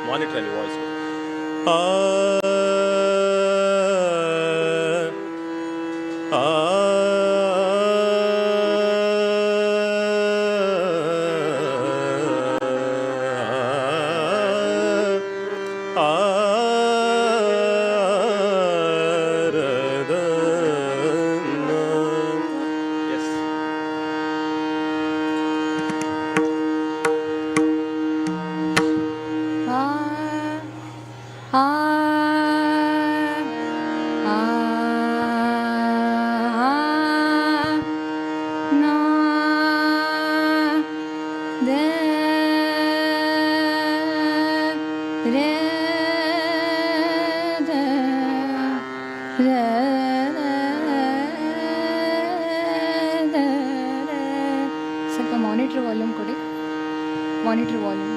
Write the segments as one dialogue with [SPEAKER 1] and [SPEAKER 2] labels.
[SPEAKER 1] ಮಾನಿಟ್ರಲ್ಲಿ voice
[SPEAKER 2] ಸ್ವಲ್ಪ monitor volume ಕೊಡಿ. Monitor volume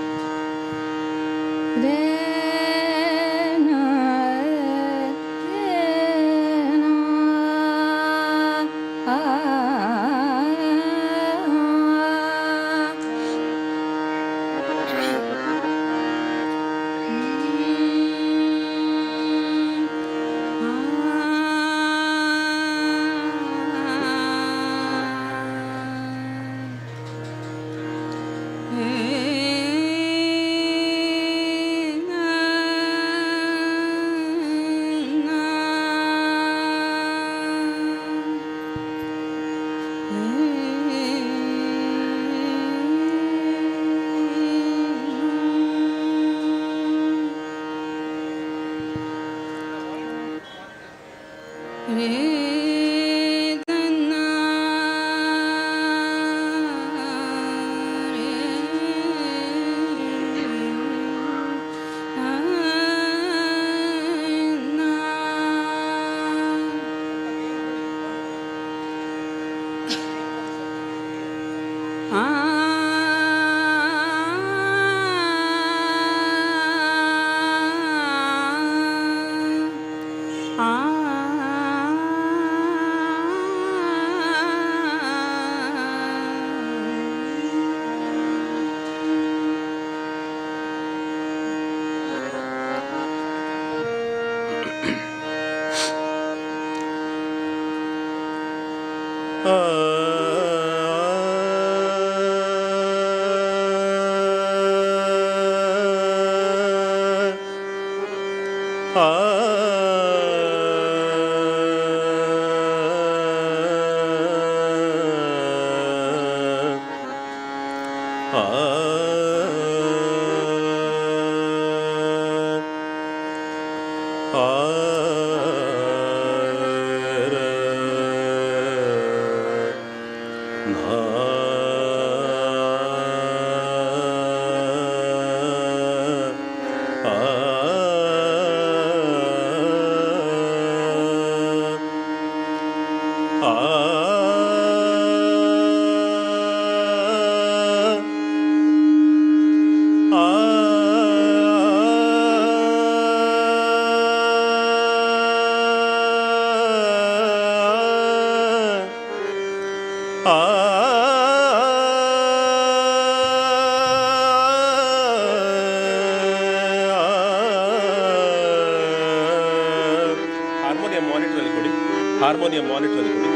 [SPEAKER 2] harmonium monitor ಕೊಡಿ.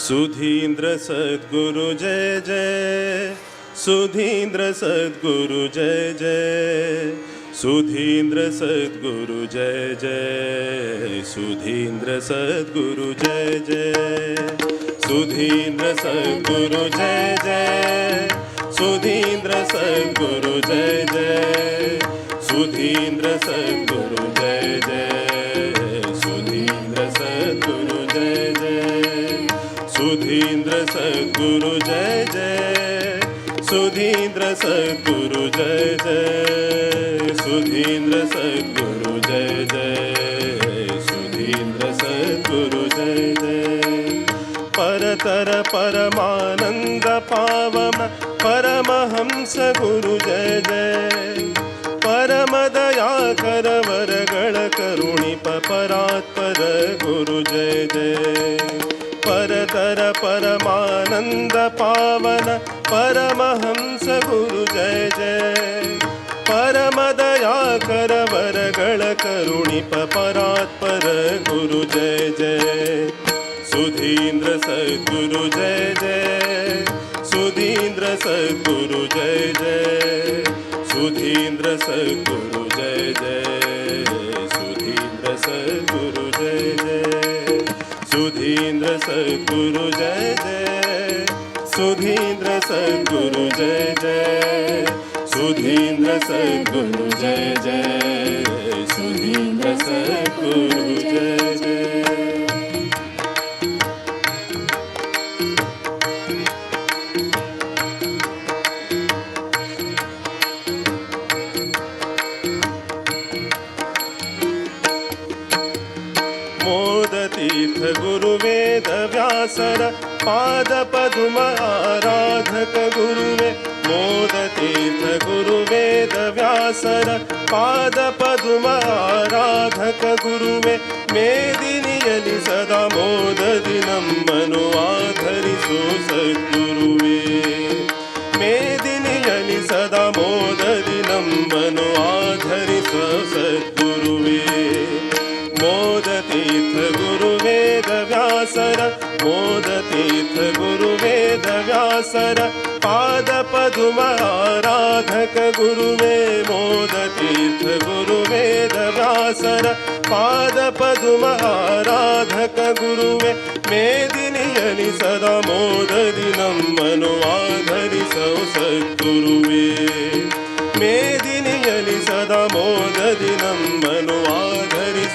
[SPEAKER 1] सुधींद्र सद्गुरु जय जय, सुधींद्र सद्गुरु जय जय, सुधींद्र सद्गुरु जय जय, सुधींद्र सद्गुरु जय जय, सुधींद्र सद्गुरु जय जय, सुधींद्र सद्गुरु जय जय, सुधींद्र सद्गुरु जय जय, सुधींद्र सद्गुरु जय जय, सुधींद्र सद्गुरु जय जय, सुधींद्र सद्गुरु जय जय, सुधींद्र सद्गुरु जय जय, सुधींद्र सद्गुरु जय जय, परतर परमानंद पावन परमहंस गुरु जय जय, परम दयाकर वरಗಳ करुणिप परात्पर गुरु जय जय, परतर परमानंद पावन परमहंस गुरु जय जय, परम दयाकर वरಗಳ करुणिप परात्पर गुरु जय जय, सुधींद्र सद्गुरु जय जय, सुधींद्र सद्गुरु जय जय, सुधींद्र सद्गुरु जय जय, सुधींद्र सद्गुरु जय जय, सुधींद्र सद्गुरु जय जय, सुधींद्र सद्गुरु जय जय, सुधींद्र सद्गुरु जय जय, सुधींद्र सद्गुरु जय जय। मोदतीर्थ गुरु वेद व्यासर पाद पद्म आराधक गुरुवे, मोदतीर्थ गुरु वेद व्यासर पाद पद्म आराधक गुरुवे, ಮೇದಿನಿಯಲಿ ಸದಾ ಮೋದದಿ ನಮ್ಮನು ಆಧರಿಸು ಸದ್ಗುರುವೇ, ಮೇದಿನಿಯಲಿ ಸದಾ ಮೋದದಿ ನಮ್ಮನು ಆಧರಿಸು ಸದ್ಗುರುವೇ, मोदतीर्थ गुरु वेद व्यासर, मोदतीर्थ गुरु वेद व्यासर पाद पद्म आराधक गुरुवे, मोदतीर्थ गुरु वेद व्यासर पाद पद्म आराधक गुरुवे, ಮೇದಿನಿಯಲಿ ಸದಾ ಮೋದದಿ ನಮ್ಮನು ಆಧರಿಸೋ ಸದ್ಗುರುವೇ, ಮೇದಿನಿಯಲಿ ಸದಾ ಮೋದದಿ ನಮ್ಮನು ಆಧರಿಸೋ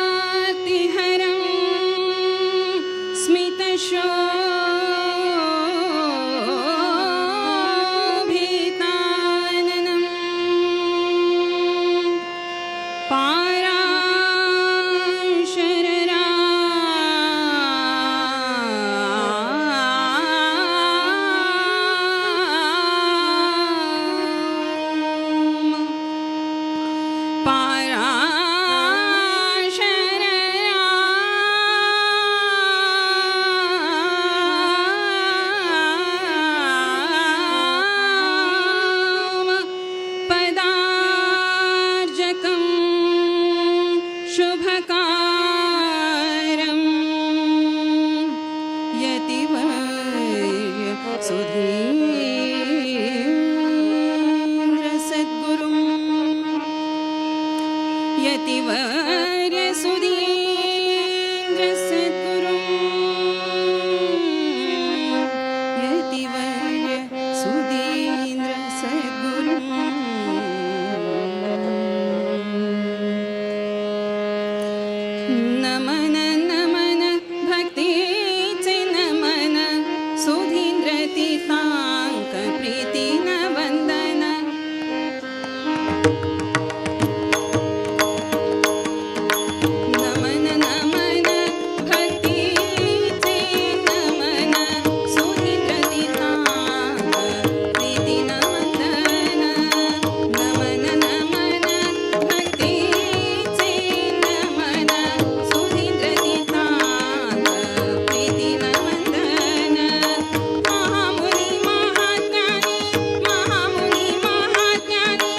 [SPEAKER 3] भक्तातिहरं स्मितशोभिताननं पदार्जकं शुभकारं यतिवर्य सुधीन्द्र सद्गुरुं यतिवर्य सुधीन्द्र सद्गुरुं यतिवर्य सुधीन्द्र सद्गुरुं नमन नमन भक्तीचे नमन सुधींद्र तीर्थांक प्रीतीन वंदन नमन नमन भक्तीचे नमन सुधींद्र तीर्थांक प्रीतीन वंदन नमन नमन भक्तीचे नमन सुधींद्र तीर्थांक प्रीतीन वंदन महामुनी महाज्ञानी महामुनी महाज्ञानी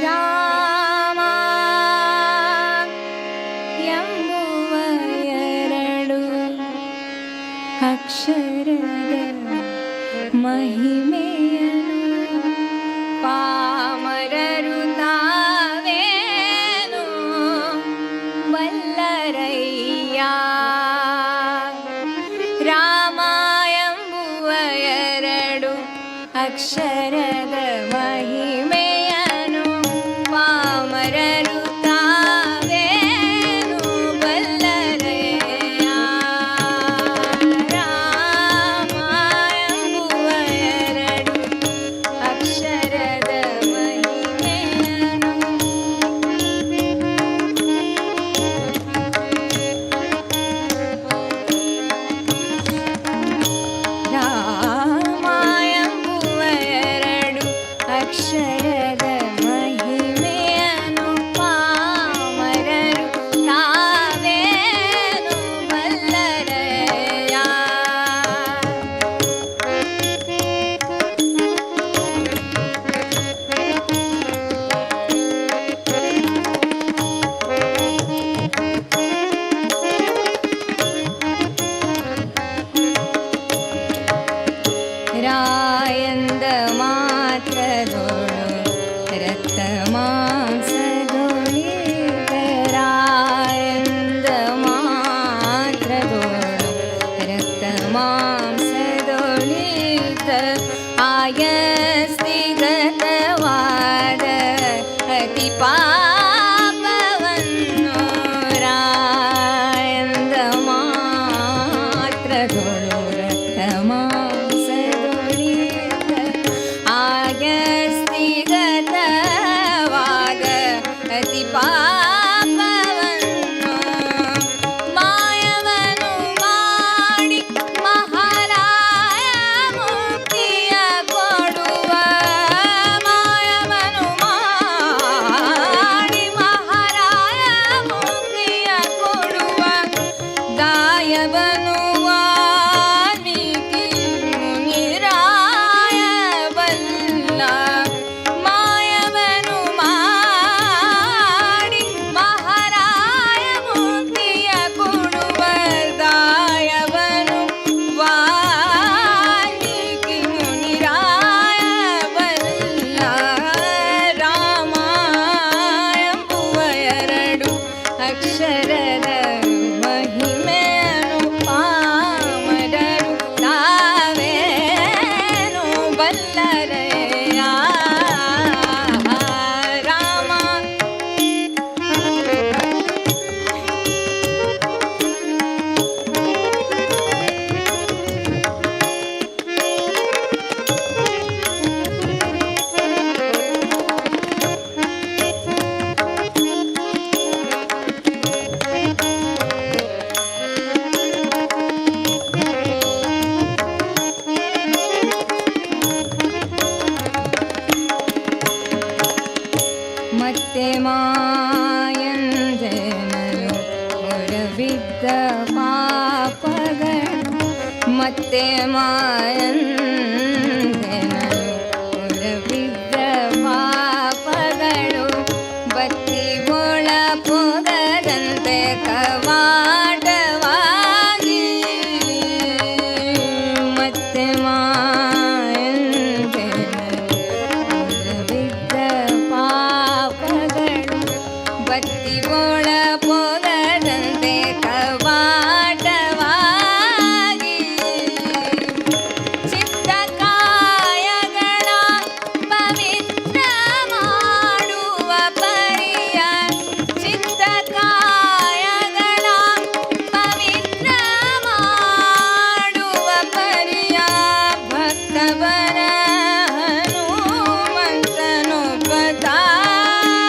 [SPEAKER 2] ರಾಮ ಎಂಬುವ ಎರಡು ಅಕ್ಷರದ ಮಹಿಮೆಯನು ಪಾಮರರು ತಾವೇನು ಬಲ್ಲರಯ್ಯ. ರಾಮ ಎಂಬುವ ಎರಡು ಅಕ್ಷರದ ಮಹಿಮೆಯನು ಪಾಮರರು ತಾವೇನು ಬಲ್ಲರಯ್ಯ. ರಾಮ ಎಂಬುವ ಎರಡು ಅಕ್ಷರದ ಮಹಿಮೆಯನು ರಾಮ ಎಂಬುವ ಎರಡು ಅಕ್ಷರದ ಮಹಿಮೆಯನು ಪಾಮರರು ತಾವೇನು ಬಲ್ಲರಯ್ಯ. ರಾಯಂದ ಮಾತ್ರದೋಳು ರಕ್ತ ಮಾಂಸದೊಳಿದ ರಾಯಂದ ಮಾತ್ರದೋಳು ರಕ್ತ ಮಾಂಸದೊಳಿದ ಆಯಸ್ತಿಗತವಾದ ಅತಿ ಪಾಪವನ್ನು ರಾಯಂದ ಮಾತ್ರದೋಳು ರಕ್ತ ಮಾಂಸದೊಳಿದ ಆಯಸ್ತಿಗತವಾದ ಅತಿ ಪಾಪವನ್ನು ಮಾಯವನು ಮಾಡಿ ಮಹಾರಾಯ ಮುಕ್ತಿಯ ಕೊಡುವ. ಮಾಯವನು ಮಾಡಿ ಮಹಾರಾಯ ಮುಕ್ತಿಯ ಕೊಡುವ. ದಾಯವನು ವಾಲ್ಮೀಕಿ ಮುನಿರಾಯ ಬಲ್ಲ. ಮಾಯವನು ಮಾಡಿ ಮಹಾರಾಯ ಮುಕ್ತಿಯ ಕೊಡುವ. ದಾಯವನು ವಾಲ್ಮೀಕಿ ಮುನಿರಾಯ ಬಲ್ಲ. ರಾಮ ಎಂಬುವ ಎರಡು ಅಕ್ಷರದ ಮಹಿಮೆಯನು ಪಾಮರರು ತಾವೇನು ಬಲ್ಲರಯ್ಯ. ರಾಮ ಮತ್ತೆ ಮಾಯಂದನನು ಹೊರಬಿದ್ದ ಪಾಪಗಳು. ಮತ್ತೆ ಮಾಯಂದನನು ಹೊರಬಿದ್ದ ಪಾಪಗಳು. ಬತ್ತಿ ಒಳ ಪೊಗದಂತೆ ಕವಾಟವಾಗಿ. ಮತ್ತೆ ಮಾಯಂದನನು ಹೊರಬಿದ್ದ ಪಾಪಗಳು. ಬತ್ತಿ ಒಳ ಪೊಗದಂತೆ ಕವಾಟವಾಗಿ. ಚಿತ್ತಕಾಯಗಳ ಪವಿತ್ರ ಮಾಡುವ ಪರಿಯ. ಚಿತ್ತಕಾಯಗಳ ಪವಿತ್ರ ಮಾಡುವ ಪರಿಯ. ಭಕ್ತವರ ಹನುಮಂತನು ಬತಾಯ.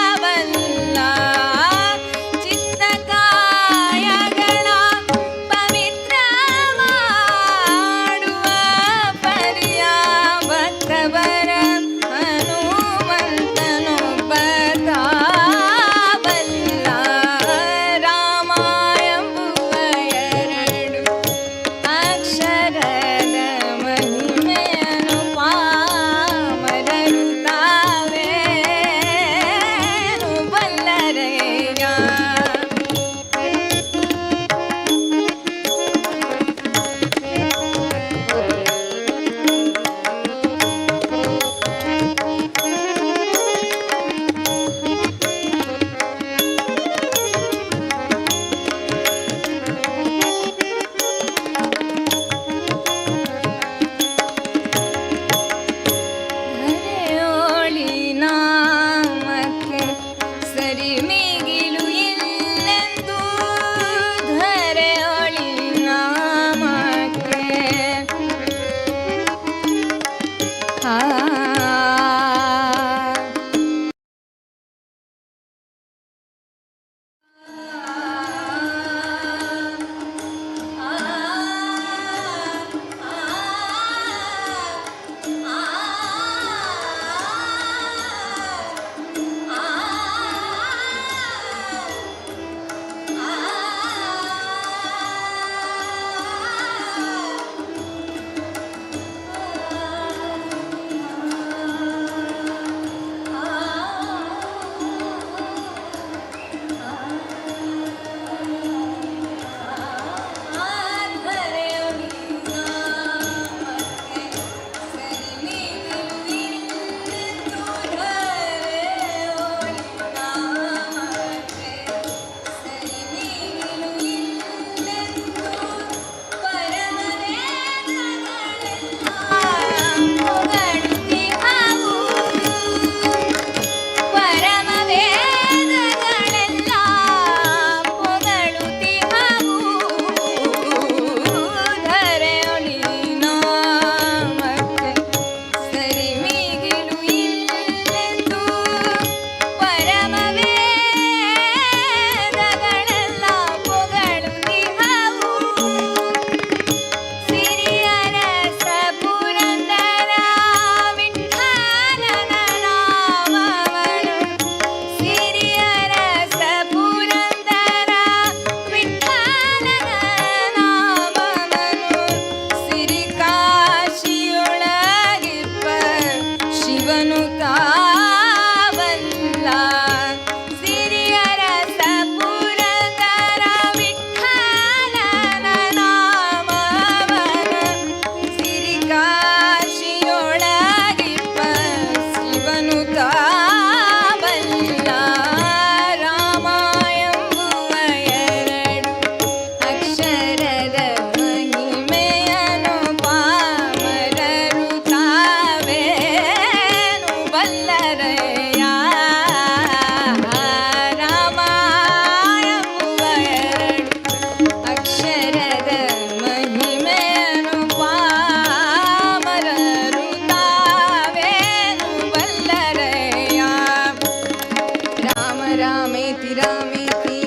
[SPEAKER 3] रामेति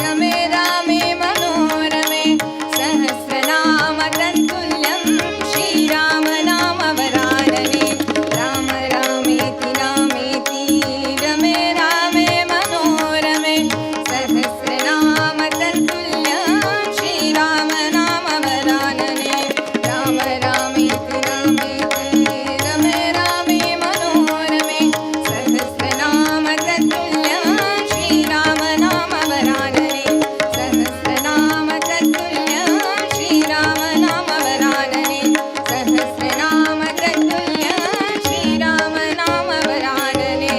[SPEAKER 3] रमे रामे मनोरमे सहस्रनाम तत्तुल्यं श्रीराम नाम वरानने राम रामेति रामेति रमे रामे मनोरमे सहस्रनाम तत्तुल्यं श्रीराम नाम वरानने राम रामेति रामेति रमे रामे मनोरमे सहस्रनाम तत्तुल्यं श्रीराम नाम वरानने सहस्रनाम तत्तुल्यं श्रीराम नाम वरानने सहस्रनाम तत्तुल्यं श्रीराम नाम वरानने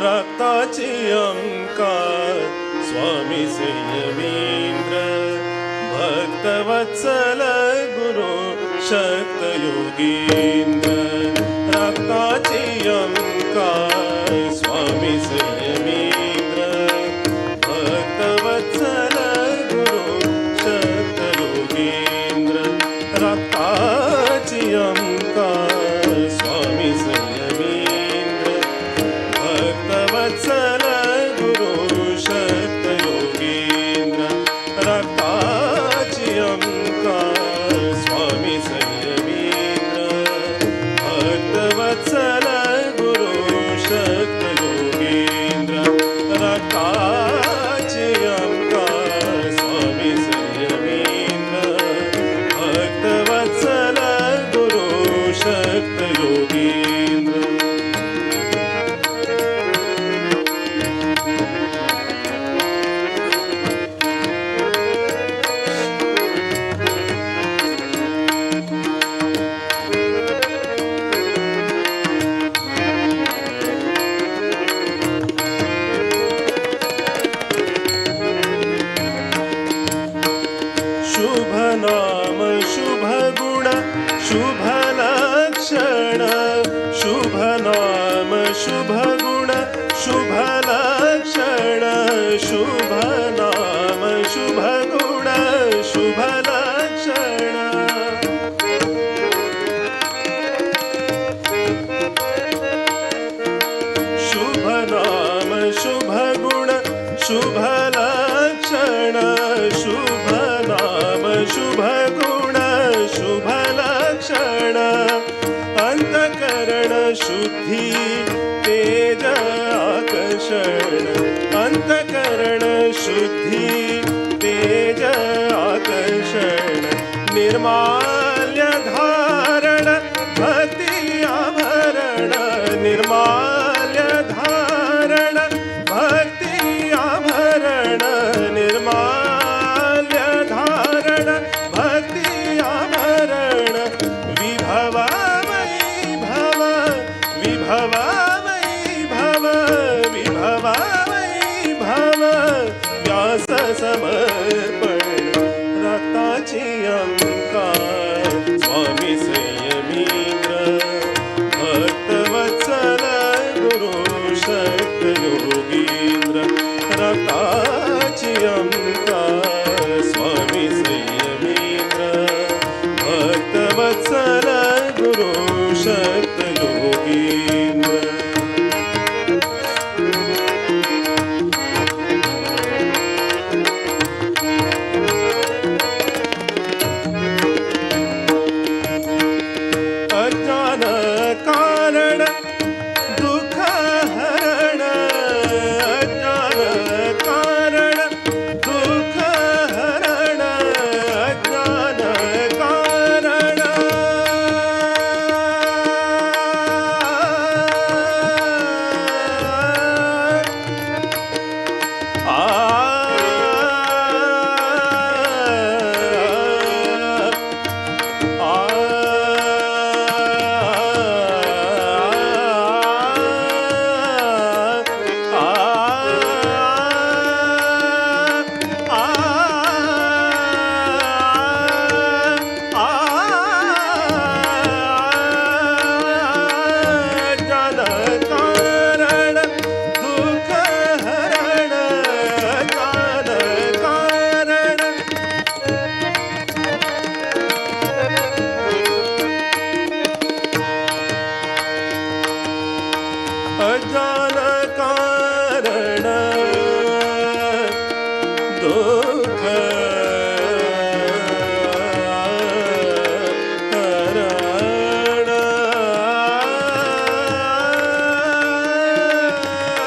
[SPEAKER 1] रक्ताची अंकार स्वामी संयमींद्र भक्तवत्सल गुरु शक्त योगींद्र रक्ताची अंकार स्वामी संयमींद्र भक्तवत्सल गुरु शक्त योगींद्र रक्ताची अंकार स्वामी संयमींद्र भक्तवत्सल गुरु शक्त योगींद्र रक्ताची अंकार स्वामी संयमींद्र भक्तवत्सल गुरु शक्त योगींद्र रक्ताची अंकार स्वामी संयमींद्र भक्तवत्सल गुरु शक्त योगींद्र शुभ नाम शुभ गुण शुभ लक्षण शुभ नाम शुभ गुण शुभ लक्षण शुभ नाम शुभ गुण शुभ लक्षण शुभ नाम शुभ गुण शुभ लक्षण शुभ नाम शुभ गुण शुद्धि तेज आकर्षण अंतकरण शुद्धि तेज आकर्षण निर्माल्य धारण भक्ति आभरण निर्माल्य धारण भक्ति आभरण निर्माल्य धारण भक्ति आभरण विभवामयी भव विभवामयी भव विभवामयी भव व्यास समर्पण रक्ताची अंकार स्वामी संयमींद्र भक्तवत्सल गुरु शक्त योगींद्र रक्ताची अंकार स्वामी संयमींद्र भक्तवत्सल गुरु शक्त योगींद्र अज्ञान कारण दुःख हरण अज्ञान कारण दुःख हरण अज्ञान कारण अज्ञान कारण दुःख हरण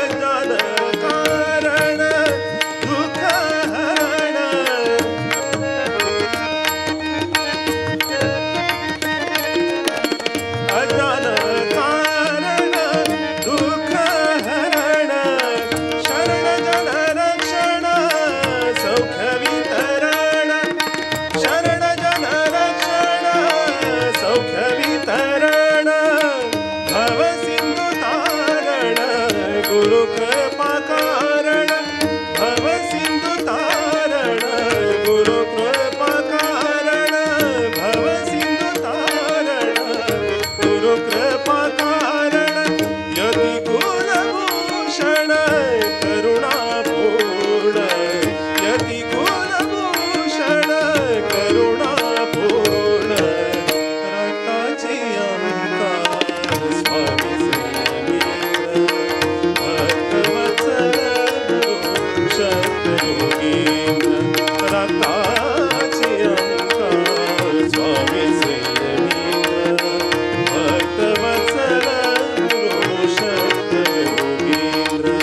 [SPEAKER 1] अज्ञान कारण दुःख हरण अज्ञान कारण दुःख हरण शरण जन रक्षण सौख्य वितरण शरण जन रक्षण सौख्य वितरण भव सिंधु तारण गुरु कृपा कारण भव सिंधु तारण गुरु कृपा कारण भव सिंधु तारण गुरु कृपा कारण यति कुलभूषण करुणापूर्ण यति कुलभूषण करुणापूर्ण रक्ताची अंकार स्वामी संयमींद्र भक्तवत्सल गुरु शक्त योगींद्र रक्ताची अंकार स्वामी संयमींद्र भक्तवत्सल गुरु शक्त योगींद्र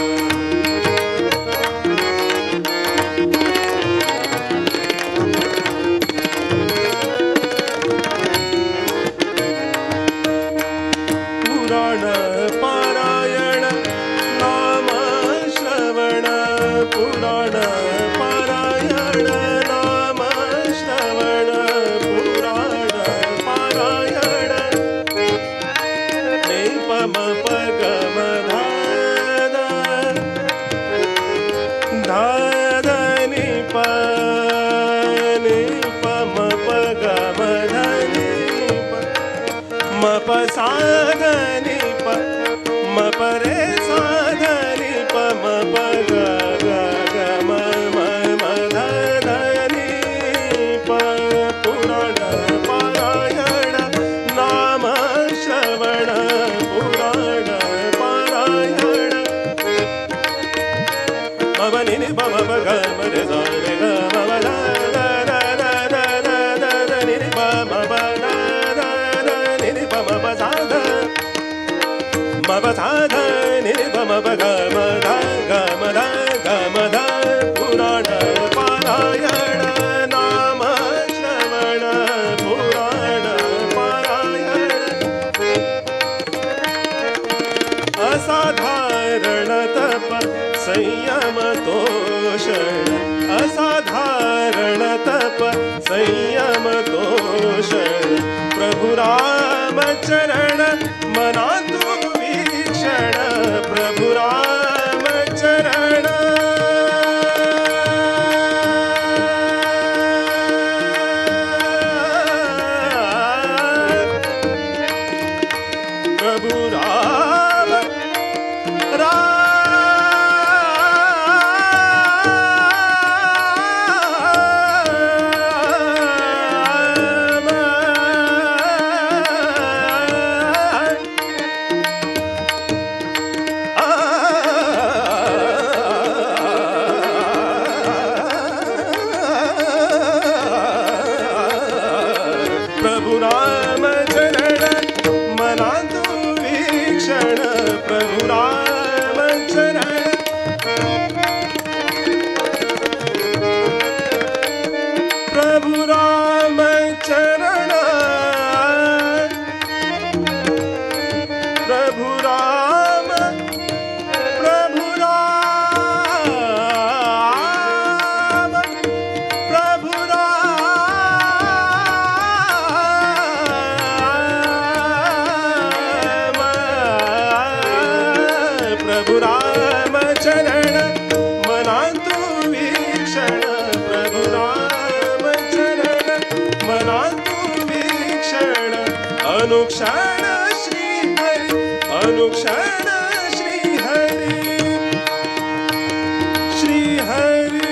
[SPEAKER 1] पुराण पारायण नाम श्रवण पुराण पारायण नाम श्रवण पुराण पारायण निपम पगम धाद धाद निप निपम पगम धनिप मप साधनि प मप रे साधनि प मप ग ग ग म म म ध ध नि प पुराण पारायण नाम श्रवण पुराण पारायण मवनि नि प म प ग म रे सा रे ग म प ध ध ध ध ध ध ध ध नि प म प ध ध ध नि प म प सा ध सा ध नि प म प ग म ध ग म ध ग म ध पुराण पारायण नाम श्रवण पुराण पारायण असाधारण तप संयम तोषण असाधारण तप संयम तोषण प्रभु राम चरण मना तू वीक्षण प्रभु राम चरण प्रभु राम प्रभु राम चरण मना तू वीक्षण प्रभु राम चरण प्रभु राम चरण प्रभु राम प्रभु राम प्रभु राम प्रभु राम चरण मना तू वीक्षण प्रभु राम चरण मना तू वीक्षण अनुक्षण श्री हरी अनुक्षण श्री हरी श्री हरी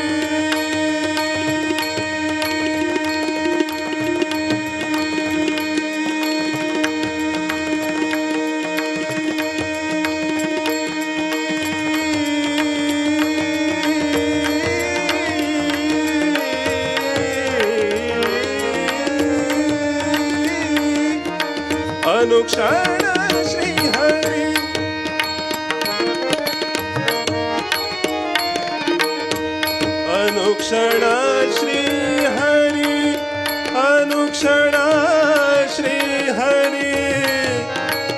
[SPEAKER 1] अनुक्षण श्री हरि अनुक्षण श्री हरि अनुक्षण श्री हरि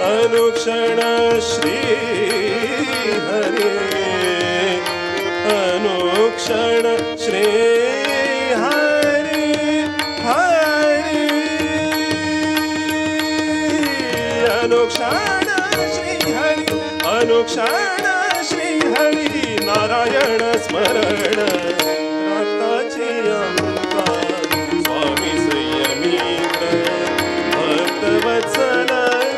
[SPEAKER 1] अनुक्षण श्री हरि अनुक्षण श्री हरि हरि अनुक्षण श्री हरि अनुक्षण श्री हरि नारायण स्मरण रक्ताची अंका स्वामी संयमीत भक्तवत्सल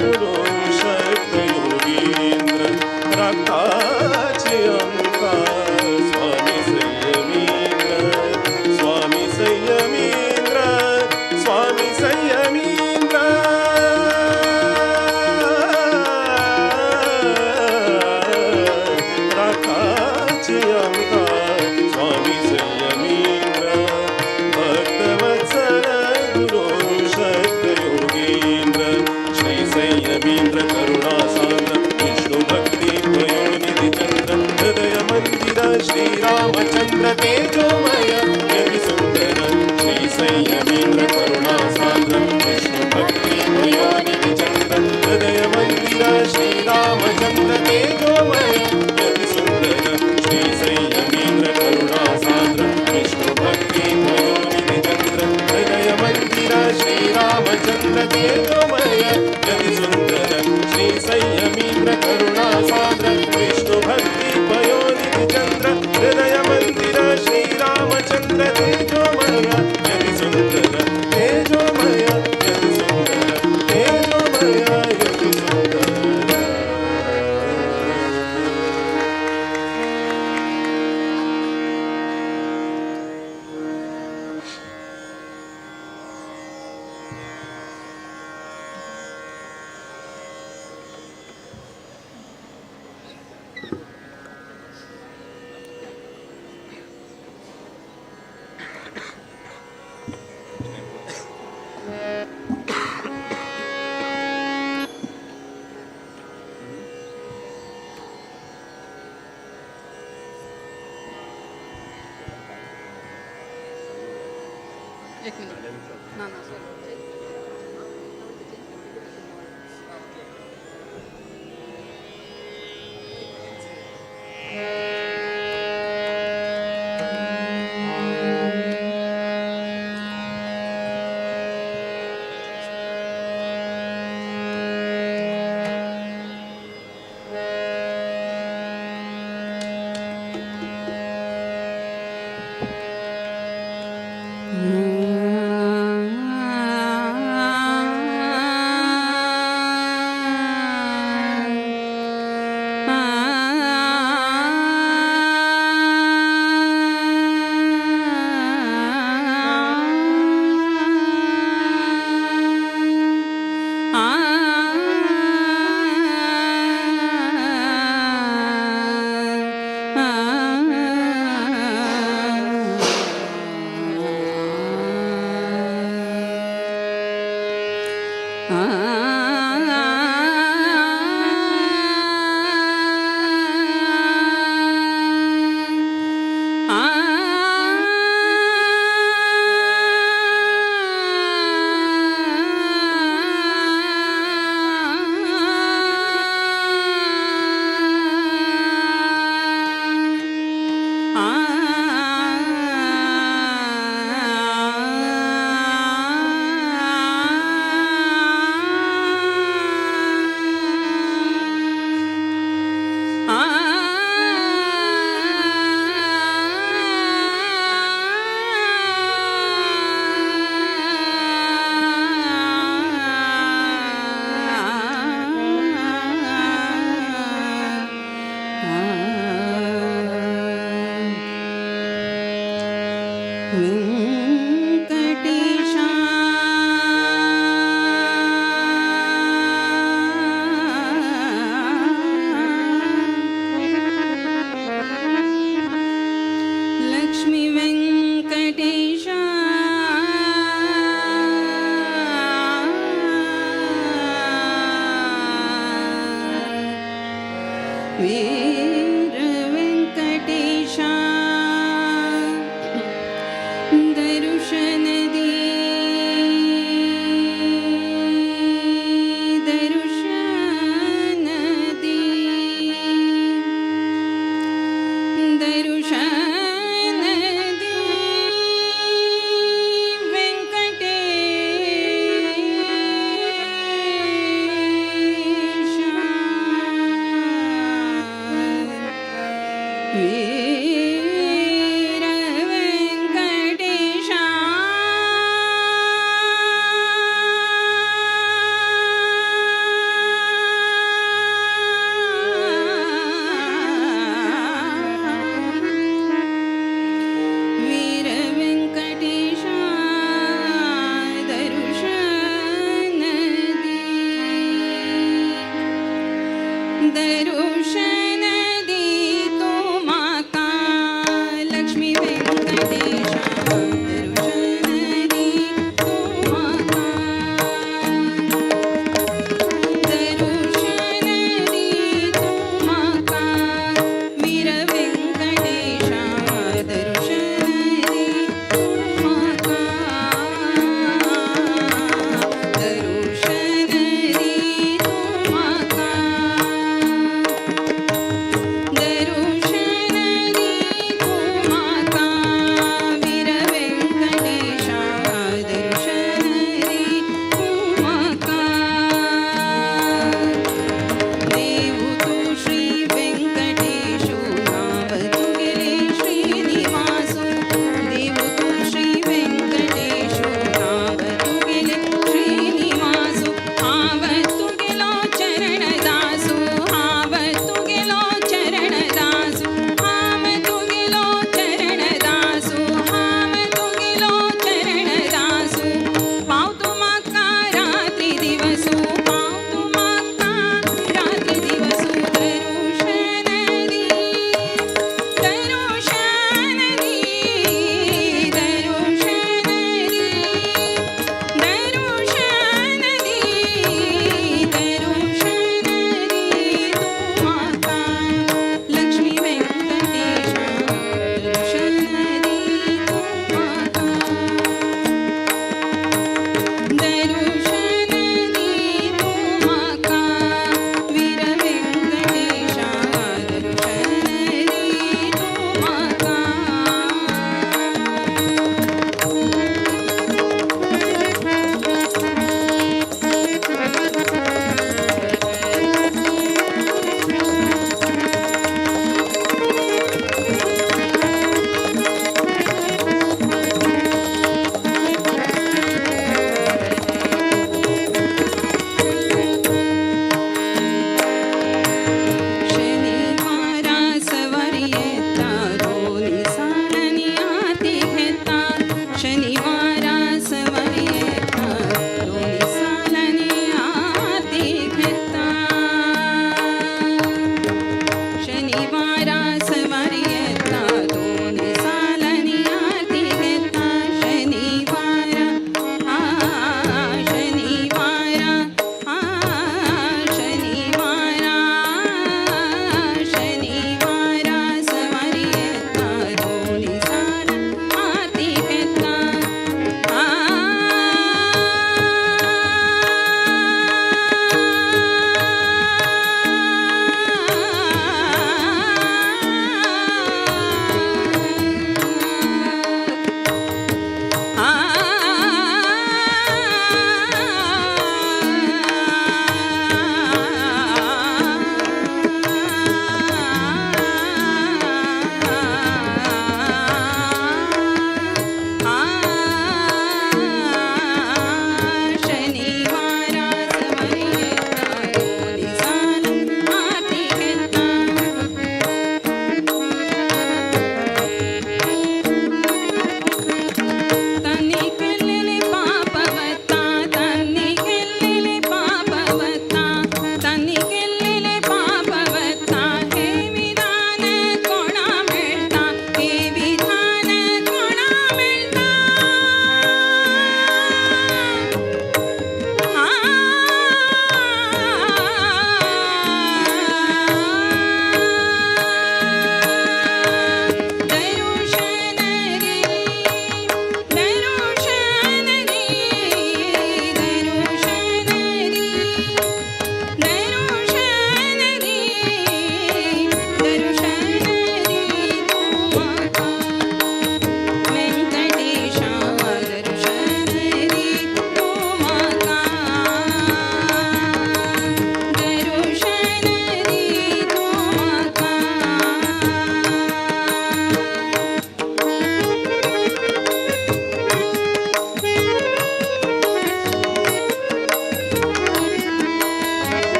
[SPEAKER 1] गुरु शक्त योगींद्र रक्ताची अंका स्वामी संयमीत स्वामी संयमींद्र स्वामी संयमींद्र राखाची अंका स्वामी संयमींद्र भक्तवत्सल गुरु शक्त योगींद्र श्री संयमींद्र करुणासांद्र विष्णु भक्ती पयोनिधि चंद्र हृदय मंदिर श्रीरामचंद्र तेजोमय यति सुंदर श्री संयमींद्र करुणासांद्र विष्णु भक्ती पयोनिधि चंद्र हृदय मंदिर श्रीरामचंद्र तेजोमय यति सुंदर श्री संयमींद्र करुणासांद्र विष्णु भक्ती पयोनिधि चंद्र हृदय मंदिर श्रीरामचंद्र तेजोमय यति सुंदर श्री संयमींद्र करुणासांद्र विष्णु भक्ती पयोनिधि चंद्र हृदय मंदिर श्रीरामचंद्र तेजोमय यति सुंदर तेजोमय यति सुंदर तेजोमय यति सुंदर
[SPEAKER 4] मिनिट ना सॉरी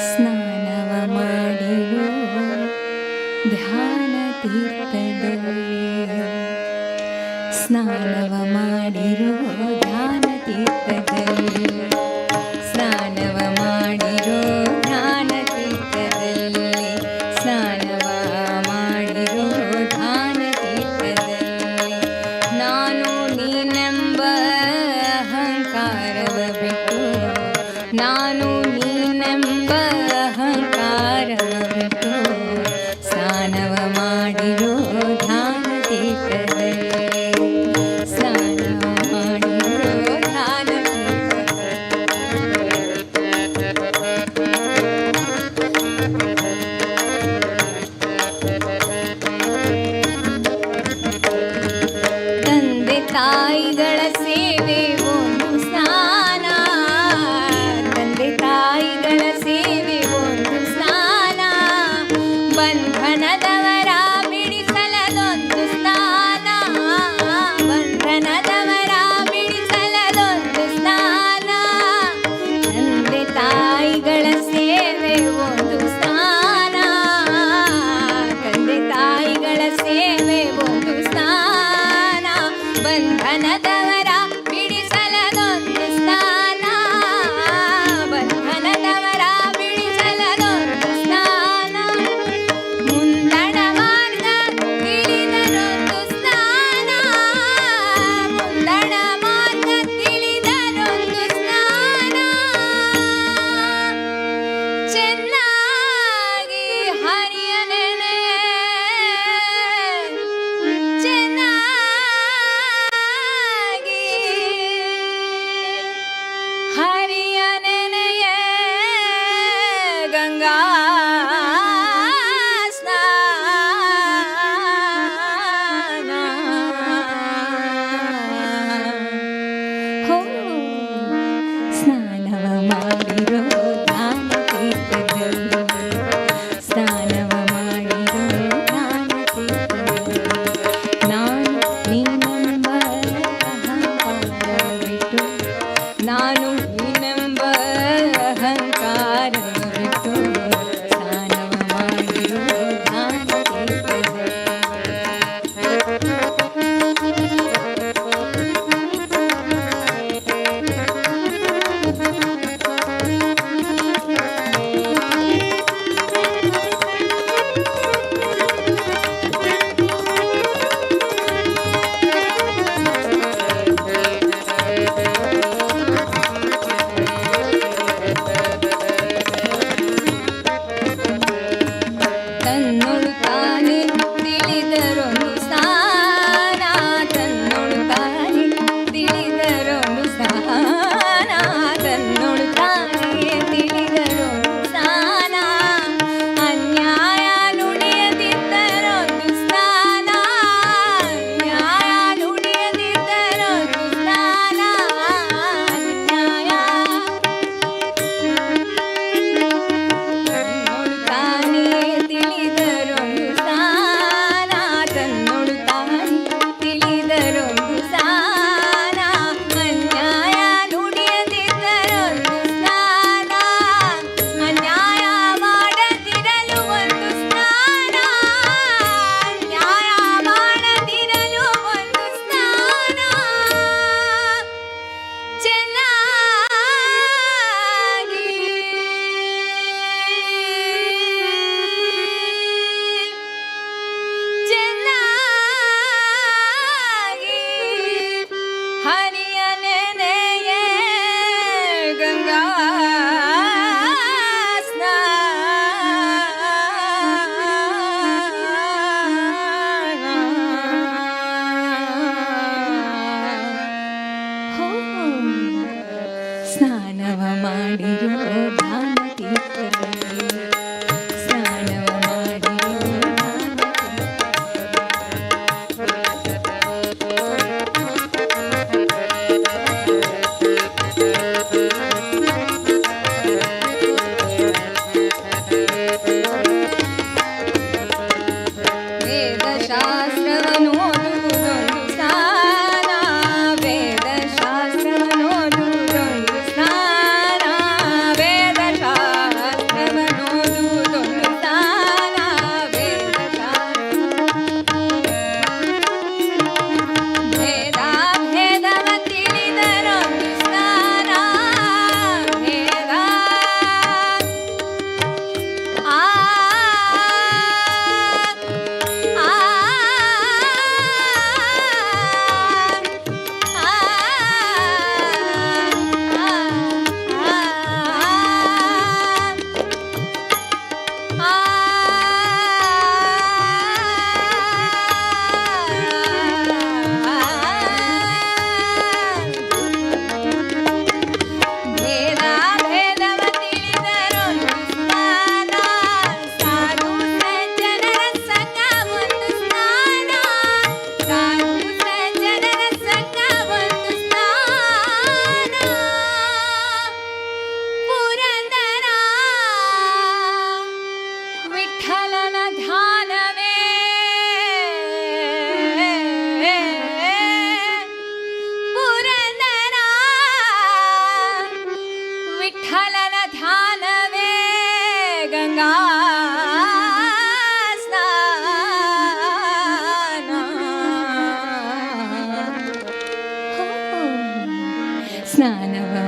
[SPEAKER 3] ಸ್ನಾನವ ಮಾಡಿರೋ ಧ್ಯಾನ ತೀರ್ಥದಲ್ಲಿ, ಸ್ನಾನವ ಮಾಡಿರೋ ಧ್ಯಾನ ತೀರ್ಥದಲ್ಲಿ, ಸ್ನಾನವ ಮಾಡಿರೋ ಧ್ಯಾನ ತೀರ್ಥದಲ್ಲಿ, ಸ್ನಾನವ ಮಾಡಿರೋ ಧ್ಯಾನ ತೀರ್ಥದಲ್ಲಿ, ನಾನು ನೀನೆಂಬ ಅಹಂಕಾರವ ಬಿಟ್ಟು, ನಾನು ನೀನೆಂಬ ಅಹಂಕಾರವ ಬಿಟ್ಟು, ಸ್ನಾನವ ಮಾಡಿರೋ ಧ್ಯಾನ ತೀರ್ಥದಲ್ಲಿ, ಸ್ನಾನವ ಮಾಡಿರೋ ಧ್ಯಾನ ತಂದೆ ತಾಯಿಗಳ ಸೇವೆ ಒಂದು ಸ್ನಾನ, ತಂದೆ ತಾಯಿಗಳ ಸೇವೆ ಒಂದು ಸ್ನಾನ, ಬಂಧನದವರ ಬಿಡಿಸಲದೊಂದು ಸ್ನಾನ, ಬಂಧನದವರ ಬಿಡಿಸಲದೊಂದು ಸ್ನಾನ, ತಂದೆ ತಾಯಿಗಳ ಸೇವೆ ಒಂದು ಸ್ನಾನ, ತಂದೆ ತಾಯಿಗಳ ಸೇವೆ ಒಂದು ಸ್ನಾನ, ಬಂಧನದವರ ಬಿಡಿಸಲದೊಂದು ಸ್ನಾನ, ಬಂಧನದವರ ಬಿಡಿಸಲದೊಂದು ಸ್ನಾನ, ಮುಂದಣ ಮಾರ್ಗ ತಿಳಿದರೊಂದು ಸ್ನಾನ, ಮುಂದಣ ಮಾರ್ಗ ತಿಳಿದರೊಂದು ಸ್ನಾನ, ಚೆನ್ನಾಗಿ ಹರಿಯ ನೆನೆ, ಚೆನ್ನಾಗಿ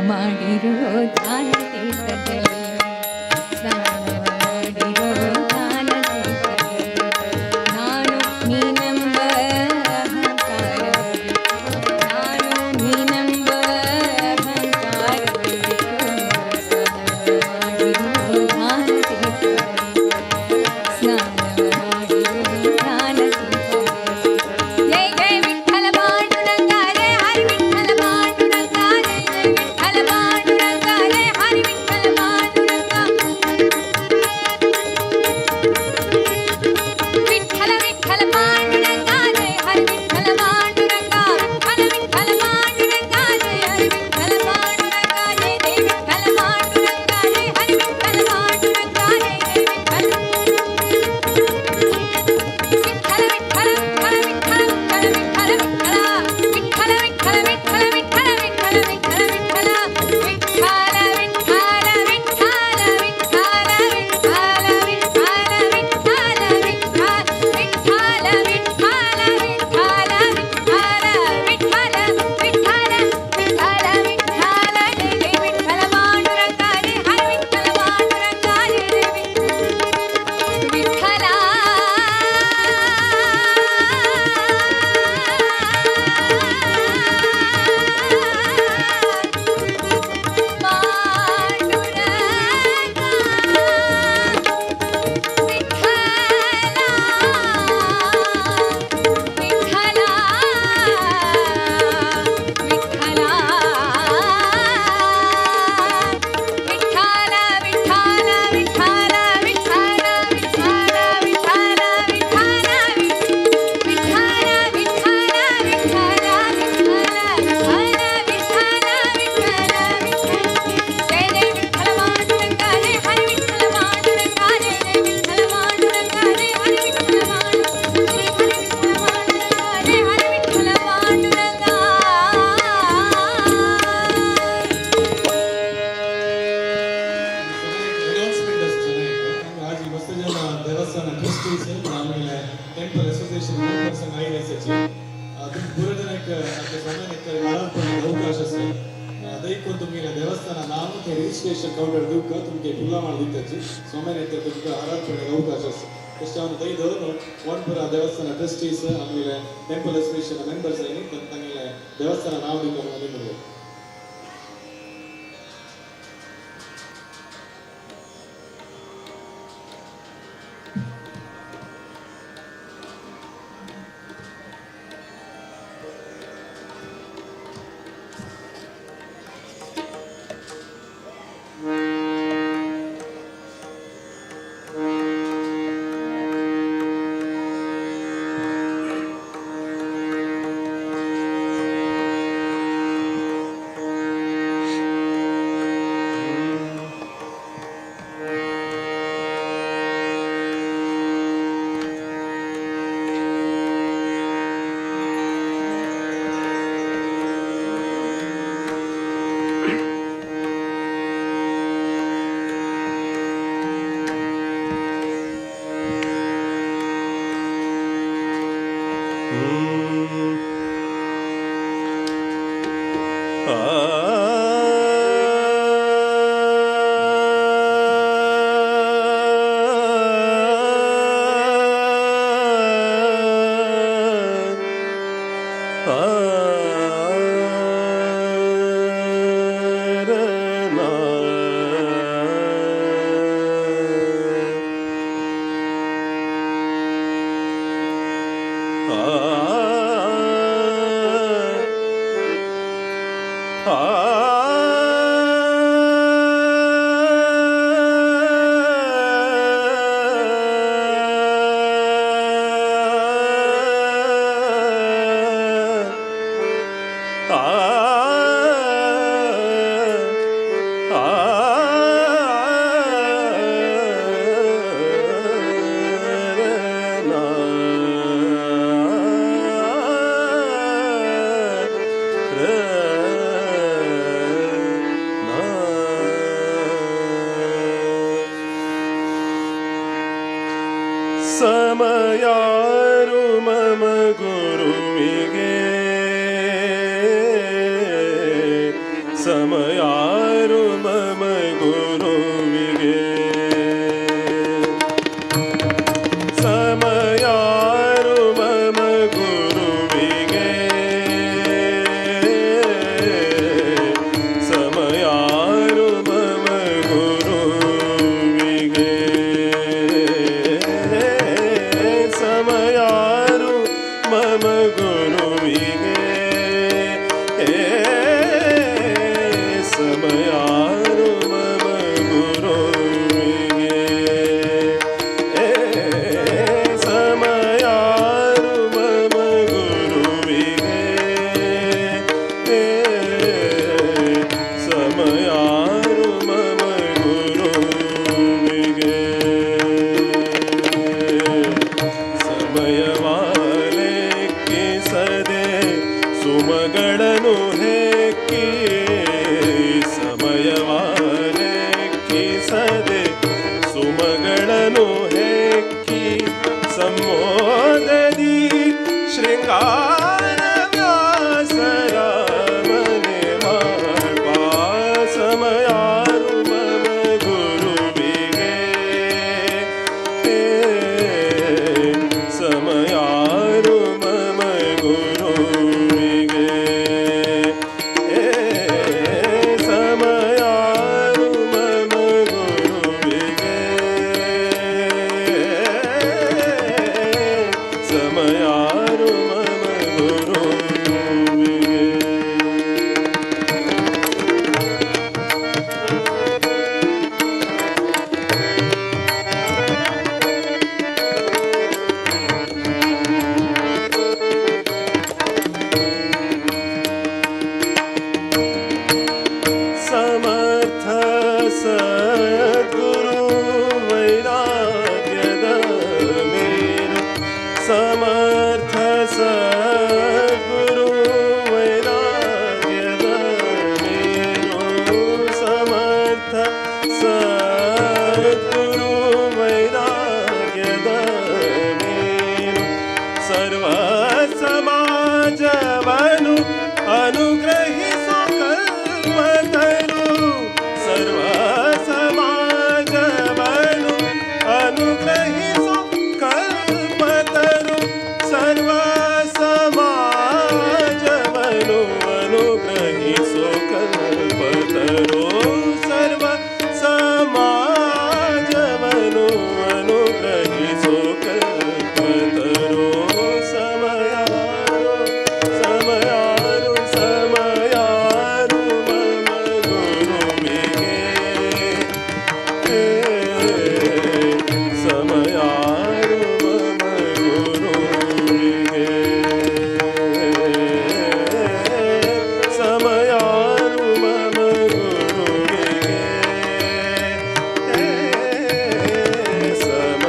[SPEAKER 3] ಮಾಡಿರೋ ಧ್ಯಾನ ತೀರ್ಥದಲ್ಲಿ ಸ್ನಾನ ಮಾಡಿರೋ ಧ್ಯಾನ ತೀರ್ಥದಲ್ಲಿ ನಾನು ನೀನೆಂಬ ಅಹಂಕಾರ ನಾನು ನೀನೆಂಬ ಅಹಂಕಾರ ಸ್ನಾನ ಮಾಡಿರೋ ಧ್ಯಾನ ತೀರ್ಥದಲ್ಲಿ ಸ್ನಾನ ಮಾಡಿರೋ ಧ್ಯಾನ ತೀರ್ಥದಲ್ಲಿ ಜಯ ಜಯ ವಿಠಲ ಪಾಂಡುರಂಗ ಜಯ ಹರಿ ವಿಠಲ ಪಾಂಡುರಂಗ ಜಯ ಜಯ ವಿಠಲ ಪಾಂಡುರಂಗ ಜಯ ಹರಿ ವಿಠಲ ಪಾಂಡುರಂಗ ವಿಠಲ ವಿಠಲ ಪಾಂಡುರಂಗ ಜಯ ಹರಿ ವಿಠಲ ಪಾಂಡುರಂಗ ವಿಠಲ ವಿಠಲ ಪಾಂಡುರಂಗ ಜಯ ಹರಿ ವಿಠಲ ಪಾಂಡುರಂಗ ಜಯ ಜಯ ವಿಠಲ ಪಾಂಡುರಂಗ ಜಯ ಹರಿ ವಿಠಲ ಪಾಂಡುರಂಗ ಜಯ ಜಯ ವಿಠಲ
[SPEAKER 5] ಅನೌನ್ಸ್ಮೆಂಟ್ ಅಷ್ಟು ಚೆನ್ನಾಗಿತ್ತು आज मस्त जन देवस्थान ट्रस्टीಸ್ ಆಮೇಲೆ ಟೆಂಪಲ್ ಅಸೋಸಿಯೇಷನ್ ಮೆಂಬರ್ಸ್ ಐಡಿಯಾಸ್ ಹಚ್ಚಿ ಅದು ಪೂರ ಜನಕ್ಕೆ ಅದಕ್ಕೆ ಸಮಯಕ್ಕೆ ಆರಾಧನೆ ಅವಕಾಶ ಸರ್ ಅದಕ್ಕೆ ತುಮಗಿನ ದೇವಸ್ಥಾನ ನಾಮಕ್ಕೆ ರಿಜಿಸ್ಟ್ರೇಷನ್ ಕೌಂಟರ್ ದುಃಖ ತುಮಗೆ ಪುಲ್ಲ ಮಾಡಿದ್ದಚ್ಚಿ ಸೋಮನೆಕ್ಕೆ ತುಮಗೆ ಆರಾಧನೆ ಅವಕಾಶ ಎಷ್ಟಾನು ದೈದವರು ಒನ್ಪುರ ದೇವಸ್ಥಾನ ಟ್ರಸ್ಟೀಸ್ ಆಮೇಲೆ ಟೆಂಪಲ್ ಅಸೋಸಿಯೇಷನ್ ಮೆಂಬರ್ಸ್ ಐನಿ ತಂಗಿನ ದೇವಸ್ಥಾನ ನಾಮಕ್ಕೆ ಬಂದಿದ್ದು
[SPEAKER 1] ಗುರುವಿಗೆ ಸಮಯಾರು ಮಮ ಗುರುವಿಗೆ ಸಮಯಾರು ಮಮ ಗುರುವಿಗೆ ಸಮಯಾರು ಮಮ ಗುರುವಿಗೆ ಸಮಯಾರು ಮಮ ಗುರುವಿಗೆ ಸಮಯಾರು ಮಮ ಗುರುವಿಗೆ ಸಮಯವಾಲೆಕ್ಕಿಸದೆ ಸುಮಗಳನ್ನು ಹೆಕ್ಕಿ ಸಮಯವಾಲೆಕ್ಕಿಸದೆ ಸುಮಗಳನ್ನು ಹೆಕ್ಕಿ ಸಂಮೋದದಿ ಶೃಂಗಾರ ವ್ಯಾಸರ ಮನೆ ಮಾಡ್ಪ ಸಮಯಾರು ಮಮ ಗುರುವಿಗೆ ಸಮಯಾರು ಮಮ ಗುರುವಿಗೆ ಸಮಯಾರು ಮಮ ಗುರುವಿಗೆ ಸಮಯಾರು ಮಮ ಗುರುವಿಗೆ ಸಮರ್ಥ ಸದ್ಗುರು ವೈರಾಗ್ಯದ ಮೇರು ಸಮರ್ಥ ಸದ್ಗುರು ವೈರಾಗ್ಯದ ಮೇರು ಸಮರ್ಥ ಸದ್ಗುರು ವೈರಾಗ್ಯದ ಮೇರು ಸರ್ವ ಸಮಾಜವನ್ನು ಅನುಗ್ರಹಿಸೋ ಕಲ್ಪತರು ಸರ್ವ ಸಮಾಜವನ್ನು ಅನುಗ್ರಹಿಸೋ ಕಲ್ಪತರು ಸರ್ವ ಸಮಾಜವನ್ನು ಅನುಗ್ರಹಿಸೋ ಕಲ್ಪತರು ಸರ್ವ ಸಮಾಜವನ್ನು ಅನುಗ್ರಹಿಸೋ ಕಲ್ಪತರು ಸಮಯಾರು ಸಮಯಾರು ಸಮಯಾರು ಮಮ ಗುರುವಿಗೆ ಸಮಯಾರು ಮಮ ಗುರುವಿಗೆ ಸಮಯಾರು ಮಮ ಗುರುವಿಗೆ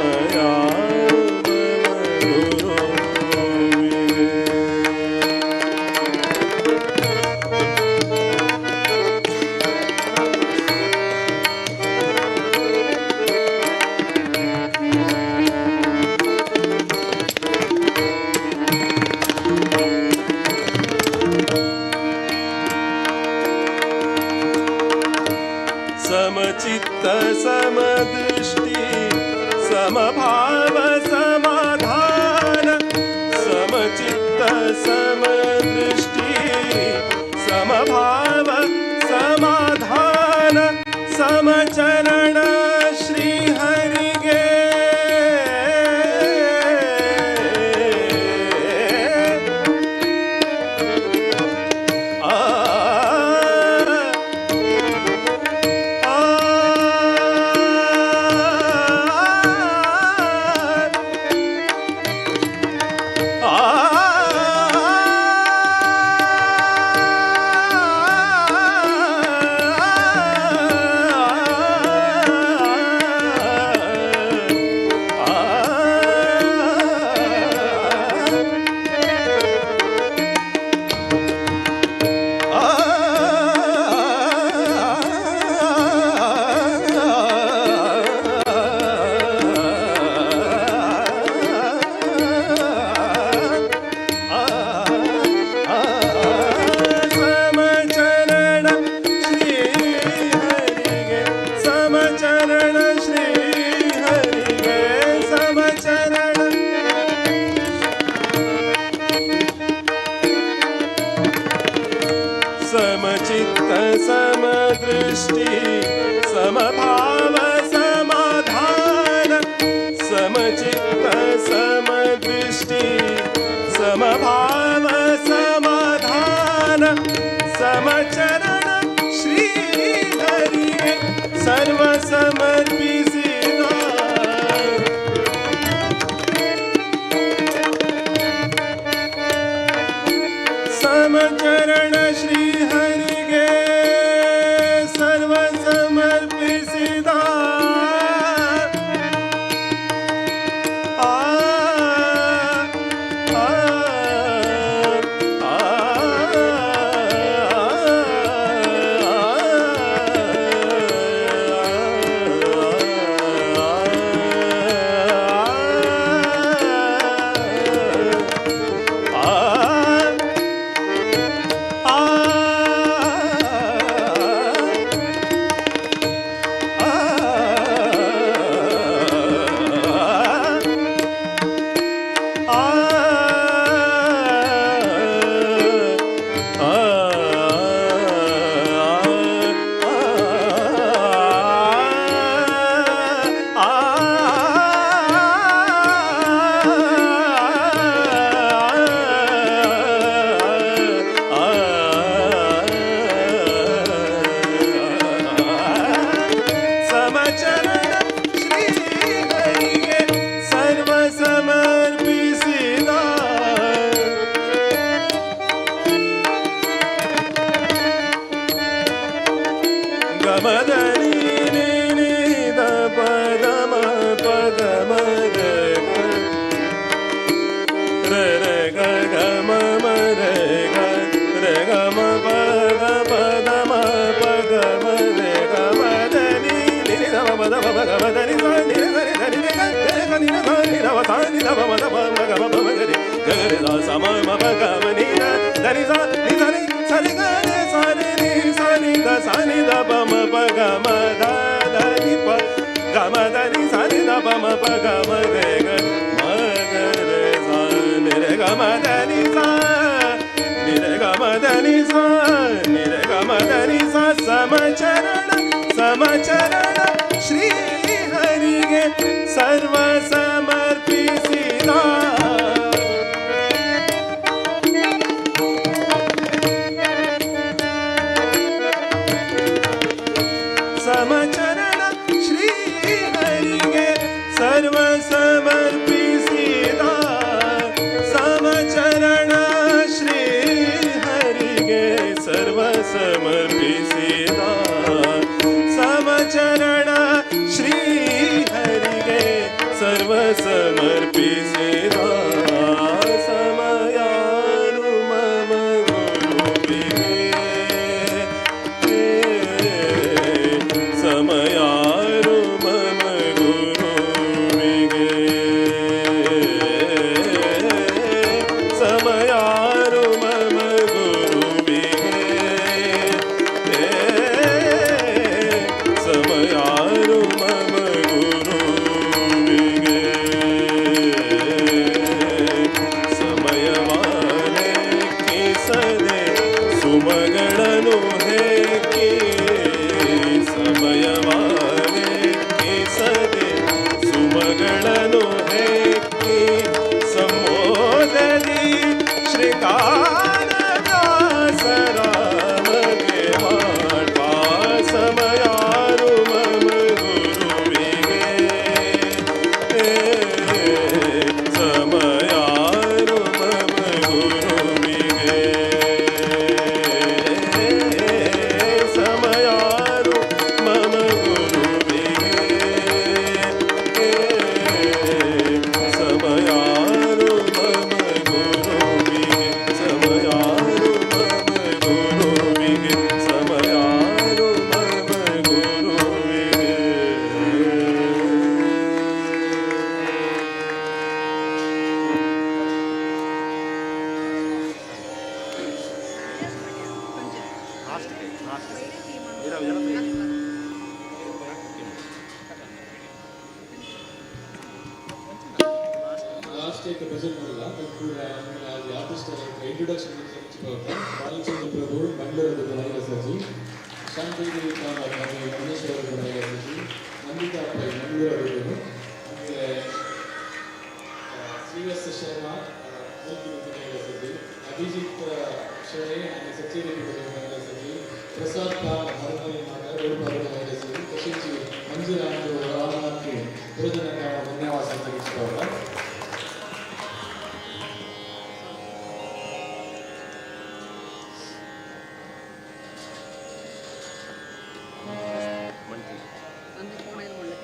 [SPEAKER 1] ಸಮಯಾರು ಮಮ ಗುರುವಿಗೆ समचित्त समदृष्टि समभाव समाधान समचित्त समदृष्टि समभाव समाधान समचरण श्री हरिगे ಆ समचित्त समदृष्टि समभाव समाधान समचित्त समदृष्टि समभाव समाधान समचरण श्री हरि सर्व समर्पिसिदा समचरण श्री हरिगे सर्व समर्पिसिदा आ आ आ समचरण श्री हरिगे सर्व समर्पिसिदा समचरण श्री हरिगे सर्व समर्पिसिदा समचरण श्री हरिगे सर्व समर्पिसिदा समचरण श्री हरिगे सर्व समर्पिसिदा समयानु मम गुरुविगे समयानु मम गुरुविगे समयानु मम गुरुविगे समयानु मम गुरुविगे ಸಮಯವಾನೆ ಕಿಸದೆ ಸುಮಗಳನ್ನು ಹೇಗೆ ಸಮಯವಾನೆ ಕಿಸದೆ ಸುಮಗಳನ್ನು ಹೇಗೆ ಸಂಬೋಧದಿ ಶ್ರೀಕಾನದಾಸರಾಮಗೆ ಮಾಡ್ಬಾ ಸಮಯಾರು ಮಮ ಗುರುವಿಗೆ ಸಮಯಾರು ಮಮ ಗುರುವಿಗೆ ಸಮಯಾರು ಮಮ ಗುರುವಿಗೆ ಸಮಯಾರು ಮಮ ಗುರುವಿಗೆ ಸಮಯಾರು ಮಮ ಗುರುವಿಗೆ ಸಮಯಾರು ಮಮ ಗುರುವಿಗೆ
[SPEAKER 5] लास्ट एक भजन बोला आज आर्टिस्ट इंट्रोडक्शन ಬಾಲಚಂದ್ರ ಪ್ರಭು ಬೆಂಗಳೂರು ಬನಾಯಿರ ಸಜಿ ಶಾಂತಿದೇವಿ ಮಹೇಶ್ವರ ಬನಾಯಿರ ಸಜಿ ನಂದಿತಾ ಪೈ ಮಂಗಳೂರು ಆಮೇಲೆ ಶ್ರೀವತ್ಸ ಶರ್ಮಾ ಬನಾಯಿರ ಸಜಿ ಅಭಿಜಿತ್ ಶರೇ आणि सचिन बनाಯಿರ सजी प्रसाद खान हार्मोनियम बनाಯಿರ सजी तसेच मंजुळा रामनाथी पुरजनक धन्यवाद सांगितले
[SPEAKER 4] ನಂದು ಕೋಣೆಯಲ್ಲಿ ಒಳ್ಳೆ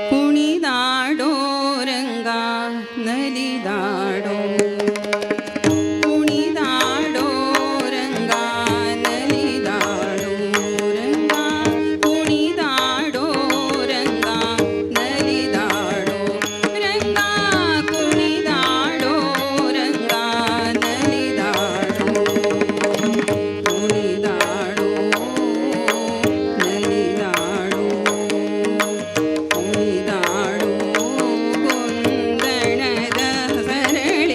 [SPEAKER 6] ಕುಣಿದಾಡೋ ರಂಗ ನಲಿದಾಡೋ ಕುಣಿದಾಡೋ ರಂಗ ನಲಿದಾಡೋ ರಂಗ ಕುಣಿದಾಡೋ ರಂಗ ನಲಿದಾಡೋ ರಂಗ ಕುಣಿದಾಡೋ ರಂಗ ನಲಿದಾಡೋ ಕುಣಿದಾಡೋ ನಲಿದಾಡೋ ಕುಣಿದಾಡೋ ಕುಂದಣದ ಸರಣಿ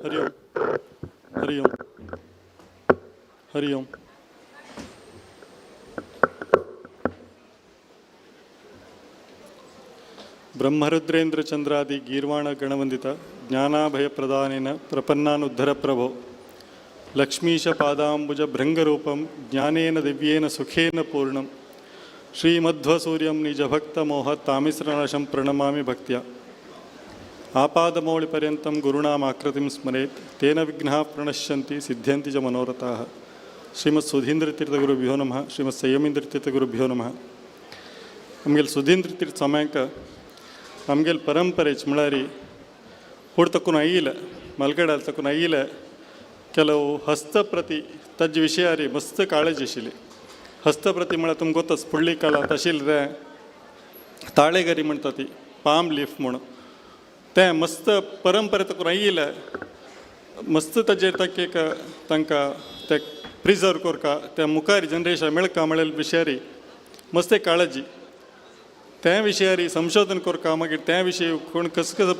[SPEAKER 7] हरि ओम हरि ओम हरि ओम ब्रह्मरुद्रेन्द्र चंद्रादि गीर्वाण गणवंदित ज्ञानाभय प्रदानेन प्रपन्नानुद्धर प्रभो लक्ष्मीश पादांबुज भृंगरूपम ज्ञानेन दिव्येन सुखेन पूर्णं श्रीमध्वसूर्यं निजभक्त मोह तामिश्रनशं प्रणमामि भक्त्या आपादमौलिपर्यन्तं गुरुणामाकृतिं स्मरेत् तेन विघ्नाः प्रणश्यन्ति सिद्ध्यन्ति च मनोरथाः श्रीमत् सुधींद्रतीर्थगुरुभ्यो नमः श्रीमत् संयमींद्रतीर्थगुरुभ्यो नमः ನಮಗೆಲ್ಲಿ ಸುಧೀಂದ್ರ ತೀರ್ಥ ಸಮಯಕ್ಕೆ ನಮಗೆಲ್ಲಿ ಪರಂಪರೆಚ್ ಮಳಾರಿ ಹುಡ್ತಕ್ಕೂ ಐಲ ಮಲ್ಗಡಲ್ ತಕ್ಕೂ ಐಲ ಕೆಲವು ಹಸ್ತಪ್ರತಿ ತಜ್ಜ ವಿಷಯ ರೀ ಮಸ್ತ್ ಕಾಳಜಿ ಶಿಲಿ ಹಸ್ತಪ್ರತಿ ಮಳ ತುಂಬ ಗೊತ್ತ ಪುಳ್ಳಿ ಕಾಳ ತಶೀಲ್ರೆ ತಾಳೆಗರಿ ಮಾಡ್ತತಿ ಪಾಮ್ ಲೀಫ್ ಮಣ್ಣು ते मस्त परंपरे तक राहील मस्त ताजे तक तांकां ते प्रिजर्व करका त्या मुखार जनरेशन मेळका म्हळ्यार विशयारी मस्त काळजी त्या विशयारी संशोधन करका मागीर त्या विशयी कोण कसं कसं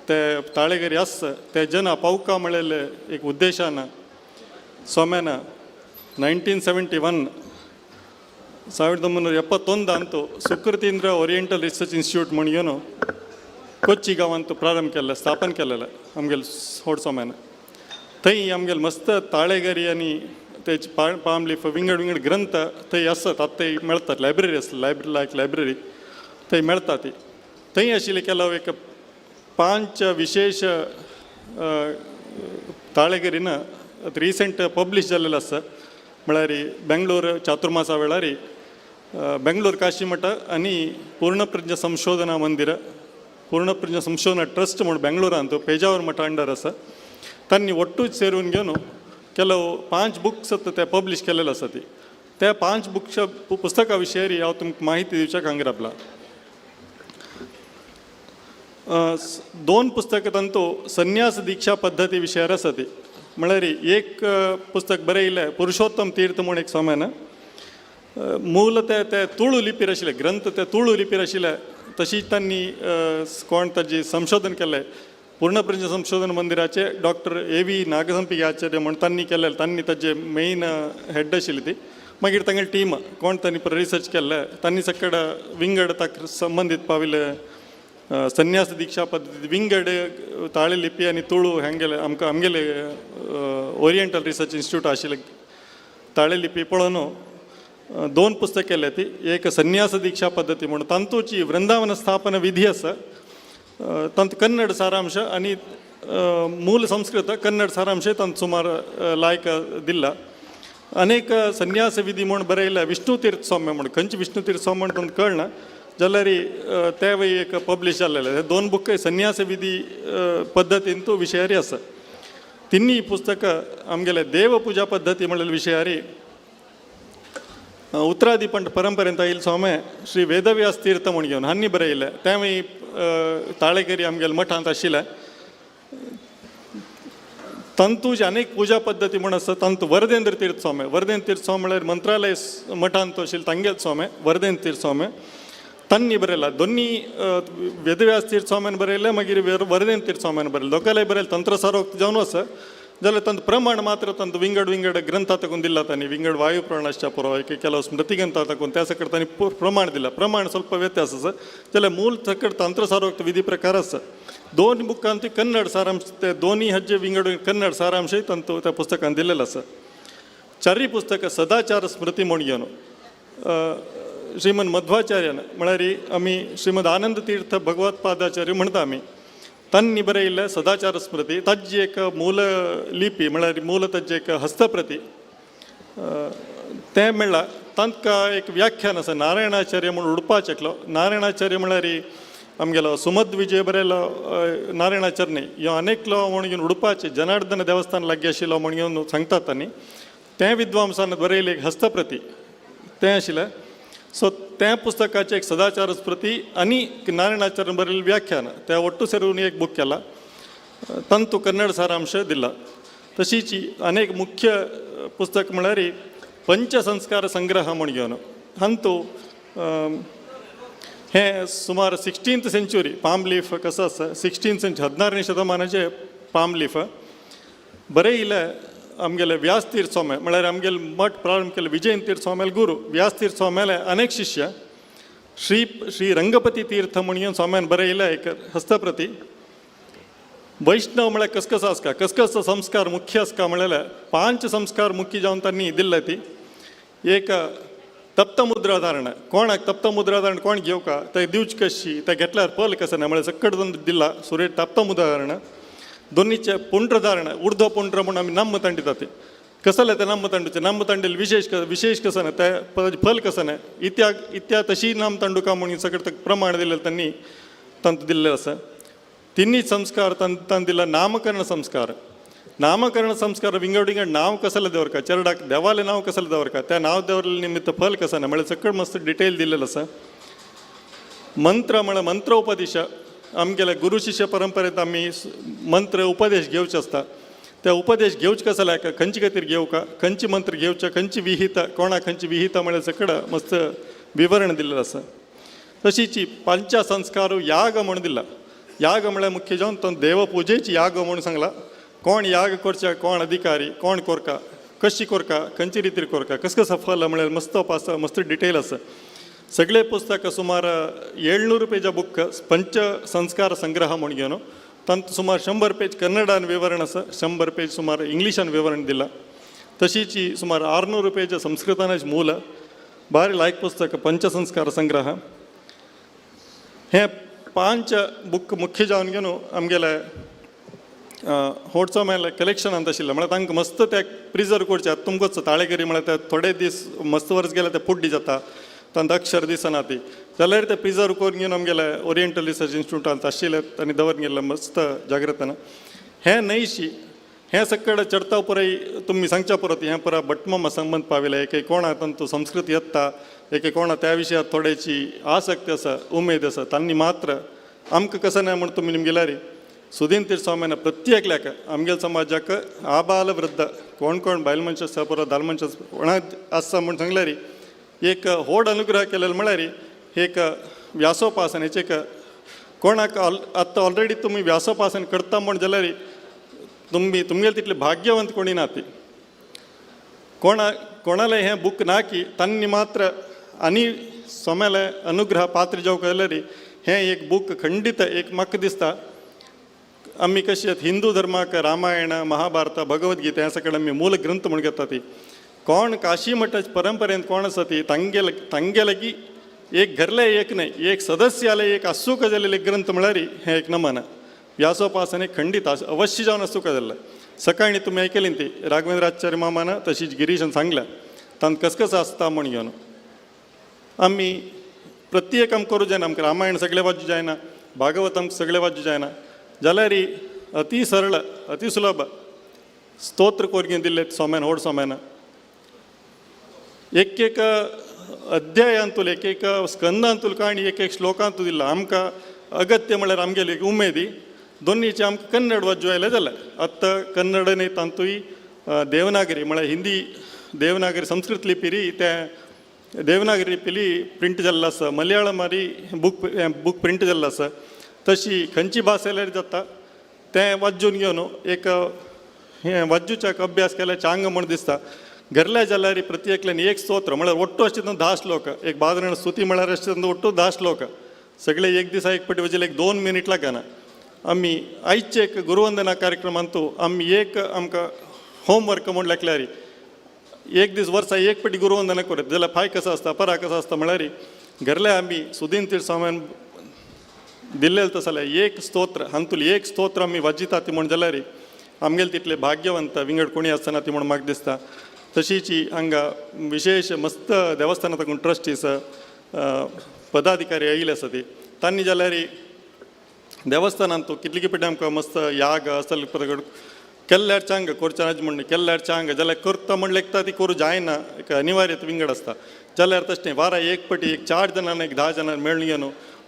[SPEAKER 7] ते ताळेगरी आसता ते जना पावका म्हळ्यार एक उद्देशान सोम्यान 1971 1971 ಅಂತೂ ಸುಕೃತೀಂದ್ರ ओरिएंटल रिसर्च इन्स्टिट्यूट म्हण येवन कोच्ची गांवांत प्रारंभ केल्लो स्थापन केलेलो आमगेले होडसोम्यान थंय आमगेले मस्त ताळेगरी आनी तेचे पाम लीफ विंगड विंगड ग्रंथ थंय आसत आतां थंय मेळटात लायब्ररी आसता लायब्ररी थंय मेळटा ती थंय आशिल्ले केलो एक 5 विशेष ताळेगरीन रिसेंट पब्लीश जाल्लेलो आसा म्हळ्यार बेंगलोर चातुर्मासा वेळार बेंगलोर काशीमठ आनी पूर्णप्रज्ञ संशोधना मंदिर पूर्णप्रज्ञ संशोधना ट्रस्ट म्हणून बेंगलोरांत पेजावर मठ अंडर आसा तांणी ಒಟ್ಟು ಸೇरून घेवन ಕೆಲವು 5 बुक्स ते पब्लीश केलेले आसा ती त्या 5 बुक्स पुस्तका विशयी हांव तुमकां माहिती दिवच्याक हांगा राबला 2 पुस्तकां तांतू संन्यास दीक्षा पद्दती विशयार आसा ती म्हळ्यार एक पुस्तक बरयलें पुरुषोत्तम तीर्थ म्हणून एक स्वाम्यान मूल ते तुळू लिपीर आशिल्ले ग्रंथ ते तुळू लिपीर आशिल्ले तशीच तांणी कोण ताजें संशोधन केलें पूर्णप्रज्ञ संशोधन मंदिराचे डॉक्टर A.V. नागसंपिगे आचार्य म्हणून तांणी केलें तांणी ताजे मेन हेड आशिल्ली ती मागीर तांगे टीम कोण तांणी रिसर्च केल्ले तांणी सकड विंगड ताका संबंदीत पाविल्ले संन्यास दीक्षा पद्दती विंगड ताळे लिपी आनी तुळू हांगेले आमकां आमगेले ओरिएंटल रिसर्च इन्स्टिट्यूट आशिल्ले ताळे लिपी पळोवन 2 पुस्तक केले ती एक संन्यास दीक्षा पद्धती म्हणून तांतूची वृंदावन स्थापन विधी आसा तांत कन्नड सारांश आनी मूल संस्कृत कन्नड सारांश तांत सुमार लायक दिला अनेक संन्यास विधी म्हणून बरयल्या विष्णू तीर्थ सौम्य म्हणून खंयची विष्णू तीर्थ सौम्य म्हणून तांत कळना जाल्यार ते वेळी एक पब्लीश जाल्लेले हे 2 बुक संन्यास विधी पद्दतींतू विशयारी आसा तिन्नी पुस्तकां आमगेले देवपुजा पद्दती म्हणलेल्या विशयारी उत्तरादिपंड परंपरेंत येईल स्वामे श्री वेदव्यास तीर्थ म्हूण घेवन हांनी बरयले तेवूय ताळेकरी आमगेले मठांत आशिल्ले. तंतूचे अनेक पूजा पद्दती म्हूण आसा. तंतू वरदेंद्र तीर्थ स्वामी, वरदेंद्र तीर्थ स्वामी म्हळ्यार मंत्रालय मठांत आशिल्लो तांगेल स्वामी वरदेंद्र तीर्थ स्वामी तांणी बरयला. दोनी वेदव्यास तीर्थ स्वाम्यान बरयले मागीर वरदेंद्र तीर्थ स्वाम्यान बरयले. दोगांयले बरयले तंत्रसारोक्त जावन आसा जाल्यार तांत प्रमाण मात्र तांत विंगड विंगड ग्रंथा ताकून दिला तांणी. विंगड वायू प्रणाश्च्या पुरो एक ಕೆಲವು स्मृती ग्रंथा ताकून त्या सकट तांणी प्रमाण दिला. प्रमाण ಸ್ವಲ್ಪ ವ್ಯತ್ಯಾಸ आसा जाल्यार मूल सकट तंत्रसारोक्त विधी प्रकार आसा. दोन बुकांत कन्नड सारांश ते दोन्ही हज्जे विंगड कन्नड सारांशय तंतू त्या पुस्तकान दिलेलो आसा. चारय पुस्तकां सदाचार स्मृती म्हूण घेवन श्रीमंत मध्वाचार्यान म्हळ्यार आमी श्रीमंत आनंद तीर्थ भगवत्पादाचार्य म्हणटा आमी तांणी बरयल्ले सदाचार स्मृती. ताजी एक मूल लिपी म्हळ्यार मूल ताजी एक हस्तप्रती तें म्हणल्यार तांकां एक व्याख्यान आसा नारायणाचार्य म्हणून उडपाचेकलो. नारायणाचार्य म्हळ्यार आमगेलो सुमद विजय बरयलो नारायणाचार्य न्ही ह्यो अनेकलो म्हूण घेवन उडपाचे जनार्दन देवस्थान लागीं आशिल्लो म्हूण घेवन सांगतात तांणी. तें विद्वांसान बरयलें एक हस्तप्रती तें आशिल्लें. सो त्या पुस्तकाचे एक सदाचार स्मृती आनी नारायणाचार्य बरयल्लें व्याख्यान त्या ಒಟ್ಟು ಸೇरून एक बूक केला. तंतू कन्नड सारांश दिला. तशीच अनेक मुख्य पुस्तक म्हळ्यार पंचसंस्कार संग्रह म्हूण घेवन हांतू हें सुमार 16th सेंच्युरी पाम लीफ कसो आसा 16th सेंच्युरी 14वे शतमानाचे पाम लीफ बरयले आमगेले व्यास तीर्थ स्वामी म्हळ्यार आमगेले मठ प्रारंभ केले विजयन तीर्थ स्वामी गुरू व्यास तीर्थ स्वाम्याले अनेक शिष्य श्री रंगपती तीर्थ म्हणून स्वाम्यान बरयले एक हस्तप्रती. वैष्णव म्हळ्यार कसकसो आसता कसकसो संस्कार मुख्य आसता म्हळ्यार 5 संस्कार मुख्य जावन तांणी दिल्ले ती. एक तप्तमुद्रा धारण कोणाक तप्तमुद्रा धारण कोण घेवका ते दिवची कशी ते घेतल्यार पल कसं ना म्हळ्यार सकट दिला सुरेश तप्तमुद्रा धारण. दोनीचे पुंड्र धारण उर्ध्व पुंड्र म्हणून आमी नाम तांडितात ते कसले ते नाम तांडूचे नाम तांडेल विशेष कसं ना ते फल कसं ना इत्या तशी नाम तांडुका म्हणून सकट प्रमाण दिलें त्यांनी तंत दिल्ले आसा. तिन्ही संस्कार तांत दिला. नामकरण संस्कार नामकरण संस्कार विंगड विंगड नाव कसले दवरका चेरडाक देवाले नाव कसले दवरका त्या नाव दवरले निमित्त फल कसं ना म्हळ्यार सकट मस्त डिटेल दिलेलो आसा. मंत्र म्हळ्यार मंत्रोपदेश आमगेल्या गुरु शिष्य परंपरेंत आमी मंत्र उपदेश घेवचे आसता. ते उपदेश घेवचे कशे लायक खंयचे खातीर घेवका खंयचे मंत्र घेवचे खंयची विहिता कोणाक खंयची विहिता म्हळ्यार सकट मस्त विवरण दिल्लें आसा. तशीच पंचसंस्कार याग म्हूण दिला. याग म्हळ्यार मुख्य जावन तो देवपुजेची याग म्हणून सांगला. कोण याग करचे कोण अधिकारी कोण कोरका कशी कोरका खंयचे रितीर कोरका कसं फल म्हळ्यार मस्त पास मस्त डिटेल आसा. सगळे पुस्तक सुमार 700 पेजा बुक पंच संस्कार संग्रह म्हणून घेवन तांत सुमार 100 पेज कन्नडान विवरण आसा 100 पेज सुमार इंग्लिशान विवरण दिला. तशीच सुमार 600 पेज संस्कृतानाची मूल भारी लायक पुस्तक पंचसंस्कार संग्रह. हे 5 बुक मुख्य जावन घेवन आमगेले होडचो मेळ्ळें कलेक्शनांत आशिल्लें म्हळ्यार तांकां मस्त ते प्रिजर्व करचे. आतां तुमकां ताळेकरी म्हळ्यार ते थोडे दीस मस्त वर्स गेले ते पुड्डी जाता तांत अक्षर दिसना ती जाल्यार ते प्रिजर्व करून घेवन आमगेले ओरिएंटल रिसर्च इन्स्टिट्यूटांत आशिल्ले तांणी दवरून गेल्ले मस्त जाग्रतान. हें न्हयशी हें सकट चडटा पुराय तुमी सांगच्या परत हें पुरा भटमम संबंध पाविले. एक कोणा तांतू संस्कृत येता एक कोणा त्या विशयात थोड्याची आसक्ती आसा उमेद आसा तांणी मात्र आमकां कसं ना म्हणून तुमी निमगेल्यार सुदीन तीर्थ स्वाम्यान प्रत्येकल्याक आमगेल्या समाजाक आबाल वृद्ध कोण कोण बायल मनशां आसा परत दाल मनशां कोणा आसा म्हूण सांगल्यार एक व्हड अनुग्रह केलेलो म्हळ्यार एक व्यासोपासनेचे एक कोणाक आतां ऑलरेडी तुमी व्यासोपासन करता म्हण जाल्यार तुमगेले तितले भाग्यवंत कोणी ना ती कोणाले हें बूक ना की तांणी मात्र आनी सोम्याले अनुग्रह पात्र जावंक जाल्यार हें एक बूक खंडीत एक म्हाका दिसता आमी कशी हिंदू धर्माक रामायण महाभारत भगवद्गीता ह्या सकट आमी मूल ग्रंथ म्हूण घेता ती कोण काशी मठाच्या परंपरेंत कोण आसा ती तांगे लागीं एक घरले एक न्हय एक सदस्य जाले एक आसूक जालेले ग्रंथ म्हळ्यार हें एक नमन. व्यासोपासनेक खंडीत अवश्य जावन आसूक जाल्लें. सकाळी तुमी आयकली ती राघवेंद्राचार्य मामान तशीच गिरीशान सांगल्या तांत कसं आसता म्हूण घेवन आमी प्रत्येक आमकां करूं जायना. आमकां रामायण सगळें वाचूं जायना भागवत आमकां सगळें वाचूं जायना जाल्यार अति सरळ अति सुलभ स्तोत्र करून दिल्ले सोम्यान व्हड सोम्यान एक अध्याय अंतूल एक स्कंद अंतूल काणी एक श्लोकांतू दिला आमकां अगत्य म्हळ्यार आमगेली उमेदी दोनीचे आमकां कन्नड वाजवायला जाल्यार आतां कन्नड न्ही तांतूय देवनागरी म्हळ्यार हिंदी देवनागरी संस्कृत लिपीरी ते देवनागरी लिपीली प्रिंट जाल्लो आसा मलयाळमारी बूक प्रिंट जाल्लो आसा तशी खंयची भास जाल्यार जाता तें वाजून घेवन एक हें वाजूच्याक अभ्यास केल्यार चांग म्हण दिसता घरल्या जाल्यार प्रति एकल्यान एक स्तोत्र म्हळ्यार ओट्टू अशें 10 श्लोक एक बादरण स्तुती म्हळ्यार अशें ओट्टू 10 श्लोक सगळे एक दिसा एक पटी वजेले 2 मिनीट लागना आमी आयचे एक गुरुवंदना कार्यक्रमांतू आमी एक आमकां होमवर्क म्हूण लेखल्यार एक दीस वर्सा एक पटी गुरुवंदना करत जाल्यार फाय कसो आसता परा कसो आसता म्हळ्यार घरले आमी सुदीन तीर स्वाम्यान दिल्लें तसो जाल्यार एक स्तोत्र हातूंत एक स्तोत्र आमी वाजिता ती म्हण जाल्यार आमगेले तितले भाग्यवंत विंगड कोणी आसतना ती म्हण म्हाका दिसता तशीची हांगा विशेष मस्त देवस्थाना तातूंत ट्रस्टीज पदाधिकारी आयिल्ले आसा ती तांणी जाल्यार देवस्थानांत कितली पिटी आमकां मस्त याग असल केल्ल्यार चांग करच्या म्हण केल्ल्यार चांग जाल्यार करता म्हण लेखता ती करूं जायना एक अनिवार्यत विंगड आसता जाल्यार तशें वारा एक पटी एक 4 जाणांक एक 10 जाणां मेळून घेवन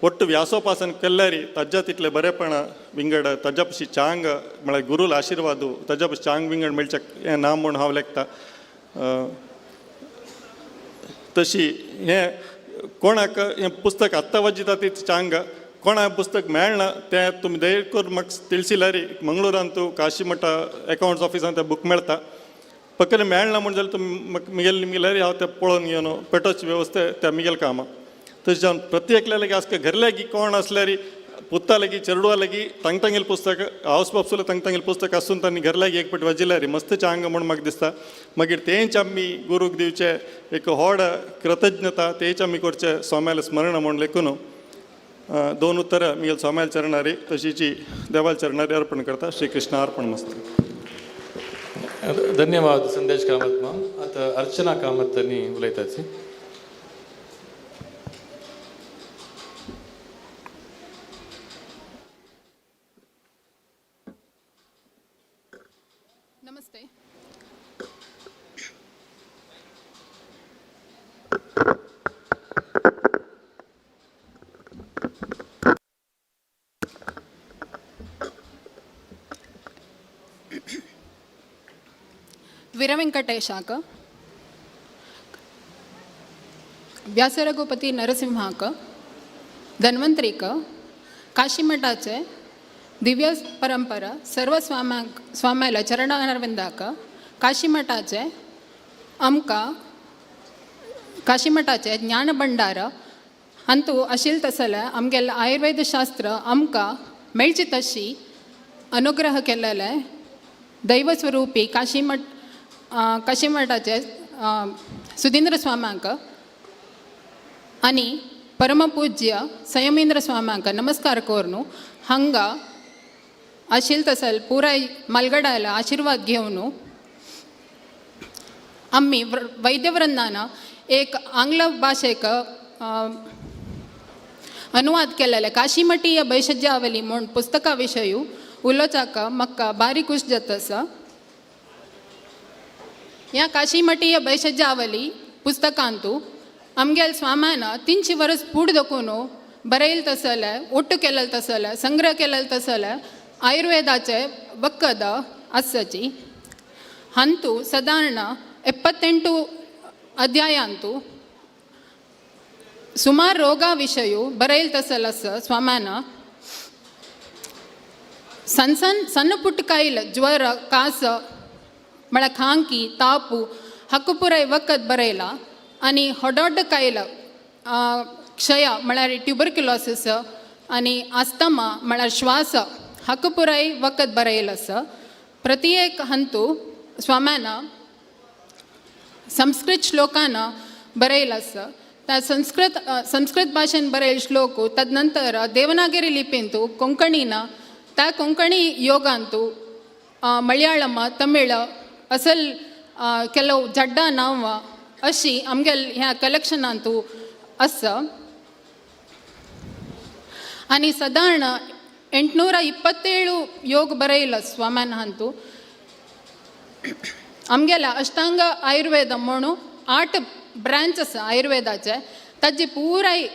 [SPEAKER 7] ಒಟ್ಟು ವ್ಯಾಸೋಪಾಸನ ಕೆಲ್ಲರಿ ತಜ್ಜ ತಿಟ್ಲೆ ಬರೆಪಣ ವಿಂಗಡ ತಜ್ಜಪಸಿ ಚಾಂಗ್ ಮಳೆ ಗುರುಲ ಆಶೀರ್ವಾದ ತಜ್ಜಪಸಿ ಚಾಂಗ್ ವಿಂಗಡ ಮೆಳ್ಚಕ್ नाम म्हूण हांव लेखता तशी हें कोणाक हें पुस्तक आत्तां वाजिता ती चांग कोणाक पुस्तक मेळना तें तुमी दयेर करून म्हाका ತಿಳಿಸಿल्यार मंगळूरांतू काशी मठा अकाउंट्स ऑफिसांत तें बूक मेळटा पक्कले मेळना म्हण जाल्यार तुमी म्हाका मिगेल्यार हांव तें पळोवन घेवन पेटोवची वेवस्था त्या मिगेल कामां तशें जावन प्रत्येकल्या लागी आसता घरा लागी कोण असल्यार पुत्ता लागी चेडवा लागी तांगेल पुस्तक हावस बापसूल तांगेल पुस्तक आसून तांणी घरा लागी एक पटी वाजिल्यार मस्त चांग म्हूण म्हाका दिसता मागीर तेंच आमी गुरूक दिवचे एक व्हड कृतज्ञता तेच आमी करचे स्वाम्याल स्मरण म्हूण लेखून 2 उत्तरां मिगेल स्वाम्याल चरणारी तशीची देवाल चरणारी अर्पण करता श्री कृष्ण अर्पण मस्त
[SPEAKER 8] धन्यवाद संदेश कामत माम आता अर्चना कामत नी उलयताची
[SPEAKER 9] नमस्ते वीरवेंकटेशाक व्यासरघुपती नरसिंहाक धन्वंतरीक काशीमठाचे दिव्य परंपरा सर्व स्वाम्याला चरणारविंदाक काशीमठाचे आमकां काशीमठाचे ज्ञान भंडार हातू आशिल्ले तसले आमगेले आयुर्वेद शास्त्र आमकां मेळची तशी अनुग्रह केलेले दैवस्वरूपी काशीमठाचे सुधींद्र स्वाम्यांक आनी परमपूज्य संयमेंद्र स्वाम्यांक नमस्कार करून हांगा आशिल्ले तसल पुराय मालगडाला आशीर्वाद घेवन आम्ही वैद्यवृंदान एक आंग्ल भाषेक अनुवाद केलेले काशीमठीय भैषज्यावली म्हूण पुस्तका विशयी उलोवचाक म्हाका भारी खूश जाता आसा ह्या काशीमठीय भैषज्यावली पुस्तकांतू आमगेल स्वाम्यान 300 वर्स फूड दखून बरयले तसले ಒಟ್ಟು केलेले तसले संग्रह केलेले तसले आयुर्वेदाचे वखद आसची हंतू साधारण 78 अध्यायांतू सुमार रोगा विशयी बरयले तसले आसा स्वाम्यान सಣ್ಣ ಪುಟ್ಟ ಕಾಯಿಲೆ ಜ್ವರ ಕಾಸ म्हळ्यार खांकी तापू हक्क पुराय वखद बरयला आनी व्हडोड्ड कायला क्षय म्हळ्यार ट्युबरक्युलोसीस आनी आस्थमा म्हळ्यार श्वास हक्क पुराय वखद बरयला आसा प्रत्येक हंतू स्वाम्यान संस्कृत श्लोकान बरयला आसा त्या संस्कृत भाशेन बरयले श्लोक तदनंतर देवनागरी लिपींतू कोंकणीन त्या कोंकणी योगांतू मलयाळम तमिळ असल ಕೆಲವು ಜಡ್ಡ ನಾವ अशी आमगेल ह्या कलेक्शनांतू आसा आनी साधारण 827 योग बरयला स्वाम्यान हांतू आमगेल्या अष्टांग आयुर्वेद म्हणून 8 ब्रँच आसा आयुर्वेदाचे ताजी पुराय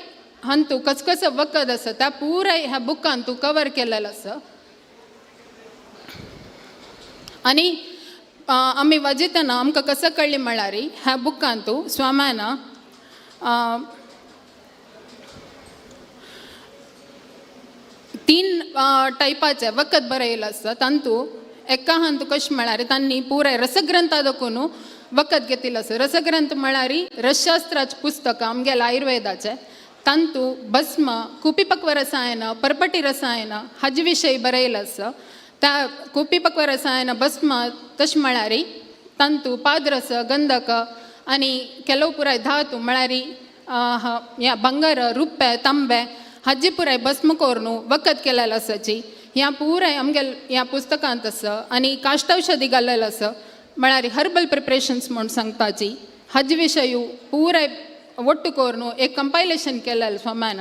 [SPEAKER 9] हंतू कसं वखद आसा त्या पुराय ह्या बुकान तूं कवर केलेलो आसा. आनी आमी वाजयतना आमकां कसं कळ्ळें म्हळ्यार ह्या बुकान तूं स्वाम्यान तीन टायपाचे वखद बरयलो आसा. तांतू एका हांतू कशें म्हळ्यार तांणी पुराय रसग्रंथा देखून वखद घेतिल्लो आसा. रसग्रंथ म्हळ्यार रसशास्त्राचें पुस्तक आमगेलें आयुर्वेदाचें. तांतू भस्म, कुपिपक्व रसायन, परपटी रसायन हाजे विशयी बरयलो आसा. त्या कुपिपक्व रसायन भस्म तशें म्हळ्यार तांतू पादरस, गंधक आनी केलो पुराय धातू म्हळ्यार ह्या भंगार, रुप्पे, तांबे हाजी पुराय भस्म करून वखद केलेलो आसाची ह्या पुराय आमगेल ह्या पुस्तकांत आसा. आनी काश्टौषधी घाल्लेलो आसा म्हळ्यार हर्बल प्रिपरेशन्स म्हूण सांगताची हाजे विशयी पुराय ಒಟ್ಟು ಕೋರ್ನು एक कंपायलेशन केलेलं स्वाम्यान.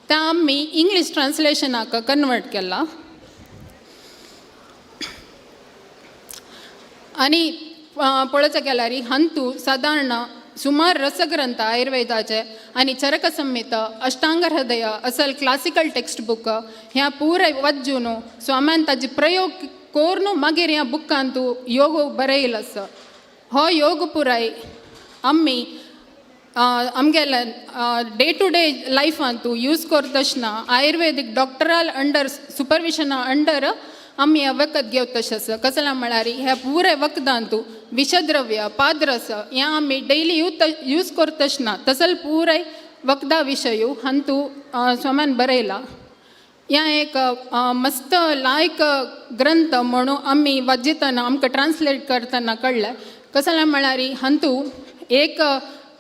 [SPEAKER 9] त्या आम्ही इंग्लिश ट्रान्सलेशनाक कन्वर्ट केला. आनी पळोवचें गेल्यार हंतू सादारण सुमार रसग्रंथ आयुर्वेदाचे आनी चरक संहिता, अष्टांग हृदय असल क्लासिकल टेक्स्ट बूक ह्या पुराय वाचून स्वाम्यान ताजे प्रयोग कोरून मागीर ह्या बुकान तूं योग बरयलो आसा. हो योग पुराय आमी आमगेल्या डे टू डे लायफान तूं यूज करतना आयुर्वेदीक डॉक्टराल अंडर सुपरविशना अंडर आमी हें वखद घेवप तशें आसा. कसलें म्हळ्यार ह्या पुराय वखदान तूं विषद्रव्य, पादरस हें आमी डेली यूज करतना तसल पुराय वखदा विशयी हंतू स्वाम्यान बरयला. ह्या एक मस्त लायक ग्रंथ म्हणून आमी वाजयतना आमकां ट्रान्सलेट करतना कळ्ळें. कसलें म्हळ्यार हंतू एक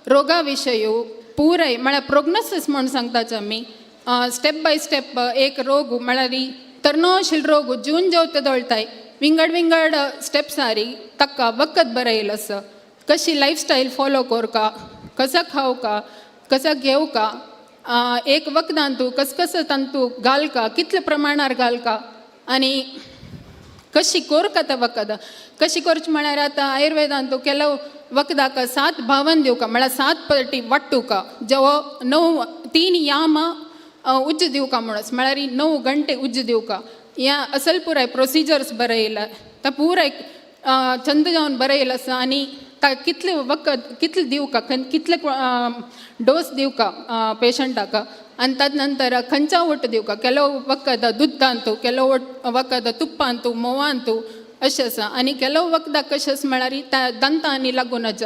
[SPEAKER 9] रोगा विशयी पुराय म्हळ्यार प्रोग्नोसीस म्हणून सांगताचे आमी स्टेप बाय स्टेप एक रोग म्हळ्यार तरणाशिल रोग जून जेवते दळटाय विंगड विंगड स्टेप्सारी ताका वखद बरयलो आसा. कशी लायफस्टायल फॉलो करका, कसं खावका, कसं घेवका, एक वखदान तूं कसं तांतू घालका, कितले प्रमाणार घालका आनी कशी करका तें वखद कशी करचें म्हळ्यार आतां आयुर्वेदान तूं केलो वखदाक 7 भावन दिवका म्हळ्यार 7 पाटी वाट्टुका जेवो 3 याम उज्ज दिवका म्हणून म्हळ्यार 9 घंटे उज्ज दिवका. ह्या असल पुराय प्रोसिजर्स बरयला. त्या पुराय छंद जावन बरयलो आसा. आनी कितले वखद कितले दिवका कितले डोस दिवका पेशंटाक आनी ताज नंतर खंयच्या वट दिवका. केलो वखद दुदान तूं, केलो वखद तुप्पान तूं, मोवान तूं अशें आसा. आनी केलो वखदाक कशें आसा म्हळ्यार त्या दंतांनी लागूनच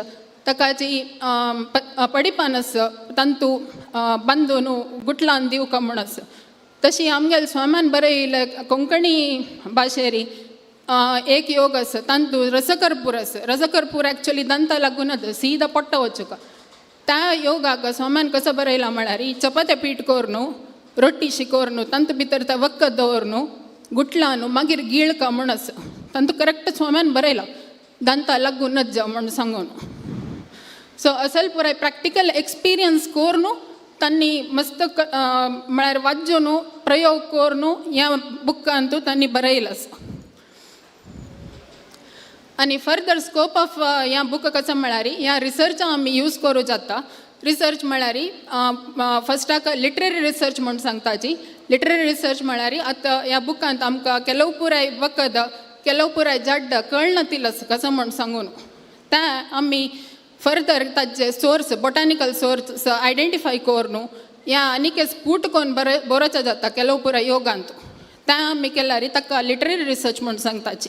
[SPEAKER 9] ताकाची पडिपान आसा तंतू बांदून गुटलान दिवका म्हूण आसा. तशी आमगेले स्वाम्यान बरयले कोंकणी भाशेरी एक योग आसा तांतू रसकर्पूर आसा. रसकर्पूर एक्चुअली दंता लागूनच सीदा पोट्टा वचुका. त्या योगाक स्वाम्यान कसो बरयला म्हळ्यार चपाते पीठ करून रोट्टी करून तांतू भितर त्या वखद दवरून गुटलान मागीर गिळका म्हूण आसा. तांतू करेक्ट स्वाम्यान बरयला दंता लागूनच जा म्हूण सांगून. सो असल पुराय प्रॅक्टिकल एक्सपिरियन्स करून तांणी मस्त म्हळ्यार वाजून प्रयोग करून ह्या बुकान तूं तांणी बरयलो आसा. आनी फर्दर स्कोप ऑफ ह्या बुक कसो म्हळ्यार ह्या रिसर्च आमी यूज करूं जाता. रिसर्च म्हळ्यार फस्टाक लिटररी रिसर्च म्हणून सांगताची. लिटररी रिसर्च म्हळ्यार आतां ह्या बुकांत आमकां केलो पुराय वखद केलो पुराय जड्ड कळनातिल्लो आसा कसो म्हूण सांगून त्या आमी फर्दर ताचे सोर्स बॉटॅनिकल सोर्स आयडेंटिफाय करून ह्या आनीक स्पूट करून बरोवचें जाता केलो पुराय योगांत. त्या आमी केल्यार ताका लिटररी रिसर्च म्हूण सांगताची.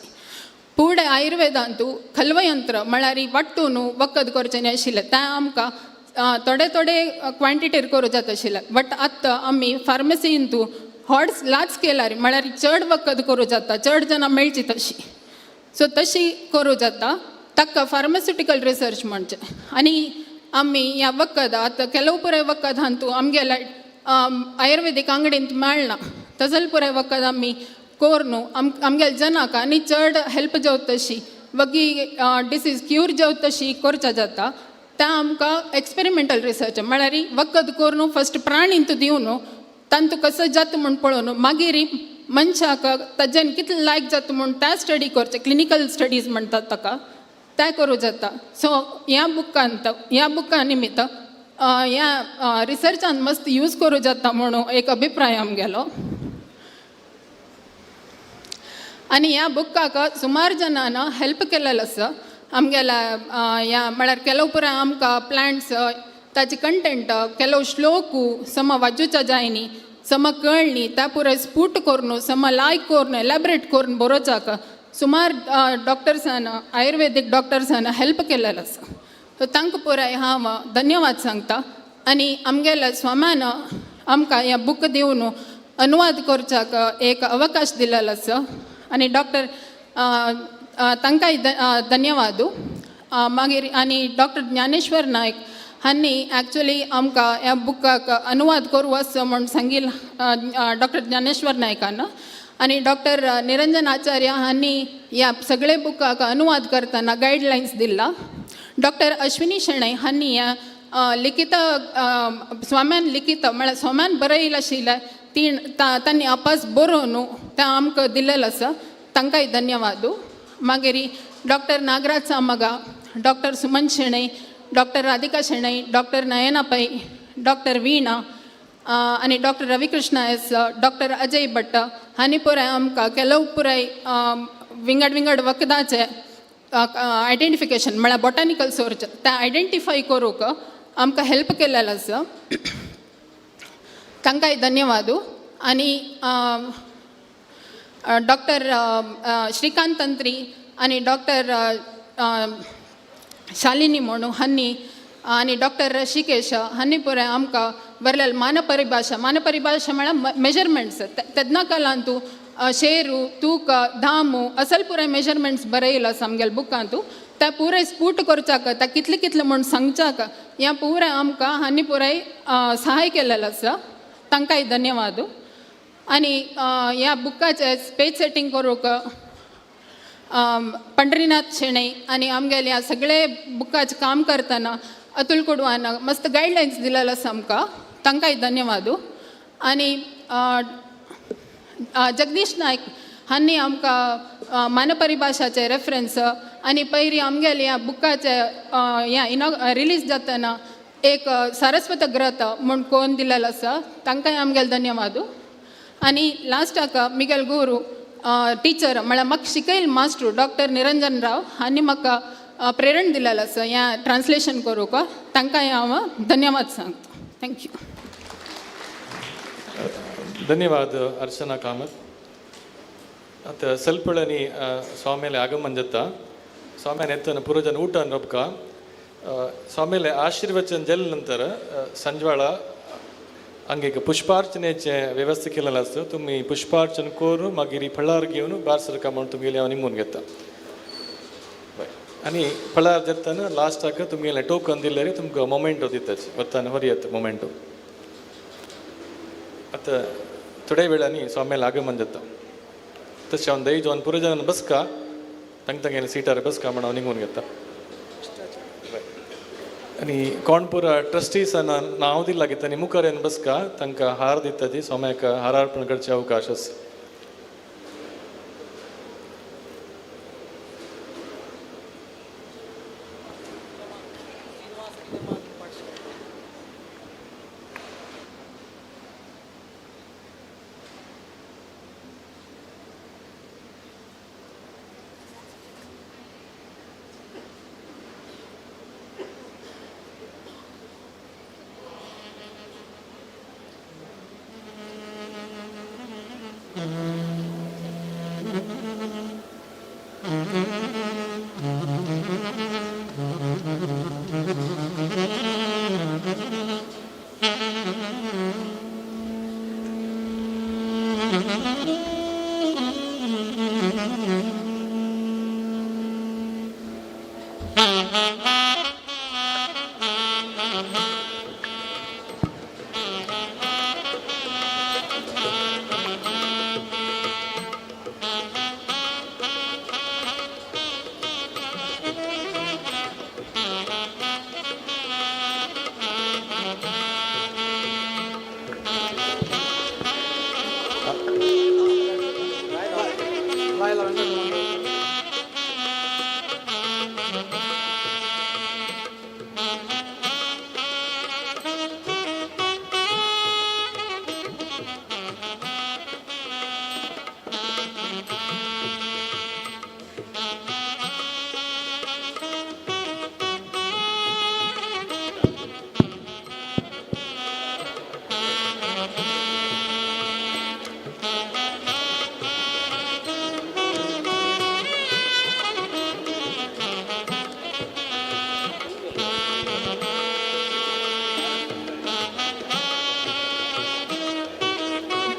[SPEAKER 9] फुडें आयुर्वेदांत खल्वयंत्र म्हळ्यार वाट्टून वखद करचें न्ही आशिल्लें तें आमकां थोडे क्वांटिटीर करूं जाता आशिल्लें. बट आतां आमी फार्मसींत हॉड्स लार्ज स्केलार म्हळ्यार चड वखद करूं जाता, चड जाणां मेळची तशी. सो तशी करूं जाता ताका फार्मास्युटिकल रिसर्च म्हणचें. आनी आमी ह्या वखद आतां केलो पुराय वखद हांतू आमगेल्या आयुर्वेदीक आंगडींत मेळना तसल पुराय वखद आमी करून आमगेल्या जनाक आनी चड हेल्प जावं तशी वगी डिसीज क्यूर जावं तशी करचें जाता. त्या आमकां एक्सपेरिमेंटल रिसर्च म्हळ्यार वखद करून फस्ट प्राणींत दिवन तांतू कसो जाता म्हूण पळोवन मागीर मनशाक ताच्यान कितलें लायक जाता म्हूण त्या स्टडी करचें. क्लिनिकल स्टडीज म्हणटात ताका. त्या करू जाता. सो ह्या बुका निमित्त ह्या रिसर्चान मस्त यूज करू जाता म्हणून एक अभिप्राय आमगेलो. आनी ह्या बुकाक सुमार जणांना हेल्प केलेलो आसा. आमगेल्या ह्या म्हळ्यार केलो पुराय आमकां प्लांट्स ताचे कंटेंट केलो श्लोकू सम वाचूच्या जायनी सम कळणी त्या पुराय स्फूट करून सम लायक करून एलॅबरेट करून बरोवचाक सुमार डॉक्टर्सान आयुर्वेदीक डॉक्टर्सान हेल्प केलेलो आसा. सो तांकां पुराय हांव धन्यवाद सांगता. आनी आमगेल्या स्वाम्यान आमकां ह्या बूक दिवन अनुवाद करच्याक एक अवकाश दिलेलो आसा. आनी डॉक्टर तांकांय धन्यवाद. मागीर आनी डॉक्टर ज्ञानेश्वर नायक हांणी एक्चुली आमकां ह्या बुकाक अनुवाद करूं आसा म्हूण सांगिल्लें डॉक्टर ज्ञानेश्वर नायकान. आनी डॉक्टर निरंजन आचार्य हांणी ह्या सगळे बुकाक अनुवाद करतना गायडलायन्स दिला. डॉक्टर अश्विनी शेणै हांणी ह्या लिखित स्वाम्यान लिखित म्हळ्यार स्वाम्यान बरयिल्लें आशिल्लें तांणी आपास बरोवन तें आमकां दिलेलें आसा. तांकांय धन्यवाद. मागीर doctor Nagraj Samaga, doctor Suman Shenoy, doctor Radhika Shenoy, doctor Nayana Pai, doctor Veena आनी doctor Ravikrishna S, doctor Ajay Bhat हांणी पुराय आमकां केलो पुराय विंगड वखदाचें आयडेंटिफिकेशन म्हळ्यार बॉटॅनिकल सोर्स तें आयडेंटिफाय करूंक आमकां हेल्प केलेलो आसा. तांकांय धन्यवाद. आनी डॉक्टर श्रीकांत तंत्री आनी डॉक्टर शालिनी म्हणू हांणी आनी डॉक्टर ऋषिकेश हांणी पुराय आमकां बरलें मानपरिभाशा म्हळ्यार मेजरमेंट्स तेदना कालांतू शेरू तूक धामू असल पुराय मेजरमेंट्स बरयला आसा आमगेल्या बुकांतू. ते पुराय स्फूट करच्याक ते कितलें म्हणून सांगच्याक ह्या पुराय आमकां हांणी पुराय सहाय केलेलो आसा. तांकांय धन्यवाद. आनी ह्या बुकाचें पेज सेटींग करूंक पंढरीनाथ शेणै आनी आमगेले ह्या सगळे बुकाचें काम करतना अतुल कुडवान मस्त गायडलायन्स दिलेलो आसा आमकां. तांकांय धन्यवाद. आनी जगदीश नायक हांणी आमकां मानपरिभाशाचे रेफरन्स आनी पयलीं आमगेल्या ह्या बुकाचे ह्या रिलीज जातना एक सारस्वत ग्रंथ म्हूण कोन्न दिलेलो आसा. तांकांय आमगेले धन्यवाद. आनी लास्टाक मिगेल गुरू टीचर म्हळ्यार म्हाका शिकयल मास्टर डॉक्टर निरंजन राव हांणी म्हाका प्रेरण दिलेलो आसा ह्या ट्रान्सलेशन करूंक. तांकांय हांव धन्यवाद सांगता. थँक्यू.
[SPEAKER 8] ಧನ್ಯವಾದ ಅರ್ಚನಾ ಕಾಮತ್. ಮತ್ತು ಸಲ್ಪಳನಿ ಸ್ವಾಮಿಲೆ ಆಗಮಂಜತ್ತ ಸ್ವಾಮಿನ ಎತ್ತನ ಪುರಜನ ಊಟ ರೊಬ್ಕ ಸ್ವಾಮಿಲೆ ಆಶೀರ್ವಚನ ಜಲ್ ನಂತರ ಸಂಜವಾಳ ಹಂಗೆ ಪುಷ್ಪಾರ್ಚನೆचे व्यवस्था केलेला असतो. तुम्ही पुष्पार्चन करून मागीर फळार घेवन बारसर कामां तुमगेले हांव निमून घेता. आनी फळार जेतना लास्टाक तुमगेले टोकन दिल्यार तुमकां मोमेंटो दिताच वताना वरयत मोमेंटो. आतां थोड्या वेळांनी स्वाम्याला आगमन जाता. तशें हांव दही जावन पुरो जाण बसका तांगेले सिटार बसका म्हण हांव निघून घेता. आनी कोण पुरा ट्रस्टीसान नांव दिलां की तांणी मुखार येवन बसका तांकां हार दिता ती स्वाम्याक हारार्पण करचे अवकाश आसा.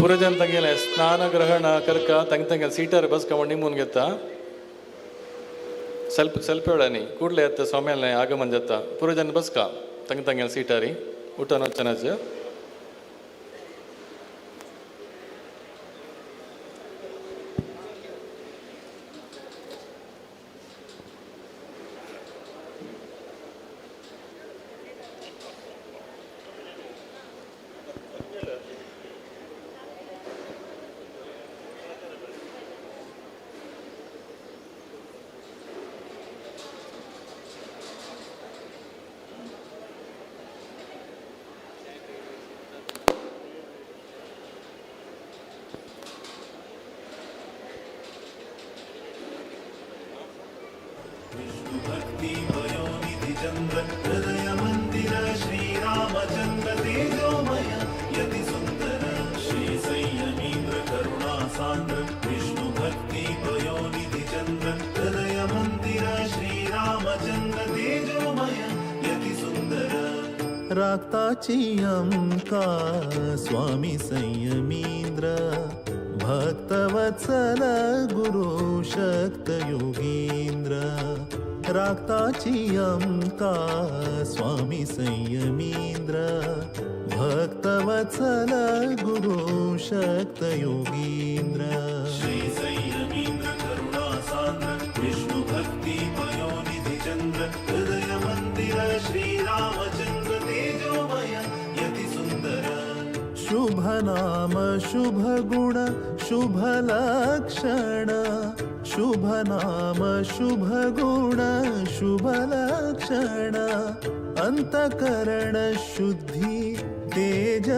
[SPEAKER 8] पुरजन तंगेले स्नान ग्रहण करक तंग तंगेल सीटर बस कवंडी मून घेता ಸ್ವಲ್ಪ ಹೇಳನಿ ಕೂಡಲೇ ಎತ್ತ ಸ್ವಾಮಿಯಲ್ನೇ ಆಗಮನ ಜತ್ತ ಪುರಜನ ಬಸ್ಕ ತಂಗ ತಂಗಲ್ ಸೀಟಾರಿ ಊಟನ ಚೆನ್ನಾಜ
[SPEAKER 10] राक्ताची अंका स्वामी संयमींद्र भक्तवत्सल गुरु शक्त योगींद्र राक्ताची अंका स्वामी संयमींद्र भक्तवत्सल गुरु शक्त योगींद्र श्री संयमींद्र करुणा सान्द्र विष्णु भक्ति पयोनिधि चंद्र हृदय मंदिर श्री रामचंद्र तेजोमय यति सुंदर शुभ नाम शुभ गुण शुभ लक्षण शुभ नाम शुभ गुण शुभ लक्षण अंतकरण शुद्धि तेज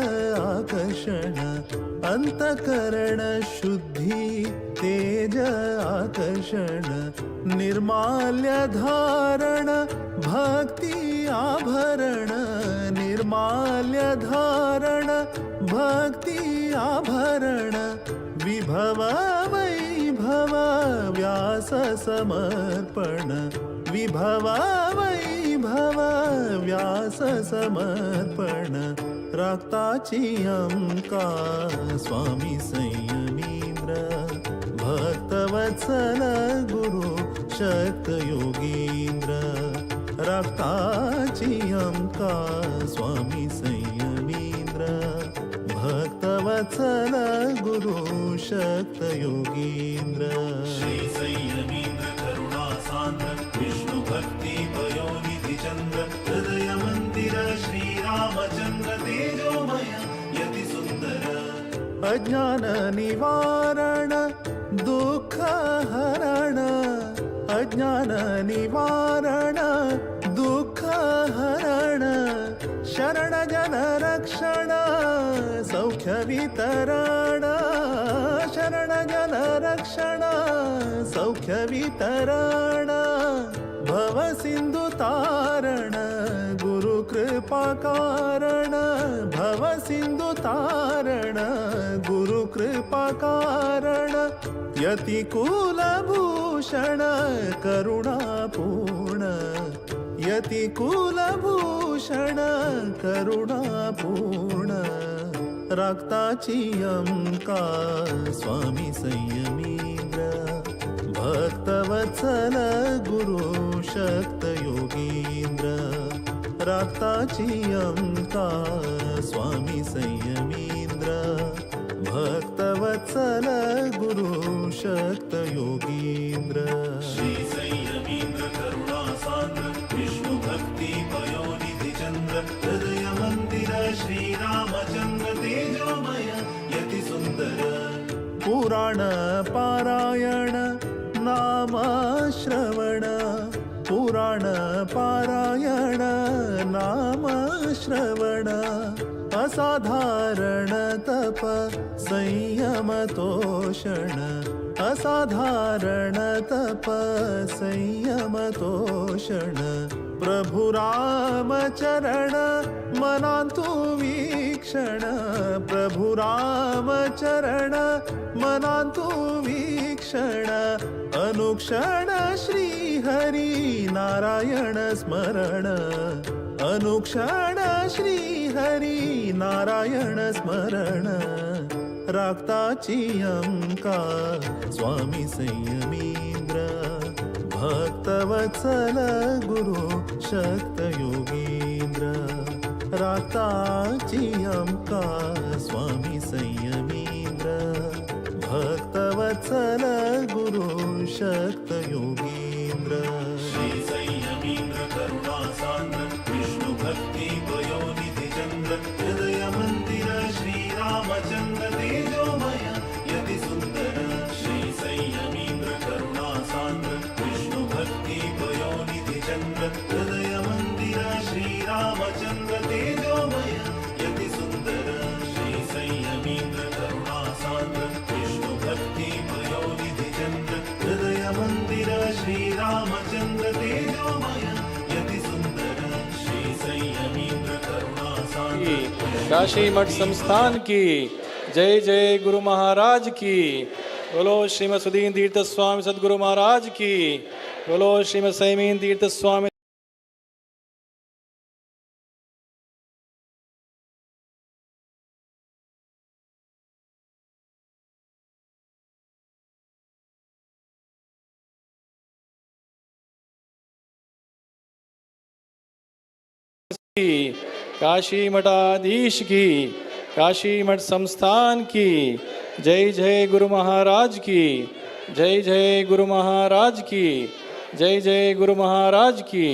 [SPEAKER 10] आकर्षण अंतकरण शुद्धि तेज आकर्षण निर्माल्य धारण भक्ति आभरण निर्माल्य धारण भक्ति आभरण विभव वैभव व्यास समर्पण विभव वैभव व्यास समर्पण राक्ताची अंका स्वामी संयमींद्र भक्तवत्सल गुरु शक्त योगींद्र राक्ताची अंका स्वामी संयमींद्र भक्तवत्सल गुरु शक्त योगींद्र श्री संयमींद्र करुणा सान्द्र विष्णु भक्ति पयोनिधि चंद्र हृदय मंदिर श्री रामचंद्र तेजोमय यति सुंदर अज्ञान निवारण दुःख हरण अज्ञान निवारण दुःख हरण शरण जन रक्षण सौख्य वितरण शरण जन रक्षण सौख्य वितरण भव सिंधु तारण गुरु कृपा कारण भव सिंधु तारण गुरु कृपा कारण यति कुलभूषण करुणापूर्ण यति कुलभूषण करुणापूर्ण राक्ताची अंका स्वामी संयमींद्र भक्तवत्सल गुरु शक्त योगींद्र राक्ताची अंका स्वामी संयमींद्र भक्तवत्सल गुरु शक्त योगींद्र श्री संयमींद्र करुणा सान्द्र विष्णु भक्ति पयोनिधि चंद्र हृदय मंदिर श्री रामचंद्र तेजोमय यति सुंदर पुराण पारायण नाम श्रवण पुराण पारायण नाम श्रवण असाधारण तप संयम तोषण असाधारण तप संयम तोषण प्रभु राम चरण मनांतु वीक्षण प्रभु राम चरण मनांतु वीक्षण अनुक्षण श्री हरि नारायण स्मरण अनुक्षण श्री हरि नारायण स्मरण राक्ताची अंका स्वामी संयमींद्र भक्तवत्सल गुरु शक्त योगींद्र राक्ताची अंका स्वामी संयमींद्र भक्तवत्सल गुरु शक्त योगींद्र श्री संयमींद्र करुणा सान्द्र विष्णु भक्ति वयोनिधि चंद्र हृदय मंदिर श्री रामचंद्र तेजोमय यति सुंदर श्री संयमींद्र करुणा सान्द्र विष्णु भक्ति वयोनिधि चंद्र हृदय मंदिर श्री रामचंद्र तेजोमय यति सुंदर श्री संयमींद्र करुणा सान्द्र विष्णु भक्ति वयोनिधि चंद्र हृदय मंदिर श्री रामचंद्र तेजोमय यति सुंदर श्री संयमींद्र करुणा सान्द्र
[SPEAKER 8] काशी मठ संस्थान की जय जय गुरु महाराज की बोलो श्रीमद सुदीन तीर्थ स्वामी सद्गुरु महाराज की बोलो श्रीमद सैमीन तीर्थ स्वामी की काशी मठाधीश की काशी मठ संस्थान की जय जय गुरु महाराज की जय जय गुरु महाराज की जय जय गुरु महाराज की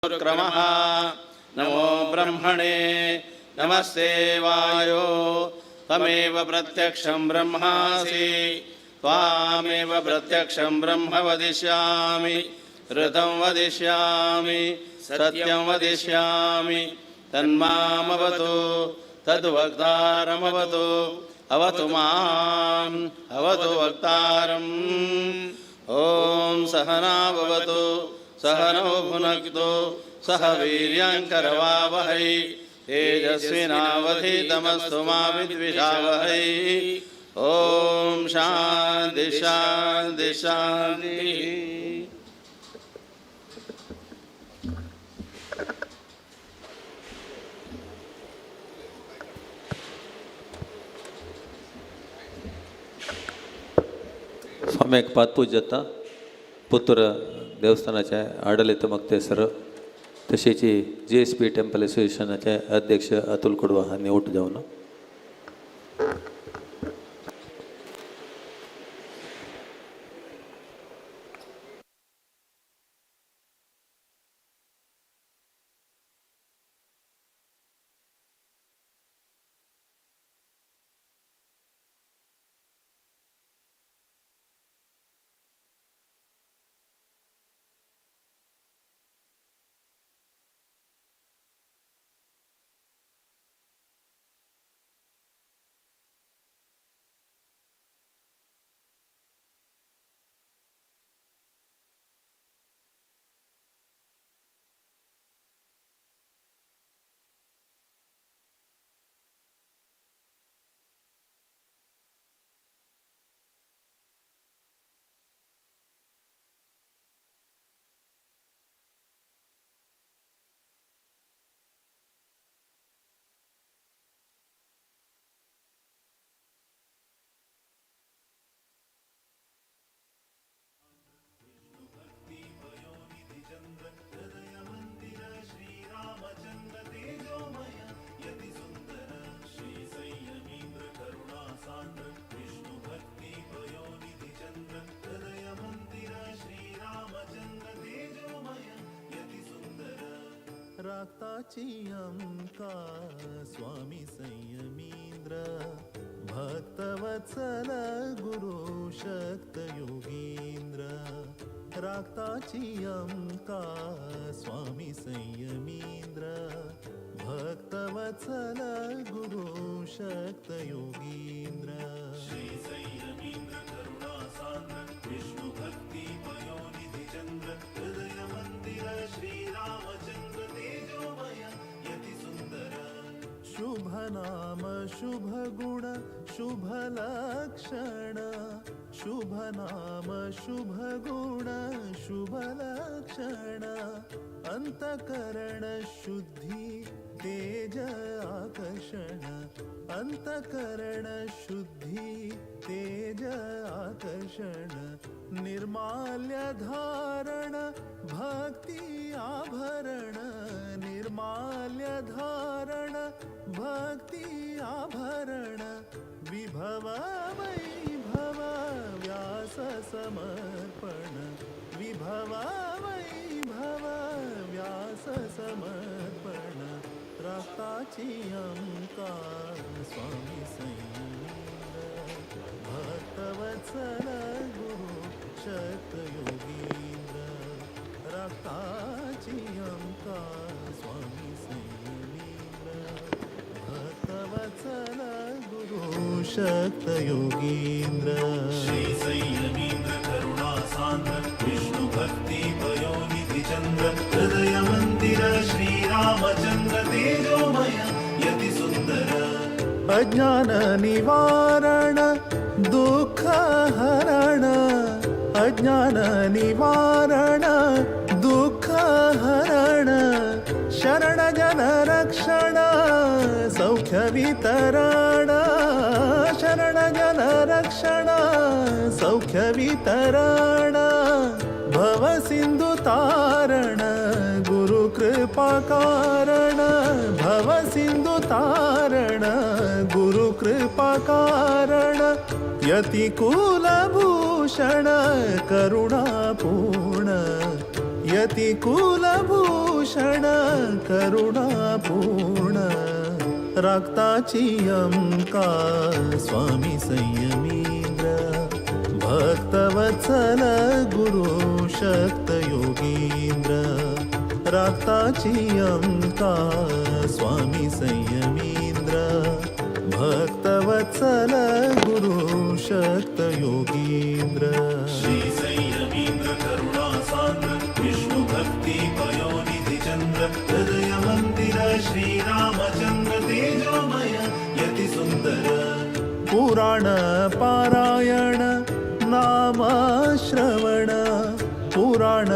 [SPEAKER 11] क्रमः नमो ब्रह्मणे नमस्ते वायो त्वमेव प्रत्यक्षं ब्रह्मासि त्वामेव प्रत्यक्षं ब्रह्म वदिष्यामि ऋतं वदिष्यामि सत्यं वदिष्यामि तन्मामवतु तद्वक्तारमवतु अवतु माम् अवतु वक्तारम् ॐ सहना भवतु सहनौ भुनक्तु सह वीर्यङ्करवावहै तेजस्विनावधीतमस्तु मा विद्विषावहै ॐ शान्ति शान्ति शान्तिः
[SPEAKER 12] स्वामी पादपूज्यता पुत्र देवस्थानाचे आडಳಿತ मुक्तेसर तसेच GSP टेम्पल असोसिएशनाचे अध्यक्ष अतुल कडवा हांणी उठ जावन
[SPEAKER 10] राक्ताची अंका स्वामी संयमींद्र भक्तवत्सल गुरु शक्त योगींद्र राक्ताची अंका स्वामी संयमींद्र भक्तवत्सल गुरु शक्त योगींद्र श्री संयमींद्र करुणा सान्द्र विष्णु भक्ती पयोनिधि चंद्र हृदय मंदिर श्री रामचंद्र तेजोमय यति सुंदर शुभ नाम शुभ गुण शुभ लक्षण शुभ नाम शुभ गुण शुभ लक्षण अंतकरण शुद्धि तेज आकर्षण अंतकरण शुद्धि तेज आकर्षण निर्माल्य धारण भक्ति आभरण निर्माल्य धारण भक्ति आभरण विभव वैभव व्यास समर्पण विभव वैभव व्यास समर्पण राक्ताची अंका स्वामी संयमींद्र भक्तवत्सल गुरु शक्त योगींद्र राक्ताची अंका स्वामी संयमींद्र भक्तवत्सल गुरु शक्त योगींद्र श्री संयमींद्र करुणा सान्द्र विष्णु भक्ती पयोनिधि चंद्र हृदय मंदिर श्री रामचंद्र तेजोमय यति सुंदर अज्ञान निवारण दुःख हरण अज्ञान निवारण दुःख हरण शरण जन रक्षण सौख्य वितरण शरण जन रक्षण सौख्य वितरण भव सिंधु तारण गुरु कृपा कारण भव सिंधु तारण गुरु कृपा कारण यति कुलभूषण करुणापूर्ण यति कुलभूषण करुणापूर्ण राक्ताची अंका स्वामी संयमींद्र भक्तवत्सल गुरु शक्त योगींद्र राक्ताची अंका स्वामी संयमींद्र भक्तवत्सल गुरु शक्त योगींद्र श्री संयमींद्र करुणा सान्द्र विष्णु भक्ती पयोनिधि चंद्र हृदय मंदिर श्री रामचंद्र तेजोमय यति सुंदर पुराण पारायण नाम श्रवण पुराण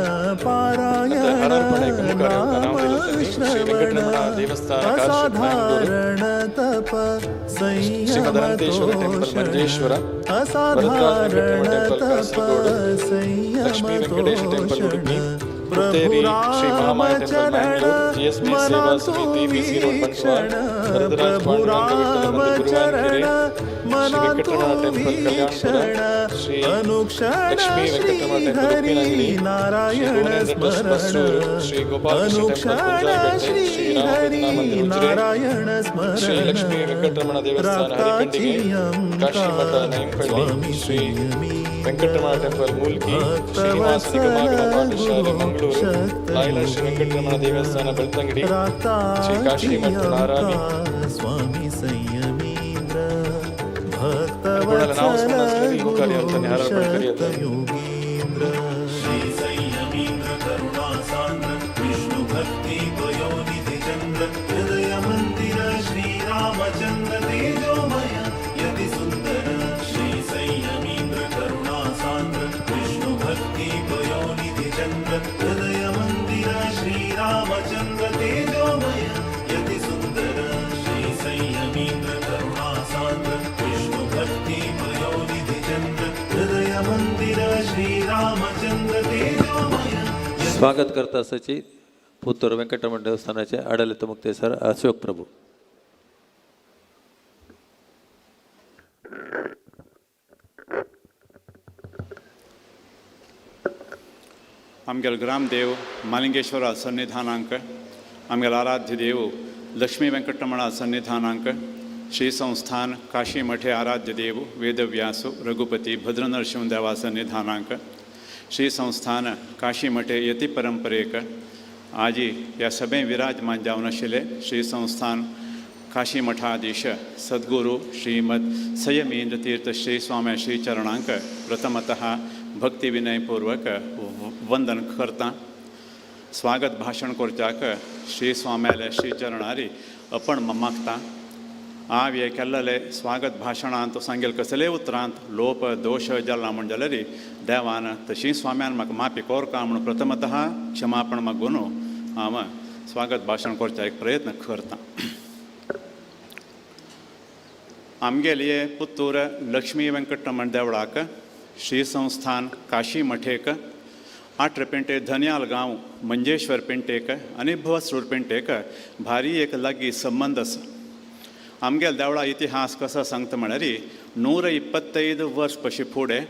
[SPEAKER 10] पारायण नाम श्रवण असाधारण तप संयम तोषण असाधारण तप संयम तोषण प्रभु रामचरण मनातु वीक्षण प्रभु रामचरण मनातु वीक्षण अनुक्षण श्री हरि नारायण स्मरण अनुक्षण श्री हरि नारायण स्मरण राक्ताची अंका स्वामी संयमी
[SPEAKER 8] ವೆಂಕಟರಮಣ ಟೆಂಪಲ್ ಮೂಲ್ಕಿ ಶ್ರೀನಿವಾಸ ನಿಗಮಾಗಮ ಪಾಠಶಾಲೆ ಮಂಗಳೂರು ಲಾಯ್ಲಾ ಶ್ರೀ ವೆಂಕಟರಮಣ ದೇವಸ್ಥಾನ ಬೆಳ್ತಂಗಡಿ ಶ್ರೀ ಕಾಶಿ ಮಠ ನಾರಾಯಣಿ
[SPEAKER 10] ಸ್ವಾಮಿ ಸಂಯಮೀಂದ್ರ ಭಕ್ತವತ್ಸಲ ಯೋಗೀಂದ್ರ ಶ್ರೀ ಸಂಯಮೀಂದ್ರ ಕರುಣಾ ಸಾಂದ್ರ ವಿಷ್ಣು ಭಕ್ತಿ ಪಯೋನಿಧಿ ಚಂದ್ರ ಹೃದಯ ಮಂದಿರ ಶ್ರೀ ರಾಮಚಂದ್ರ ತೇಜೋಮಯ ಯತಿ ಸುಂದರ ಶ್ರೀ ಸಂಯಮೀಂದ್ರ ಕರುಣಾ ಸಾಂದ್ರ ವಿಷ್ಣು ಭಕ್ತಿ ಪಯೋನಿಧಿ ಚಂದ್ರ ಹೃದಯ ಮಂದಿರ ಶ್ರೀ ರಾಮಚಂದ್ರ ತೇಜೋಮಯ ಯತಿ ಸುಂದರ ಶ್ರೀ ಸಂಯಮೀಂದ್ರ ಕರುಣಾ ಸಾಂದ್ರ ವಿಷ್ಣು ಭಕ್ತಿ ಪಯೋನಿಧಿ ಚಂದ್ರ ಹೃದಯ ಮಂದಿರ ಶ್ರೀ ರಾಮಚಂದ್ರ ತೇಜೋಮಯ
[SPEAKER 12] स्वागत करता असल्याची पुतूर व्यंकटरमण देवस्थानाचे आडಳಿತ मुक्तेसर अशोक प्रभू.
[SPEAKER 13] आमगेल ग्रामदेव मालिंगेश्वरा सन्निधानांक आमगेले आराध्य देव लक्ष्मी वेंकटरमण सन्निधानांक श्री संस्थान काशी मठे आराध्य देव वेदव्यासो रघुपती भद्रनरसिंह देवा सन्निधानांक श्री संस्थान काशी मठे यती परंपरेक आजी या सभे विराजमान जावन आशिल्ले श्री संस्थान काशी मठाधीश सद्गुरू श्रीमद संयमेंद्र तीर्थ श्री स्वामी श्री चरणांक प्रथमतः भक्ती विनयपूर्वक वंदन करता स्वागत भाषण करच्याक श्री स्वाम्याले श्री चरणारी आपण मागता हांव हे केल्लेले स्वागत भाशणांत सांगेल कसले उतरांत लोप दोश जाल्ला म्हण जाल्यार देवान तशी स्वाम्यान म्हाका माफी कोरता म्हूण प्रथमतः क्षमापण मागून हांव स्वागत भाशण करचा एक प्रयत्न करता आमगेले हे पुत्तूर लक्ष्मी वेंकटरमण देवळाक श्री संस्थान काशी मठेक 8 पेंटे धन्याल गांव मंजेश्वर पेंटेक आनी भवसूर पेंटेक भारी एक लागीं संबंध आसा आमगेल्या देवळा इतिहास कसो सांगता म्हळ्यार 125 वर्स पशी फुडें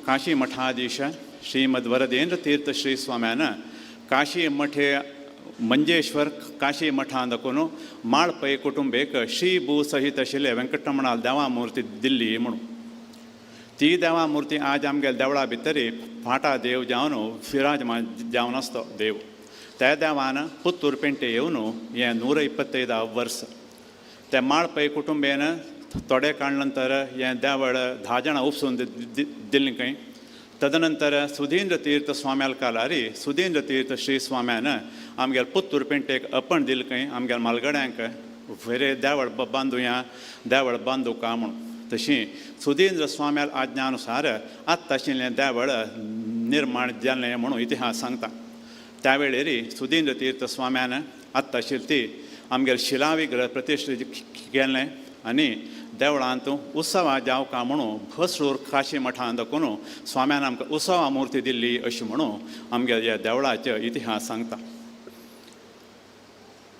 [SPEAKER 13] काशी मठाधीश श्रीमद वरदेंद्र तीर्थ श्री स्वाम्यान काशी मठे मंजेश्वर काशी मठान दाखोवन माळपै कुटुंबेक श्री भू सहित आशिल्ले वेंकटरमणाल देवा मुर्ती दिल्ली म्हणून ती देवा मुर्ती आज आमगेल्या देवळा भितर फाटा देव जावन विराजमान जावन आसतो देव त्या देवान पुत्तूर पेंटे येवन हे 125 वर्स त्या माळपै कुटुंबेन थोडे काळ नंतर हे देवळ 10 जाणां उपसून दिल्ली खंय तदनंतर सुधींद्र तीर्थ स्वाम्याल कालारी सुधींद्र तीर्थ श्री स्वाम्यान आमगेल्या पुत्तूर पेंटेक अपण दिलें खंय आमगेल्या मालगड्यांक वेरे देवळ बांदुया देवळ बांदू का म्हणून तशी सुधींद्र स्वाम्याल आज्ञानुसार आत तशिल्लें देवळ निर्माण जाल्लें म्हणून इतिहास सांगता त्या वेळेर सुधींद्र तीर्थ स्वाम्यान आत तशिल्ली ती आमगेले शिलाविग्रह प्रतिश्ठीत केल्लें आनी देवळांत उत्सवा जावका म्हणून भसूर काशी मठान दाखोवन स्वाम्यान आमकां उत्सवा मुर्ती दिल्ली अशी म्हणून आमगेल्या देवळाचो इतिहास सांगता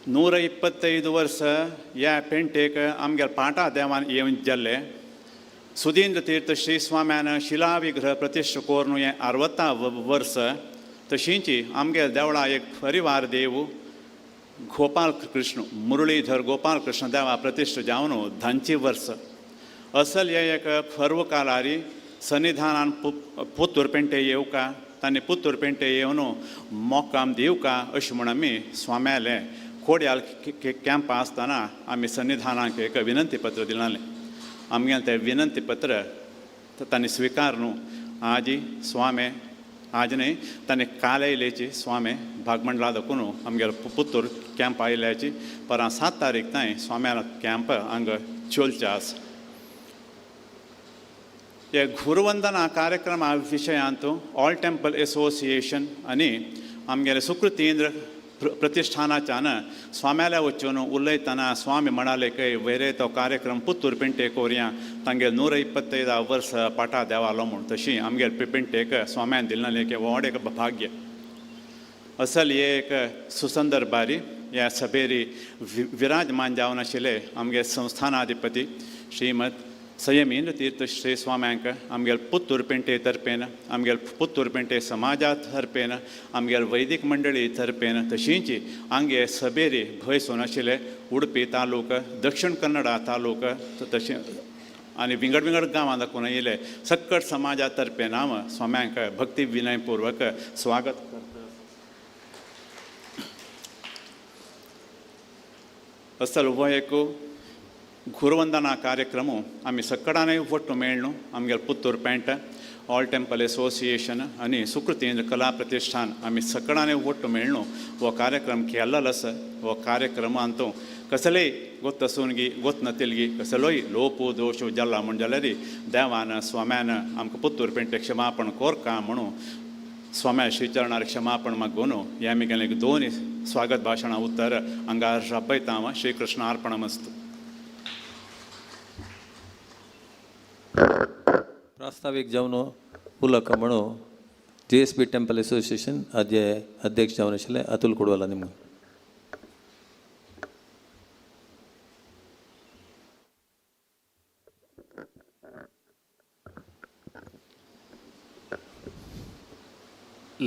[SPEAKER 13] 125 वर्स ह्या पेंटेक आमगेल्या पाटा देवान येवन जाल्ले सुधींद्र तीर्थ श्री स्वाम्यान शिलाविग्रह प्रतिश्ठ करून हें 60 वर्स तशींच आमगेल्या देवळा एक परिवार देव गोपाल कृष्ण मुरलीधर गोपाल कृष्ण देवा प्रतिश्ठ जावन 10 वर्स असल हे एक पर्व कालारी सन्निधानान पुत्तूर पेंटे येवका तांणी पुत्तूर पेंटे येवन मोक्काम दिवका अशें म्हूण आमी स्वाम्याले कोड्याल कॅम्प आसतना आमी सन्निधानाक एक विनंती पत्र दिलालें आमगेलें तें विनंती पत्र तांणी स्विकार न्हू आजी स्वामी आज न्ही तांणी काल आयलेची स्वामी भागमंडला दाखोवन आमगेलो पुत्तूर कॅम्प आयल्याची पर 7 तारीख ताईं स्वाम्यालो कॅम्प हांगा चलचे आसा हे गुरुवंदना कार्यक्रमा विशयांत ऑल टेंपल एसोसिएशन आनी आमगेले सुकृतींद्र प्रतिष्ठानाच्यान स्वाम्याल्या वचून उलयतना स्वामी म्हणाले की वेरे तो कार्यक्रम पुत्तूर पेंटे कोरया तांगे 125 वर्स पाटा देवालो म्हूण तशी आमगेले पेंटेक स्वाम्यान दिलें की व्हड एक भाग्य असल हे एक सुसंदर बारी ह्या सभेरी विराजमान जावन आशिल्ले आमगे संस्थानाधिपती श्रीमद संयमेंद्र तीर्थ श्री स्वाम्यांक आमगेले पुत्तूर पेंटे तर्फेन आमगेले पुत्तूर पेंटे समाजा तर्फेन आमगेले वैदिक मंडळी तर्फेन तशींच हांगे सभेरी भंयसून आशिल्ले उडपी तालुका दक्षिण कन्नडा तालुका तशें आनी विंगड विंगड गांवां दाखोवन येयले सक्कट समाजा तर्फेन हांव स्वाम्यांक भक्ती विनयपूर्वक स्वागत करता असल हो एक गुरुवंदना कार्यक्रम आमी सक्कडाने ಒಟ್ಟು ಮೇಳ್ನು आमगेले पुत्तूर पेंट ऑल टेंपल एसोसिएशन आनी सुकृतींद्र कला प्रतिष्ठान आमी सक्कडाने ಒಟ್ಟು ಮೇಳ್ನು हो कार्यक्रम केल्लो आसा हो कार्यक्रम अंतू कसलेय गोत सुनगी गोत नतिलगी कसलोय लोपू दोश जाल्ला म्हण जाल्यार देवान स्वाम्यान आमकां पुत्तूर पेंटे क्षमापण कोरका म्हणून स्वाम्या श्रीचरणार क्षमापण मागून हे आमी केलें 2 स्वागत भाशणां उत्तर हांगा रपयता श्री कृष्ण अर्पणमस्तु
[SPEAKER 12] प्रास्ताविक जावन उलोवक म्हणून JSB टेंपल एसोसिएशन हाजे अध्यक्ष जावन आशिल्ले अतुल कुडवाला निमगन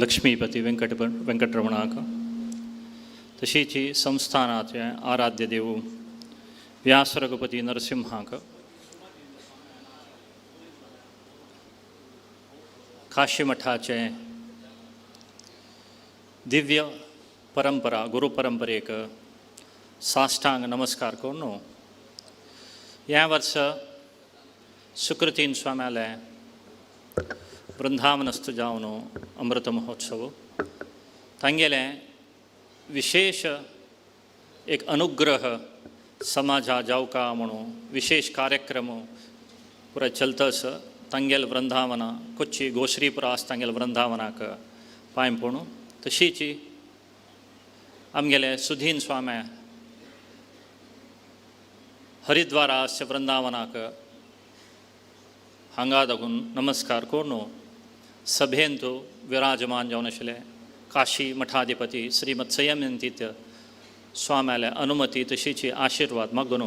[SPEAKER 14] लक्ष्मीपति वेंकटरमणाक
[SPEAKER 7] तशीची संस्थानाचे आराध्य देव व्यास रघुपती नरसिंहाक काशी मठाचे दिव्य परंपरा गुरुपरंपरेक साष्टांग नमस्कार करून ह्या वर्ष सुकृतीन स्वाम्याले वृंदावनस्थ जावन अमृत महोत्सव तांगेले विशेष एक अनुग्रह समाजा जावका म्हणून विशेष कार्यक्रम पुरा चलतस तांगेल वृंदावना कोच्ची गोश्रीपुरा आस तांगेल वृंदावनाक पांय पडून तशीची आमगेले सुधीन स्वाम्या हरिद्वारा आसचे वृंदावनाक हांगा दाखून नमस्कार करून सभेन तो विराजमान जावन आशिल्ले काशी मठाधिपती श्रीमद संयमयंतीत स्वाम्याले अनुमती तशीची आशीर्वाद मागून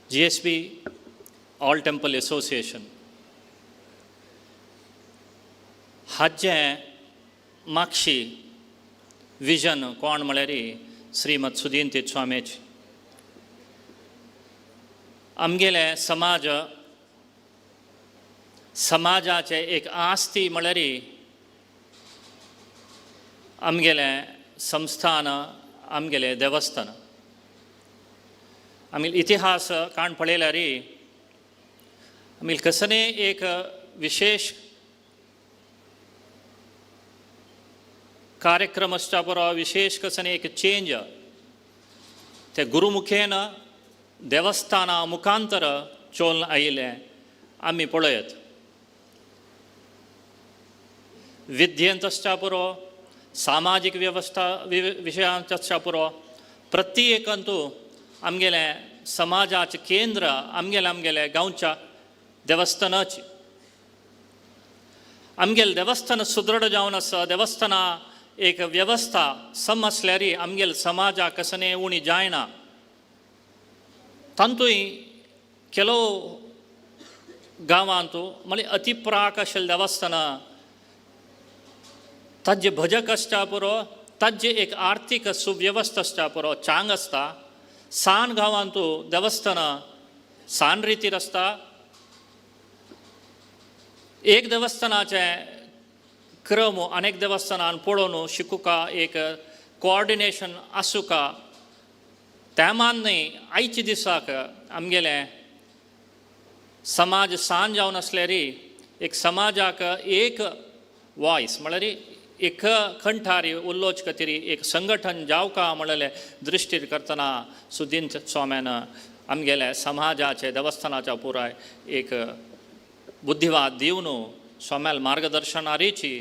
[SPEAKER 7] GSB ऑल टेम्पल एसोसिएशन हाजें मागशी विजन कोण म्हळ्यार श्रीमद सुधींतीत स्वामीची आमगेले समाजाचे एक आस्ती म्हळ्यार आमगेले संस्थान आमगेले देवस्थान आमगेले इतिहास काण पळयल्यार आमगेले कसने एक विशेष कार्यक्रम आसच्या पुरो विशेष कसने एक चेंज ते गुरुमुखेन देवस्थाना मुखांतर चोलन आयिल्ले आमी पळयत विद्येंत आसच्या पुरो सामाजीक व्यवस्था विशयांत आसच्या पुरो प्रत्येकंतू आमगेले समाजाचें केंद्र आमगेले गांवच्या देवस्थानाची आमगेले देवस्थान सुदृढ जावन आसा देवस्थाना एक व्यवस्था सम आसल्यार आमगेले समाजा कसने उणी जायना तांतूय केलो गांवांतू म्हळ्यार अतिप्राक आशिल्ले देवस्थाना ताजे भजक आसच्या पुरो ताजे एक आर्थीक सुव्यवस्था आसच्या पुरो चांग आसता सान गांवांतू देवस्थाना सान रितीर आसता एक देवस्थानाचे क्रम अनेक देवस्थानान पळोवन शिकुका एक कोऑर्डिनेशन आसूका त्यामान न्ही आयच्या दिसाक आमगेले समाज सान जावन आसल्यार एक समाजाक एक वॉयस म्हळ्यार एक खंठारी उल्लोच खातीर एक संघटन जावका म्हणले दृश्टीर करतना सुधीन स्वाम्यान आमगेले समाजाचे देवस्थानाच्या पुराय एक बुद्धिवाद दिवन स्वाम्याल मार्गदर्शनारीची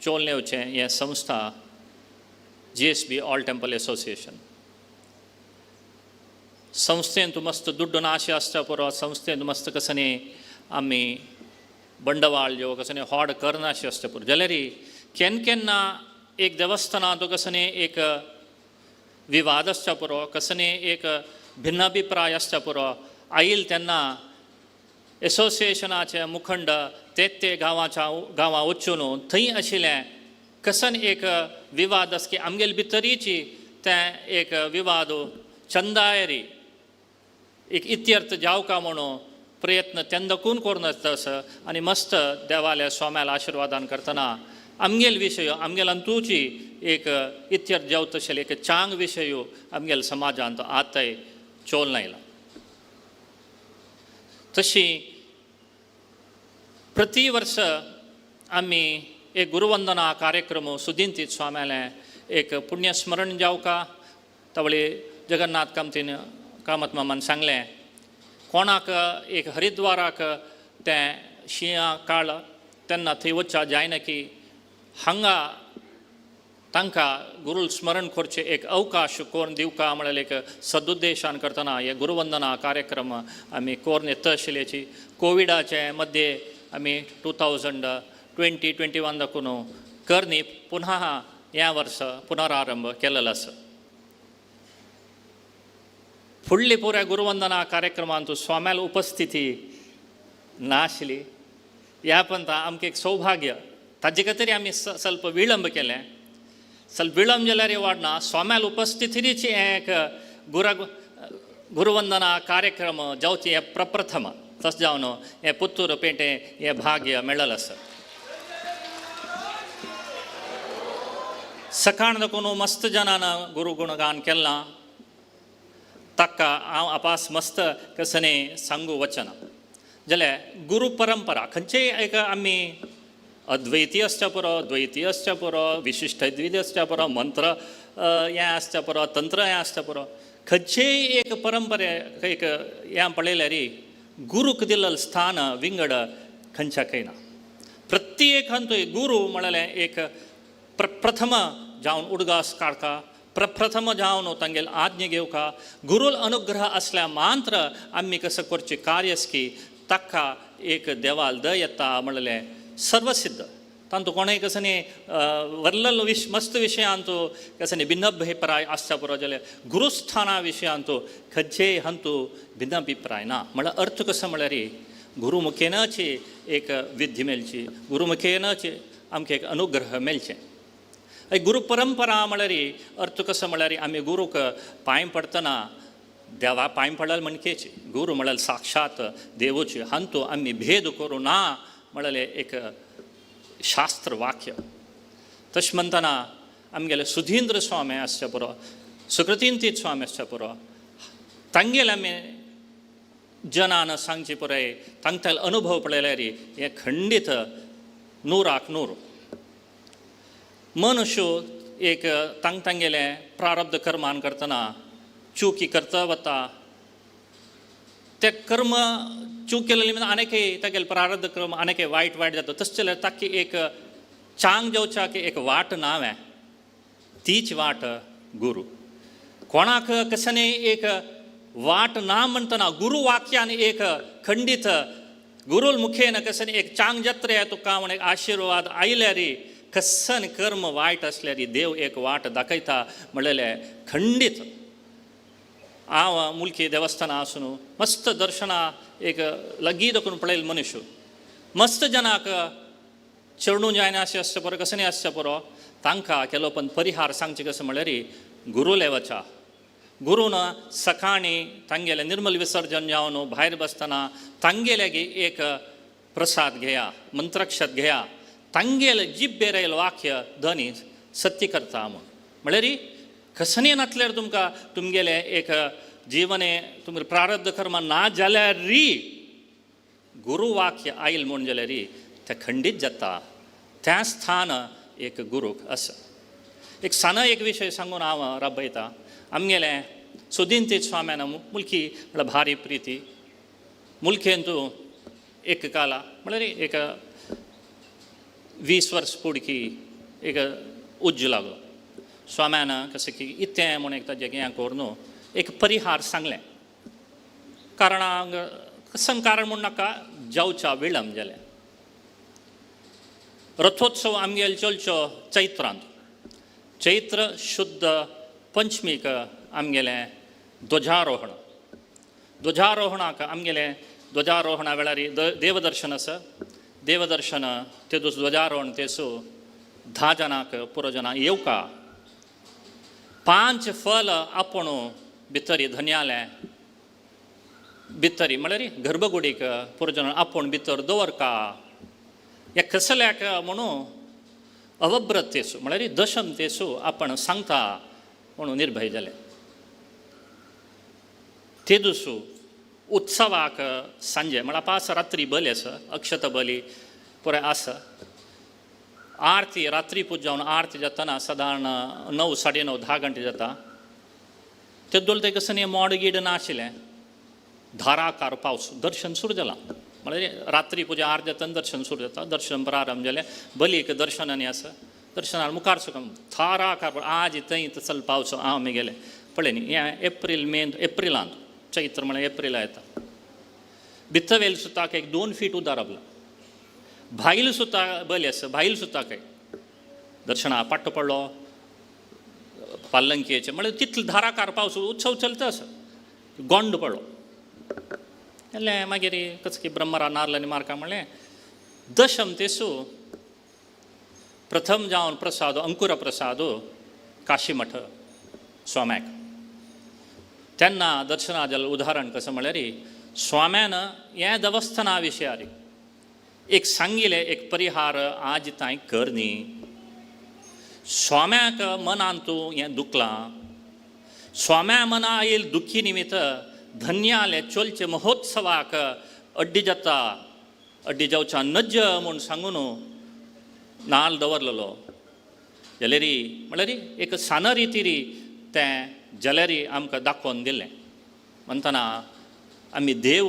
[SPEAKER 7] चोलनेवचें हें संस्था GSB ऑल टेम्पल एसोसिएशन संस्थेंत मस्त दुड्ड नाशे आसच्या पुरो संस्थेंत मस्त कसने आमी बंडवाळ जो कसने होड करनाशे आसच्या पुरो जाल्यार केन्ना एक देवस्थानांत कसने एक विवाद आसच्या पुरो कसने एक भिन्नाभिप्राय आसच्या पुरो आयिल तेन्ना एसोसिएशनाचे मुखंड ते गांवां वचून थंय आशिल्ले कसन एक विवाद आस की आमगेले भितरीची तें एक विवाद चंदायरी एक इत्यर्थ जावका म्हणून प्रयत्न तेंदकून करून आसता आनी मस्त देवाल्या स्वाम्याला आशिर्वादान करतना आमगेल विशय आमगेल अंतूची एक इत्यर्थ जावत आशिल्ले एक चांग विशय आमगेल समाजांत आताय चोलन आयला तशी प्रति वर्ष आमी एक गुरुवंदना कार्यक्रम सुधींतीत स्वाम्याले एक पुण्यस्मरण जावका तवळे जगन्नाथ कामत मामान सांगलें कोणाक एक हरिद्वाराक तें शिंया काळ तेन्ना थंय वचचा जायना की हांगा तांकां गुरू स्मरण करचें एक अवकाश करून दिवका म्हळ्यार एक सदुद्देशान करतना हे गुरुवंदना कार्यक्रम आमी करून येता आशिल्ल्याची कोविडाचे मध्ये आमी 2020-21 दाखून करनी पुन्हा ह्या वर्स पुनरारंभ केलेलो आसा फुडली पुऱ्या गुरुवंदना कार्यक्रमांत स्वाम्याल उपस्थिती नाशिल्ली ह्या पंता आमकां एक सौभाग्य ताजे खातीर आमी ಸ್ವಲ್ಪ विळंब केलें
[SPEAKER 14] ಸ್ವಲ್ಪ विळंब जाल्यार वाडना स्वाम्याल उपस्थितीची एक गुरुवंदना कार्यक्रम जावची हे प्रप्रथम तस जावन हे पुत्तूर पेटे हे भाग्य मेळ्ळल आसा सकाळ देखून मस्त जनान गुरु गुणगान केलां ताका हांव आपास मस्त कसने सांगू वचना जाल्यार गुरु परंपरा खंयचेय एक आमी अद्वैती असच्या पुरो द्वैती असच्या पुरो विशिष्ट अद्वैती असच्या पुरो मंत्र हें आसच्या पुरो तंत्र हें आसच्या पुरो खंयचेय एक परंपरे एक हें पळयल्यार गुरूक दिल्लें स्थान विंगड खंयच्याकय ना प्रत्येक हातूंत गुरू म्हळ्यार एक प्रथम जावन उडगास काडका प्रथम जावन तांगेल आज्ञा घेवका गुरूल अनुग्रह असल्या मात्र आमी कसं करचें कार्यस्की ताका एक देवाल द येता म्हणलें सर्वसिद्ध तांतू कोणें कसं वर्लल मस्त विशयांतू कसं भिन्नभिप्राय आसच्या पुरो जाल्यार गुरुस्थाना विशयांतू खंयचेय हातू भिन्नभिप्राय ना म्हळ्यार अर्थ कसो म्हळ्यार गुरुमुखेनच एक विद्य मेळची गुरुमुखेनच आमकां एक अनुग्रह मेळचें गुरु परंपरा म्हळ्यार अर्थ कसो म्हळ्यार आमी गुरूक पांय पडतना देवा पांय पडल म्हणकेची गुरू म्हळ्यार साक्षात देवूची हातू आमी भेद करूं ना म्हळ्यार एक शास्त्र वाक्य तशें म्हणटना आमगेले सुधींद्र स्वामी आसचे पुरो सुकृतींतीत स्वामी आसचे पुरो तांगेल आमी जनान सांगचे पुराय तांगेल अनुभव पळयल्यार हे खंडीत नूराक नूर मनुष्य एक तांगेले प्रारब्ध कर्मान करतना चुकी करता वता ते कर्म चूक केलेली अनेकय तागेले प्रारब्ध कर्म अनेकय वायट जाता तशें जाल्यार ताका एक चांग जेवच्याक एक वाट नावें तीच वाट गुरू कोणाक कसने एक वाट ना म्हणटना गुरू वाक्यान एक खंडीत गुरूल मुखेन कसं एक चांग जत्रे तुका म्हण एक आशिर्वाद आयल्यार कसन कर्म वायट असल्यार देव एक वाट दाखयता म्हणलेले खंडीत हांव मुलकी देवस्थाना आसून मस्त दर्शना एक लगी देखून पळयलें मनुष्य मस्त जनाक चढूं जायना अशें आसचें पुरो कसं आसचें पुरो तांकां केलो पण परिहार सांगचें कसं म्हळ्यार गुरूले वचा गुरून सकाळी तांगेलें निर्मल विसर्जन जावन भायर बसतना तांगेले एक प्रसाद घेया मंत्राक्षत घेया तांगेल जीब बेरयल वाक्य धनी सत्य करता म्हळ्यार कसने नातल्यार तुमकां तुमगेले एक जिवने तुमगे प्रारब्ध कर्म ना जाल्यार गुरू वाक्य आयल म्हूण जाल्यार तें खंडीत जाता त्या स्थान एक गुरूक आसा एक साना एक विशय सांगून हांव राबयतां आमगेले सुदींतीत स्वाम्यान मुलकी म्हळ्यार भारी प्रिती मुलखेन तूं एक काला म्हळ्यार एक 20 वर्स पुडकी एक उज्ज लागलो स्वाम्यान कशें की इतें म्हूण एक ताजें हें करून एक परिहार सांगलें कारणांक कसन कारण म्हूण नाका जावच्या विळंब जालें रथोत्सव आमगेलो चलचो चैत्रांत चैत्र शुद्ध पंचमीक आमगेलें ध्वजारोहणाक आमगेलें ध्वजारोहणा वेळार देवदर्शन आसा देवदर्शन तेदूस ध्वजारोहण तेसू 10 जाणांक पुरो जाणां येवका 5 फल आपण भितरी धन्यालें भितरी म्हळ्यार गर्भगुडीक पुरो जाणां आपण भितर दवरका हे कसल्याक म्हणून अवब्रत तेसू म्हळ्यार दशम तेसू आपण सांगता म्हणून निर्भय जालें तेदूसू उत्सवाक सांजे म्हळ्यार पास रात्री बली आसा अक्षत बली पुराय आसा आरती रात्री पूज जावन आरती जातना सादारण 9, 9:30, 10 घंटे जाता तेदोल ते कसं मोड गीड नाशिल्लें धाराकार पावस दर्शन सुरू जालां म्हळ्यार रात्री पुजा आरती जातना दर्शन सुरू जाता दर्शन प्रारंभ जालें बलीक दर्शनांनी आसा दर्शनार मुखार सुकम धाराकार आज थंय चल पावस हांव आमी गेले पळय न्ही हें एप्रील मे एप्रिलांत चैत्र म्हळ्यार एप्रिला येता भितवेल सुताक एक 2 फीट उदार आपला भाईल सुता बली आसा भाईल सुताक दर्शना पट्ट पडलो पालंकेचे म्हळ्यार तितलो धाराकार पावस उत्सव चलता आसा गोंड पडलो जाल्यार मागीर कसं की ब्रह्मरा नारलांनी मारका म्हणलें दशम तेसू प्रथम जावन प्रसाद अंकुर प्रसाद काशी मठ स्वाम्याक तेन्ना दर्शना जाल्लें उदाहरण कशें म्हळ्यार स्वाम्यान ह्या देवस्थाना विशयार एक सांगिल्लें एक परिहार आज तांय कर न्ही स्वाम्याक मनान तूं हें दुखलां स्वाम्या मना येईल दुखी निमित्त धन्य आले चोलचे महोत्सवाक अड्डी जाता अड्डी जावचा नज्ज म्हूण सांगून नाल दवरलेलो जाल्यार म्हळ्यार एक सान रितीरी तें जाल्यार आमकां दाखोवन दिलें म्हणटना आमी देव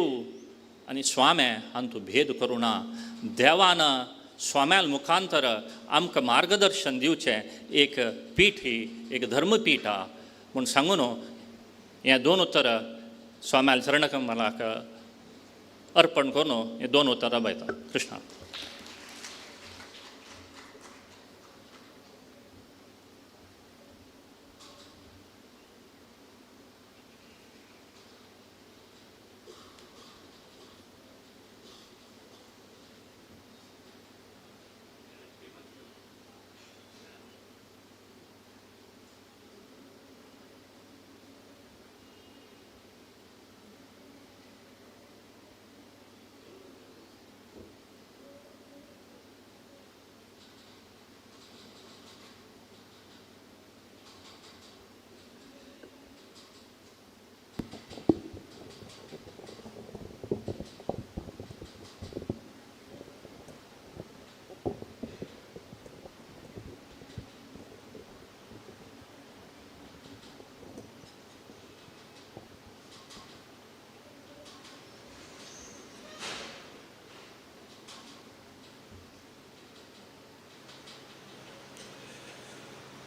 [SPEAKER 14] आनी स्वामे हातूंत भेद करूं ना देवान स्वाम्याल मुखांतर आमकां मार्गदर्शन दिवचें एक पीठ ही एक धर्मपीठ आहा म्हूण सांगून हें दोन उतर स्वाम्याल चरणकमलाक अर्पण करून हें दोन उतरां बायता कृष्णा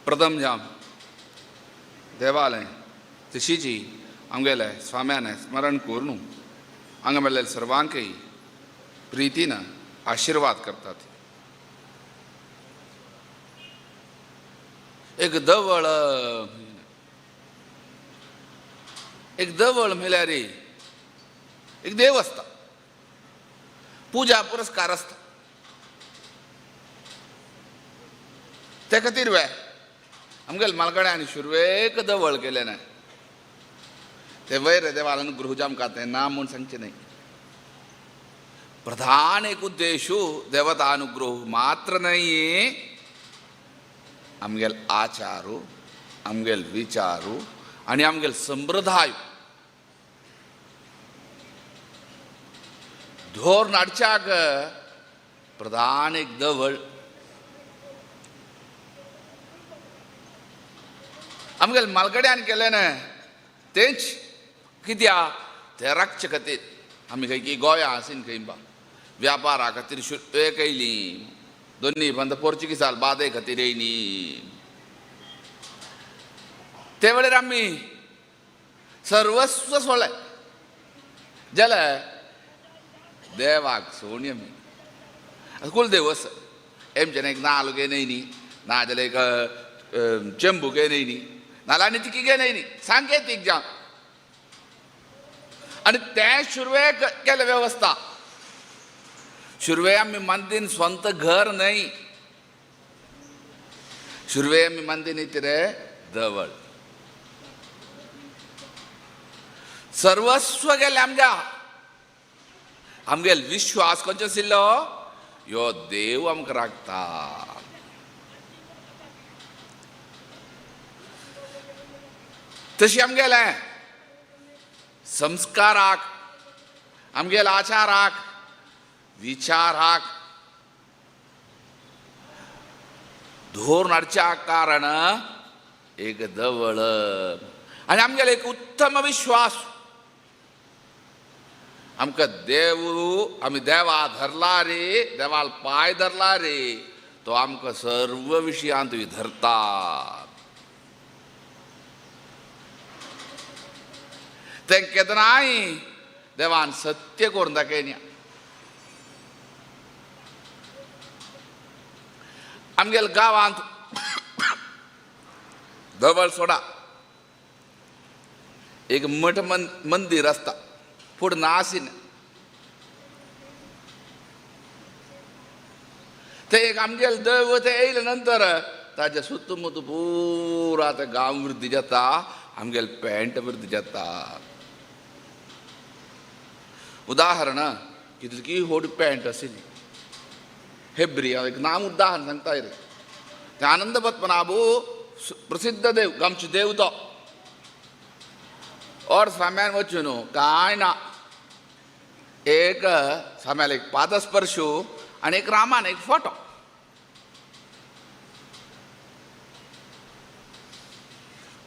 [SPEAKER 11] प्रथम जाम देवालय तशीची आमगेले स्वाम्यान स्मरण करून हांगा मेळ्ळेले सर्वांकय प्रितीन आशिर्वाद करतात एक दवळ म्हळ्यार एक देव आसता पुजा पुरस्कार आसता ते खातीर आमगेले मालगड्यान शुरवेक दवळ केलें ना ते वयर देवालन गृहजा आमकां तें ना म्हूण सांगचें न्हय प्रधान एक उद्देशू देवता अनुग्रह मात्र नहीं आमगेल आचारू आमगेल विचारू आनी आमगेल संप्रदाय धोर नाडच्याक प्रधान एक दवळ आमगेल मालगड्यान केलें ना तेंच कित्या ते राखचे खातीर आमी खंय की गोंया आसीन खंय बा व्यापारा खातीर शुल्क येयली दोनी बंद पोर्चुगीजाल बादे खातीर येयली ते वेळार आमी सर्वस्व सोडलें जाल्यार देवाक सोडून आमी कुलदेव आसा एमचें एक नाल्ल घेनय न्ही ना जाल्यार एक चेंबू घेनय न्ही नाल्यार आनी तिकी घेनय न्ही सांकेतीक जावन आनी तें शुरवे केलें वेवस्था शुरवे आमी मंदीन स्ವಂತ घर न्हय शुरवे आमी मंदीन इतरे दवळ सर्वस्व गेलें आमच्या आमगेल विश्वास खंयचो आशिल्लो ह्यो देव आमकां राखता तशी आमगेले संस्काराक आमगेल्या आचाराक विचाराक धोर नाडच्या कारण एक दवळ आनी आमगेलो एक उत्तम विश्वास आमकां देव आमी देवा धरला रे देवाल पांय धरला रे तो आमकां सर्व विशयांत धरता तें केदनाय देवान सत्य करून दाखयल्या आमगेल्या गांवांत दवळ सोडा एक मठ मंदिर आसता फुडें नासीन ते एक आमगेले दैवत येयले नंतर ताजे सुತ್ತमुत्त पुरा ते गांव वृद्धी जाता आमगेल पॅन्ट वृद्धी जाता उदाहरण कितली की व्हड पॅन्ट आशिल्ली हेब्री हांव एक नांव उदाहरण सांगता रे ते आनंद पद्मनाभू प्रसिद्ध देव आमचे देव तो और स्वाम्यान वचून कांय ना एक स्वाम्याला एक पादस्पर्शू आणि एक रामान एक फोटो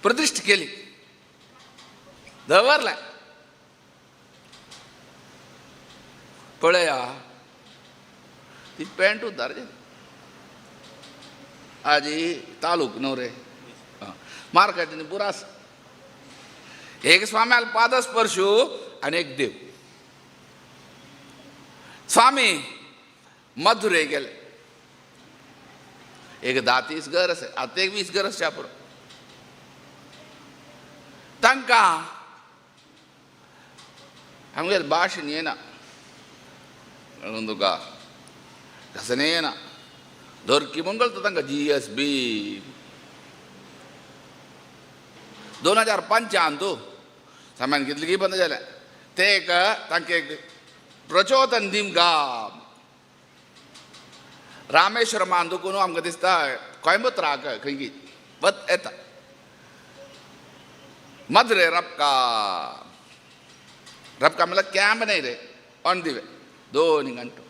[SPEAKER 11] प्रतिष्ठ केली दवरलाय पळया ती पॅन्ट उद्धार आजी तालूक नवरे मार्केटीने बुरास एक स्वाम्याला पादस्पर्शू आणि एक देव स्वामी मधुरे गेले एक 10-30 घर असे आता एक 20 घर असते आपण तांकां आमगेर भाशेन येना म्हणून तुका कसं येना धोरकी म्हणून कळटा तांकां GSB 2005 तू सामान कितली की बंद जालें ते एक तांकां एक प्रचोदन दिमगा रामेश्वरमान दुखून आमकां दिसता कोयंबतूराक खंय की वत येता मधुरे रपका म्हणल्यार कॅम्प न्हय रे ऑन दी वे 2 गंटो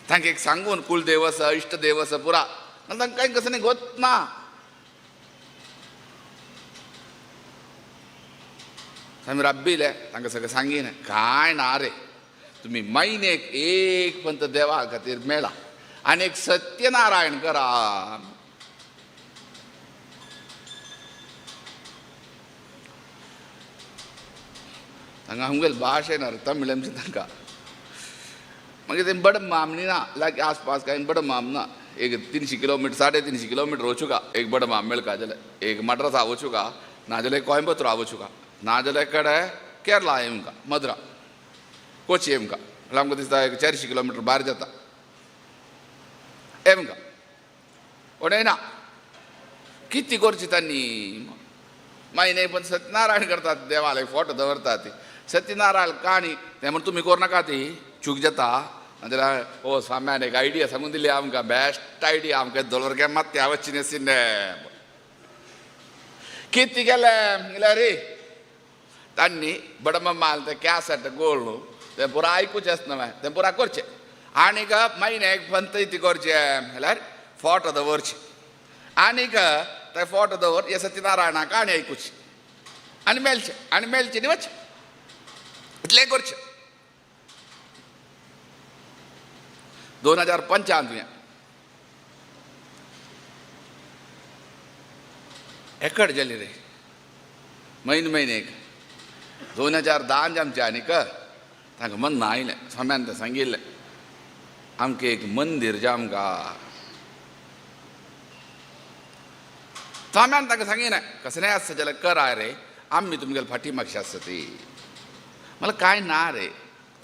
[SPEAKER 11] तांकां एक सांगून कुलदेव आसा इश्टदेव आसा पुरा आनी तांकां कांय कसं गोत ना आमी राब्बिले तांकां सगळें सांगिन कांय ना रे तुमी म्हयनेक एक पंत देवा खातीर मेळा आनी एक सत्यनारायण करा तांकां आमगेल भाशेन तमिळ आमची तांकां मागीर तें बड मामनी ना लायक आसपास कांय बड माम ना एक 300 किलोमीटर 350 किलोमीटर वचुका एक बड माम मेळका जाल्यार एक मद्रासा वचुका नाजाल्यार कोयंबतूर वचुका नाजाल्यार कडेन केरला येवंका मदुरा कोची येवंका म्हळ्यार आमकां दिसता एक 400 किलोमीटर भायर जाता येवंका उडयना कितें करची तांणी म्हयने पण सत्यनारायण करतात देवालय फोटो दवरतात ती सत्यनारायण काणी तें म्हण तुमी करनाका ती चूक जाता नाजाल्यार ओ स्वाम्यान एक आयडिया सांगून दिली आमकां बेस्ट आयडिया आमकां दोलरक्या मात त्या वच्ची नाशिल्ले कितें केलें म्हळ्यार रे तांणी बडमम्माल तें कॅसेट गोळ न्हू तें पुरो आयकूचें आसना तें पुरा करचें आनीक म्हयन्याक पंत ती करचें म्हळ्यार फोटो दवरचे आनीक ते फोटो दवर हे सत्यनारायणा काणी आयकुची आनी मेळचें आनी मेळचें न्ही वचचें इतलें करचें 2005 एकड जाली रे म्हयनेक 2010 आमचें आनीक तांकां मन आयलें स्वाम्यान तें सांगिल्लें आमकां एक मंदीर जें आमकां स्वाम्यान तांकां सांगिना कसलेंय आसता जाल्यार करा रे आमी तुमगेले फाटी मातशी आसता ती म्हळ्यार कांय ना रे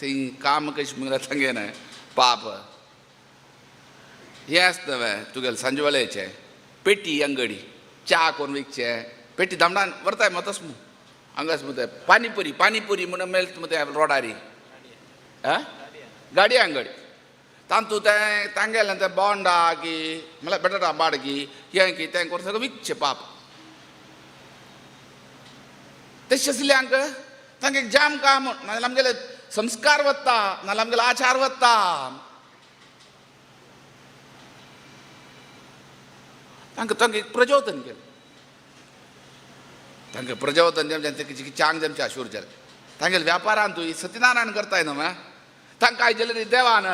[SPEAKER 11] थंय काम कशें म्हळ्यार सांगेना पाप हें आसता तुगेलें सांजवेळेचें पेटी अंगडी च्या करून विकचें पेटी धामणान व्हरताय मतस मू हांगास मग पानीपुरी म्हणून मेळटा मग रोडारी गाडी अंगडी तांतू तें तांगेलें तें बोंडा की म्हळ्यार बटाटा बाडगी हें की तें करून सगळें विकचें पाप तशें आसल्यांक तांकां एक जाम काम नाजाल्यार आमगेले संस्कार वत्ता नाजाल्यार आमगेले आचार वत्ता तांकां एक प्रचोदन केलें तांकां प्रचोदन जें कितें चांग जेमचें आशूर जालें तांगेले व्यापारान तूं सत्यनारायण करताय न्हू तांकां आयजलें देवान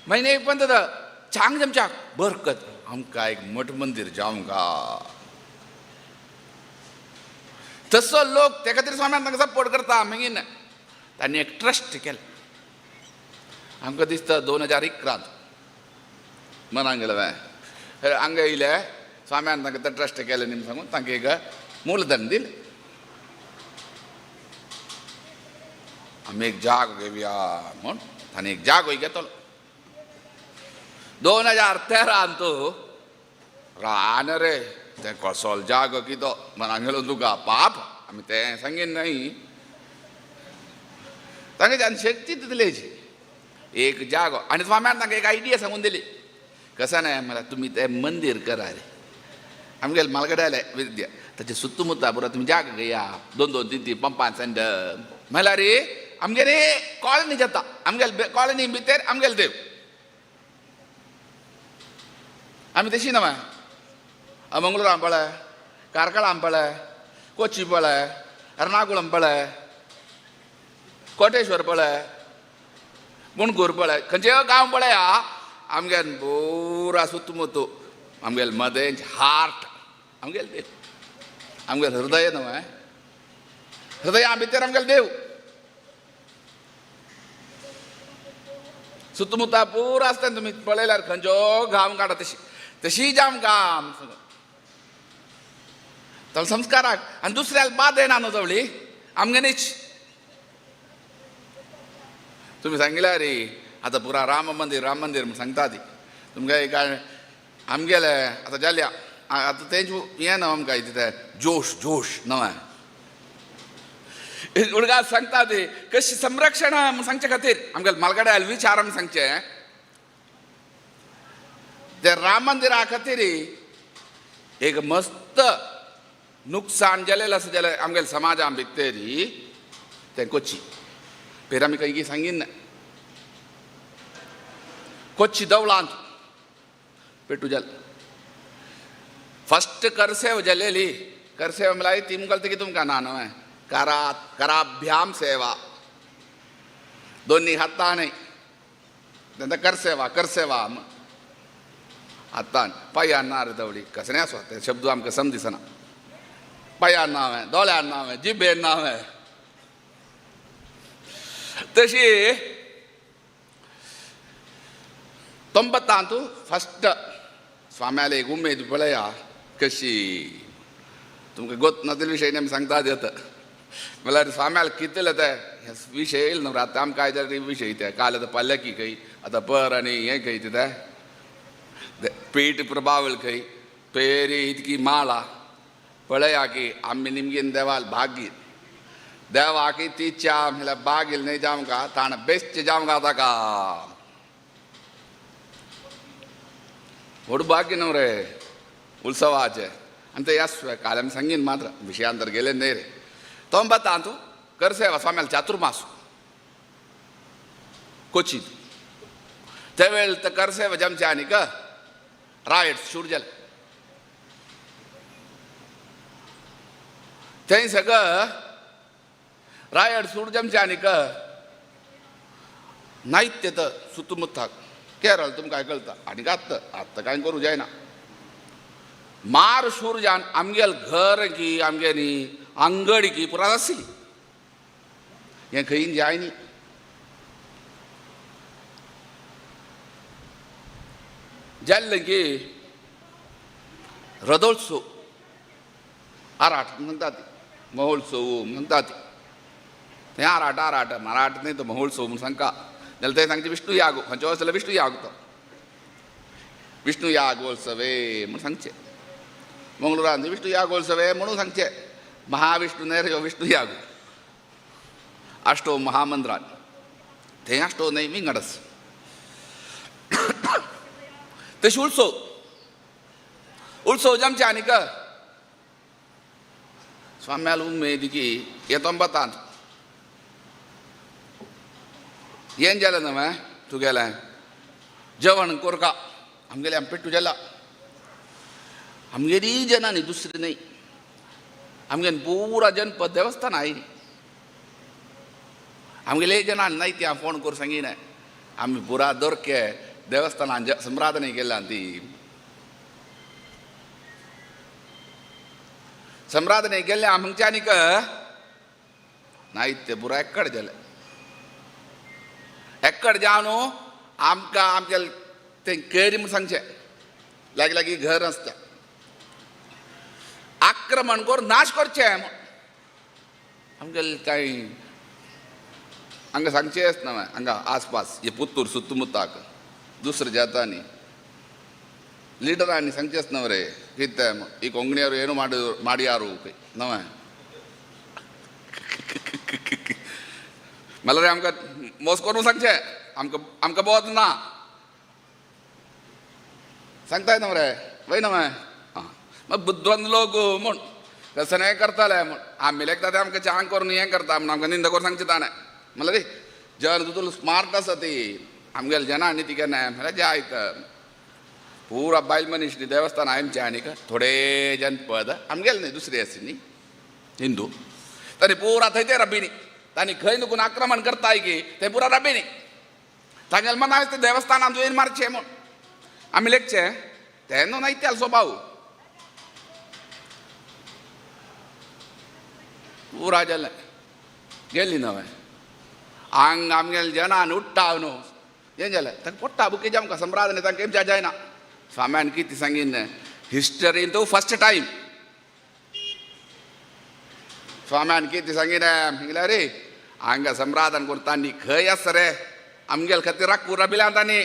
[SPEAKER 11] म्हयने एक पंत चांग जेमच्या बरकत आमकां एक मठ मंदीर जावंका तसो लोक ते खातीर स्वाम्यान तांकां सपोर्ट करता मागीर तांणी एक ट्रस्ट केलें आमकां दिसता 2011 मनाक गेलें हांगा येयले स्वाम्यान तांकां तें ट्रस्ट केलें न्ही सांगून तांकां एक मूलधन दिलें आमी एक जागो घेवया म्हूण ताणें एक जागो घेतलो 2013 तो रान रे ते कसोल जाग की तो मना गेलो तुका पाप आम्ही ते सांगेन नाही तांगे जान शक्ती दिलेची एक जागो आणि स्वाम्यान तांका एक आयडिया सांगून दिली कसं नाही मला तुम्ही ते मंदिर करा रे आमगे मालगडे आले विद्या त्याचे सुತ್ತमुत्ता बरं तुम्ही जाग घेया 2-2, 3-3 पंपान संड मला रे आमगे रे कॉलनी जाता आमगे कॉलनी भितर आमगेल देव आम्ही तशी ना मंगळूर आंबळे कारकळ आंबळे कोची पळे एर्नाकुळम पळे कोटेश्वर पळे मुणकूर पळे खंयचे गांव पळया आमगेन पुरा सुತ್ತमुत्तू आमगेल मदेंच हार्ट आमगेल देव आमगेल हृदय न्हय हृदया भितर आमगेल देव सुತ್ತमुत्ता पुरा आसतना तुमी पळयल्यार खंयच्यो गांव काडा तशी जाम काम तर संस्काराक आनी दुसऱ्याक बाद येना न्हू जवळी आमगेनीच तुम्ही सांगिल्या रे आता पुरा राम मंदिर म्हणून सांगता ती तुमकां एक आमगेले आतां जाल्या आतां तेंच हें न्हू आमकां तिथे जोश नवं उडगा सांगता ती कशी संरक्षण सांगचे खातीर आमगेले मालगड्याल विचार आमी सांगचे ते राम मंदिरा खातीर एक मस्त नुकसान जालेलें आसा जाल्यार आमगेल्या समाजा भितर तें कोची फेर आमी खंय सांगीन ना कोची देवळांत पेटू जाल फस्ट करसेव जालेली करसेव म्हळ्यार ती मुखार ती तुमकां ना न्हय कराभ्याम सेवा दोन्ही हातांनी तेन्ना करसेवा हातान पांयान ना रे दवडी कसलें आसूं ते शब्द आमकां समदिसना पांयान नावें दोळ्यान नावें जिबेन नावें तशी तोंबत्तांतू फस्ट स्वाम्याल एक उमेद पळया कशी तुमकां गोत नातिल विशय आमी सांगता येता म्हळ्यार स्वाम्याल कितले ते विशय येयले न्हू आतां आमकां आयज विशय ते काल आतां पल्लकी खंय आतां पर आनी हें खंय ते पीठ प्रभावल खंय पेरी इतकी माळा पळया की आमी निमगेन देवाल भागी देवाकी तिच्या म्हळ्यार बागील न्हय जावंका ताण बेश्ट जावंका ताका व्हड भाग्य न्हू रे उत्सवाचे आनी ते यास्व काल आमी सांगीन मात्र विशयांतर गेले न्हय रे तोंबत्तांतू करसेवा स्वाम्याल चातुर्मास कोची ते वेळ ते करसेवा जमचे आनीक रायट्स शूट जाले थंय सगळं रायट सूट जमचे आनीक नायत्य तर सुತ್ತमुत्ताक केरळ तुमकां कळटा आनीक आत्ता कांय करूं जायना मार शूरजान आमगेल घर की आमगेली अंगडी की पुराय आसली हें खंय जायनी जाल्लें की रथोत्सव आराट म्हणटा ती महोत्सव म्हणटा ती तें आराट मराठ न्हय तो महोत्सव म्हूण सांगता जाल्यार ते सांगचे विष्णू याग खंयचो आसल्यार विष्णू याग तो विष्णू यागोत्सवे म्हूण सांगचे मंगळुरांत विष्णू यागोत्सवे म्हणून सांगचे महाविष्णू न्हय रे विष्णू याग अष्टो महामंदिरान थंय अष्टो न्हय विंगडस तशी उत्सव जमचे आनीक स्वाम्याल उमेद की येतोंबतांत यें जालें न्हय तुगेलें जेवण कोरका आमगेलें आमी पेट्टू जाला आमगेली जना न्ही दुसरी न्हय आमगेन पुरा जनपद देवस्थान आयली आमगेले जना नाय ती हांव फोन करून सांगिना आमी पुरा दोरके देवस्थानान संराधने केल्या ती संराधने गेल्ले आमचे आनीक नायत्य पुरा एक्कड जालें एक्कड जावन आमकां आमचे तें केरी म्हूण सांगचें लागीं घर आसता आक्रमण करून नाश करचें आमगेलें कांय हांगा सांगचेंच ना हांगा आसपास हे पुत्तूर सुತ್ತमुत्ताक दुसरे जातांनी ಲೀಡರಾಗಿ ಸಂಚರಿಸಿನವರೇ ಕಿತ್ತ ಈ ಕೊಂಗಣಿಯವರು ಏನು ಮಾಡಿಯಾರು ನವ मलरे आमकां मोस करून सांगचें आमकां बोद ना सांगताय न्हू रे वय न्हू मग बुद्धवंत लोक म्हूण तसं हें करताले म्हूण आमी लेखता ते आमकां चांग करून हें करता म्हूण आमकां निंद करून सांगचें ताणें म्हणलें रे जन तुका स्मार्ट आसा ती आमगेले जनांनी ती केन्ना म्हणल्यार जायत पुरा बायल मनीस न्ही देवस्थान आमचें आनीक थोडे जनपद आमगेले न्ही दुसरी आसा न्ही हिंदू तरी पुरा थंय ते रब्बीनी तांणी खंय नुकून आक्रमण करताय की ते पुरा रब्बीनी तांगेले मना ते देवस्थानांत तुवें मारचें म्हूण आमी लेखचें तेन्ना ना इत्याल स्वभाव पुरा जालें गेली न्हय हांग आमगेले जनान उठ्ठा न्हू हें जालें ताका पडटा बुकेज आमकां संप्रादन तांकां केमच्या जायना स्वाम्यान कितें सांगीन हिस्टरीन तो फस्ट टायम स्वाम्यान कितें सांगीन म्हटल्यार रे हांगा संप्रादन करता तांणी खंय आसा रे आमगेले खातीर राखून राबिल्या तांणी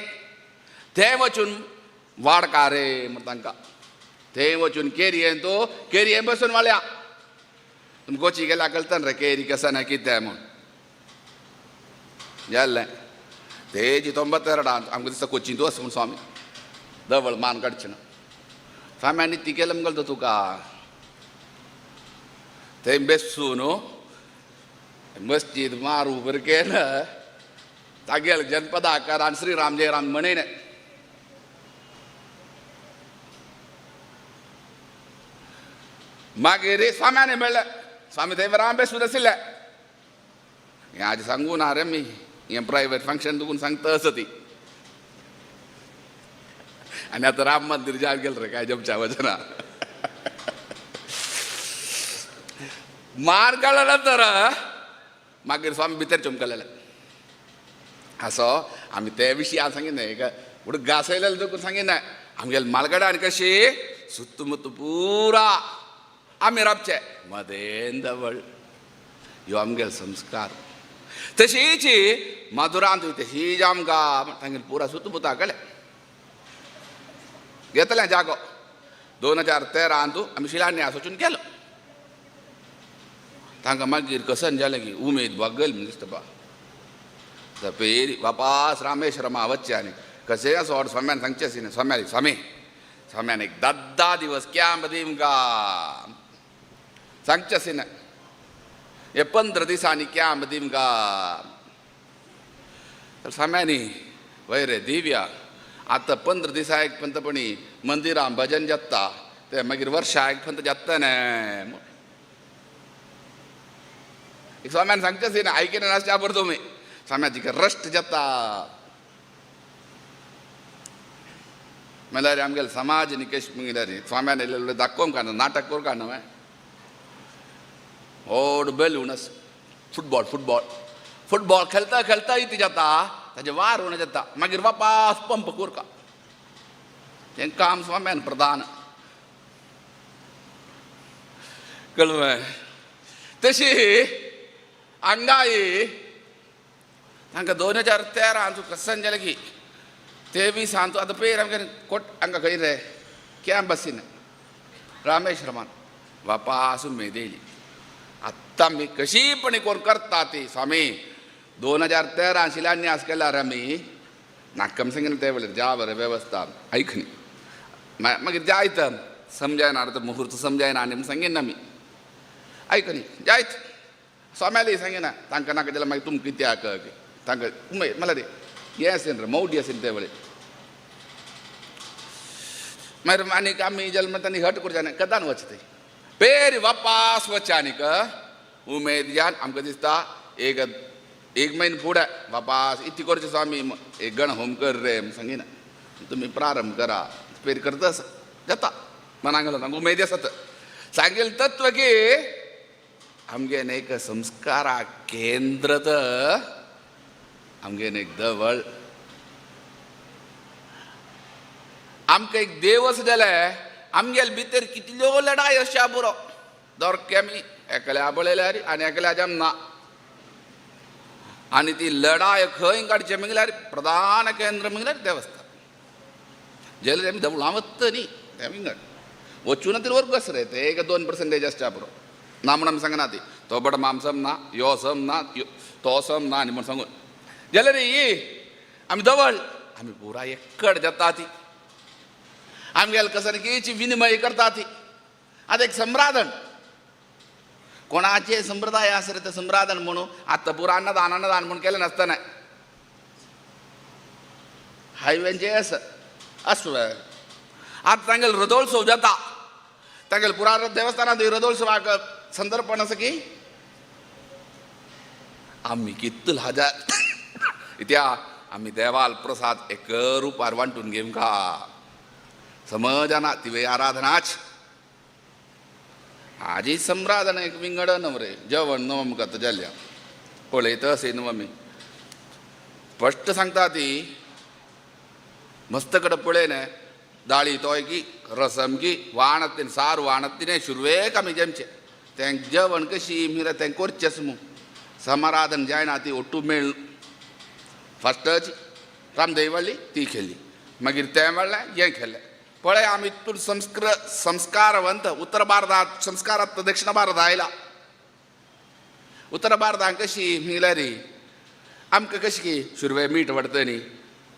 [SPEAKER 11] थंय वचून वाडका रे म्हण तांकां थंय वचून केरयेन तो केरयेन बसून वाल्या तुमी कोची गेल्या कळटलें रे केरी कसा ना कितें म्हूण जाल्लें तेजी 92 आमकां दिसता कोचीन तूं आसा म्हूण स्वामी दवळ मान काडचें ना स्वाम्यांनी ती केलें म्हणटा तुका थंय बेसून मस्जीद मारू बरें केलं तागेले जनपदाकार आनी श्रीराम जयराम म्हणयलें मागीर स्वाम्यानी मेळ्ळें स्वामी थंय बरें बेसून आशिल्ले हें आजी सांगू ना रे मी हें प्रायवेट फंक्शन तुकून सांगता असं ती आनी आतां राम मंदिर जाय गेलें रे काय जमच्या वचना मार काडल्या नंतर मागीर स्वामी भितर चमकलेले असो आमी ते विशीं हांव सांगिना एक उडक घासयलेले देखून सांगिना आमगेले मालगडान कशी सुत्तमुत्त पुरा आमी राबचे मदेन दवळ ह्यो आमगेले संस्कार तशीच मधुरांत तशीच आमकां तांगेले पुरा सुत्तमुत्ता केलें घेतलें जागो 2013 आमी शिलान्यास वचून केलो तांकां मागीर कसन जालें की उमेद भोगल म्हण दिसता बा पेरी वापास रामेश्वरमा वच्चे आनी कशें असो स्वाम्यान सांगचें आशिल्लें स्वाम्यान एक 10 दिवस कॅम्प दिमकां सांगचें आशिल्लें हे 15 दिसांनी कॅम्प दिमकां तर स्वाम्यांनी वय रे दिव्या आतां 15 दिसा एक पंतपणी मंदिरां भजन जाता ते मागीर वर्सा एक पंत जाता न्हय एक स्वाम्यान सांगचें आशिल्लें आयकिना नासच्या बरो तुमी स्वाम्याची रस्ट जाता म्हणल्यार आमगेले समाज न्ही कशें म्हणल्यार स्वाम्यान येयलें दाखोवंक कांय नाटक करूं कांय न्हय व्हड बेलून फुटबॉल खेळटा खेळटा इतलें जाता ताजें वार उणें जाता मागीर वापास पंप कोरका हें काम स्वाम्यान प्रधान कळ्ळें तशी हांगाय तांकां 2013 कसन जालें की 23 आतां पयर आमगेले कोट हांगा खंय रे कॅम्प बसीन रामेश्वरमान वापास उमेद येयली आत्तां आमी कशी पण कोण करता ती स्वामी 2013 शिलान्यास केल्यार आमी नाक्कम सांगिना ते वेळार जा बरें वेवस्था आयकनी मागीर जायत समजायना तर मुहूर्त समजायना आनी सांगिना आमी आयकनी जायत स्वाम्याली सांगिना तांकां नाका जाल्यार मागीर तुमकां कित्याक तांकां उमेद म्हळ्यार हें आशिल्लें रे मौडी आशिल्लें ते वेळार मागीर आनीक आमी जल्म तांणी हट करचें न्हय कदान वच थंय पेर वापास वचचें आनीक उमेद जान आमकां दिसता एक म्हयनो फुडें वापास इतली करचें स्वामी एक गण होम कर रे सांगिना तुमी प्रारंभ करा पेर करता आसा जाता मनाक घालून तांकां उमेद आसात सांगेलें तत्व की आमगेन एक संस्कारा केंद्र आमगेन एक दवळ आमकां एक देवस जाल्यार आमगेले भितर कितल्यो लढाय अशा पुरो दोरके आमी एकल्या पळयल्यार आनी एकल्या जमना आनी ती लढाय खंय काडचें म्हळ्यार प्रधान केंद्र म्हळ्यार देवस्थान जेल आम्ही दवळ आवत्त न्ही तें विंगड वचून ती वर्ग कसं रे ते 1-2% असता पुरो ना म्हणून आमी सांगना ती तो बड मामसम ना यो सम ना तो सम ना आनी म्हण सांगून जाल्यार आमी दवळ आमी पुरा एकड जाता ती आमगेल कसरकेची विनिमय करता ती आतां एक संराधन कोणाचे संप्रदाय आसा रे ते संराधन म्हणून आतां पुरा अन्नदान म्हणून केलें नासतना हायवेंचे आसू आतां तांगेलो रथोत्सव जाता तांगेलो पुरा देवस्थानांत रथोत्सवाक संदर्पण आसा की आमी कितल हजार इत्या आमी देवाल प्रसाद एक रुपार वांटून घेवंका समजना ती आराधनाच आजी संराधन एक विंगड न्हू रे जेवण न्हू आमकां आतां जाल्या पळयता अशें न्हू आमी स्पश्ट सांगता ती मस्त कडेन पळयन दाळी तोय की रसम की वाणत सार वाणत न्ही शुरवेक आमी जेमचें तें जेवण कशी मिरा तें करचेंच मू समाराधन जायना ती ओट्टू मेळ फस्टची रामदेव वाडली ती खेळ्ळी मागीर तें वाडलें हें खेळ्ळें पळय आमी हितून संस्कारवंत उत्तर भारतांत संस्कारांत दक्षिण भारत आयला उत्तर भारतांत कशी मिळल्यार आमकां कशी की शुरवे मीठ व्हरतनी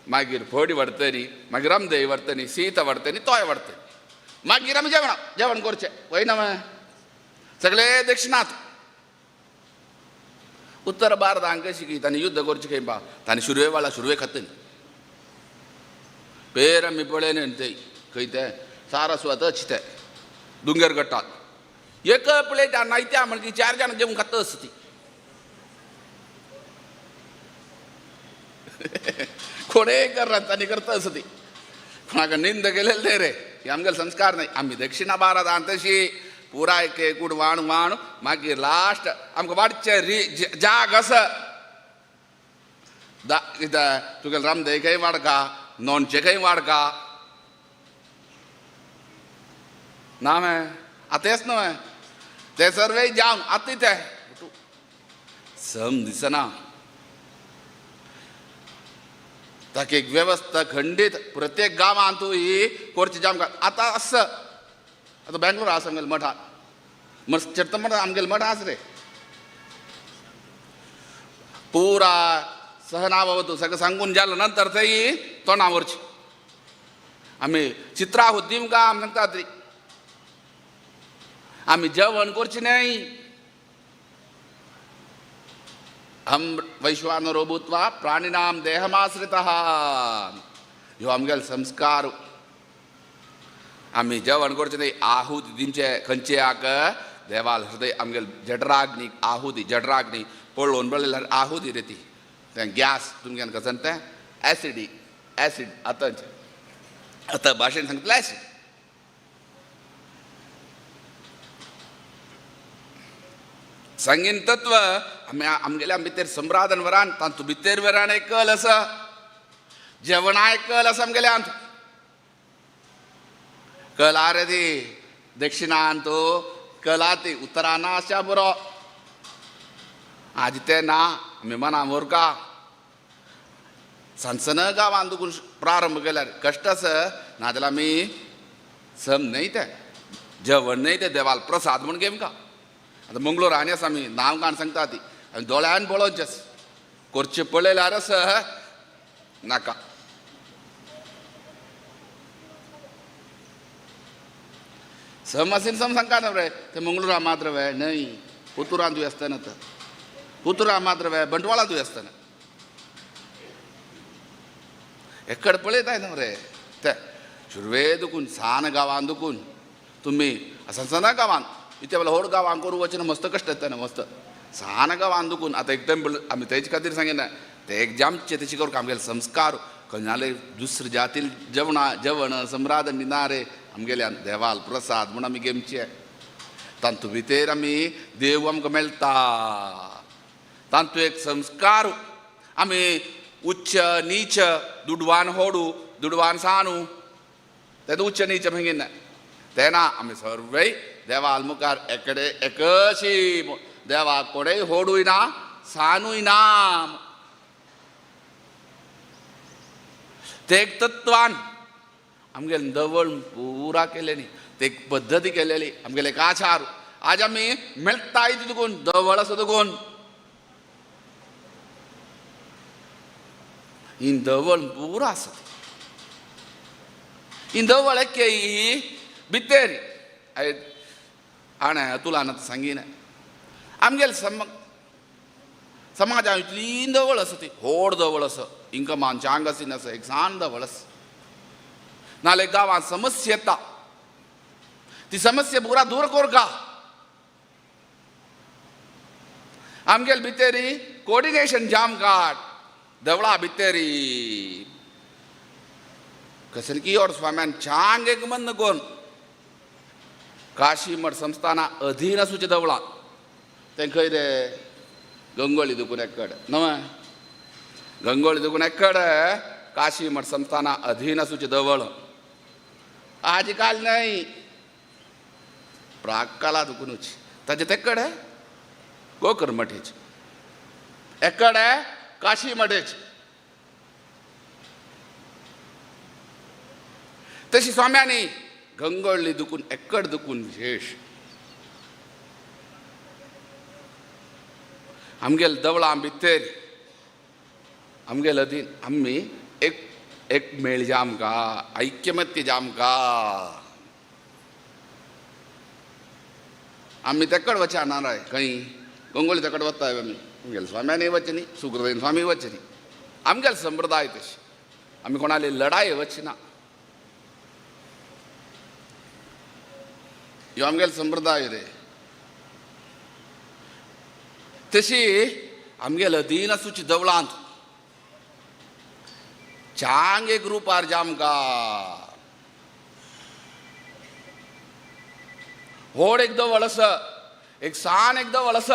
[SPEAKER 11] मागीर फोडी व्हरतनी मागीर रामदेव व्हरतनी सीत व्हरतनी तोय व्हरतनी मागीर आमी जेवण करचें वयना सगळे दक्षिणांत उत्तर भारतांत कशी की तांणी युद्ध करचें खंय पा तांणी शुरवे वाला शुरवे खातनी पेर आमी पळयन थंय खंय तें सारस्वतच तें दुंगर गटात एक प्लेट नायत्या म्हणकी 4 जाणां जेवून खाता आसा ती कोणेय करना तांणी करता आसा ती कोणाक निंद केलेले न्ही रे हे आमगेले संस्कार न्हय आमी दक्षिण भारतांत तशी पुराय केकूड वाण मागीर लास्ट आमकां वाडचें जाग आसा तुगेले रामदेव खंय वाडका नोंदचें खंय वाडका ना आतां तेंच न्हय ते सर्वे जावन आतां ते सम दिसना ताका एक वेवस्था खंडीत प्रत्येक गांवांत तूं ही करची जावंक आतां आसा आतां बेंगलोर आसा आमगेले मठांत चर्च मठ आमगेले मठ आसा रे पुरा सहनावतू सगळें सांगून जालें नंतर थंय तोंडां व्हरची आमी चित्रां हुद्दीम का आमी सांगता तरी आमी जेवण करचें न्हय हम वैश्वानरो भूत्वा प्राणिनां देहमाश्रितः ह्यो आमगेले संस्कार आमी जेवण करचें न्हय आहुती दिवचें खंयचे हाक देवाल हृदय आमगेले जठराग्नीक आहुती जठराग्नी पळोवन पळयल्यार आहुती रे ती तें गॅस तुमगेन कसन तें एसीड आतां भाशेन सांगतलें एसीड सांगीन तत्व आमगेल्या भितर संराधन वरान तांतू भितर वरान एक कल आसा जेवणा एक कल आसा आमगेल्यान कला रे ती दक्षिणांत कला ती उत्तरान आसा बरो आज ते ना आमी मना मोरका सनसन गांवांत दुखून प्रारंभ केल्यार कश्ट आसा नाजाल्यार आमी सम न्हय ते जेवण न्हय ते देवाल प्रसाद म्हूण घेवंका आतां मंगळूर आनी आसा आमी नांव काण सांगता ती आनी दोळ्यान पळोवचें करचें पळयल्यार आसा नाका सम आसीन सम सांगता न्हू रे ते मंगळूरा मात्र वे न्हय पुतुरान तुवें आसतना तर पुतुरा मात्र वे बंटवाळा तुवें आसतना एकडे पळयताय न्हू रे ते शुरवे दुखून सान गांवांत दुखून तुमी सना गांवांत इथे वेळा व्हड गांवांत करूं वचून मस्त कश्ट येता मस्त सान गांवांत दुखून आतां एक टेंपल आमी तेजे खातीर सांगिना ते एक जामचे तेचे करूंक आमगेले संस्कार खंयनाले दुसरे जातील जेवण संराधन दिना रे आमगेल्यान देवाल प्रसाद म्हूण आमी घेवचे तांतू भितर आमी देव आमकां मेळटा तांतू एक संस्कार आमी उच्च नीच दुडवान होडू दुडवान सानू ते उच्च नीच म्हणगिना तेन्ना आमी सर्वे देवाल मुखार एकडे एकशी देवाक कोणेय होडूय ना सानूय ना ते एक तत्वान आमगेले दवळ पुरा केलेली ते एक पद्धती केलेली आमगेले एक आचार आज आम्ही मेळटा इथे दुखून दवळ असं दुखून ही दवळ पुरा असत ही दवळ एके भितेरी आणि तुला ना सांगीन आमगेले समाजा इतली दवळ असं ती व्हड दवळ असं इंका मानच्या आंगासीन असं एक सान दवळ असं नाले गावात समस्या येता ती समस्या पुरा दूर कर का आमगेल भितेरी कोऑर्डिनेशन जाम काट दवळा भितेरी कसन की और स्वाम्यान चांग एक मन कोण काशी मठ संस्थाना अधीन असूचे दवळा ते खंय रे गंगोळी दुखून एकड नव गंगोळी दुखून एकड काशी मठ संस्थाना अधीन असूचे दवळ आजकाल नाही प्राकाला दुखूनच ताजे तेकड गोकर मठेच एकड काशी मठेच तशी स्वाम्यानी गंगोळी दुखून एकड दुखून विशेष आमगेल दवळा भितर आमगेल अधीन आम्ही एक मेळ जाम का ऐक्यमत्य जाम का आम्ही तेकड वचा नाराय खंय गंगोळी तेकड वताय आम्ही आमगेल स्वाम्याने वचनी सुखदेव स्वामी वचनी आमगेल संप्रदाय तशी आम्ही कोणाले लढाई वचना यो आमगेल संप्रदाय रे तशी आमगेल अधीन असूची दवळांत चांग एक रूपार जाम का व्हड एक दवळ अस एक सान एक दवळ अस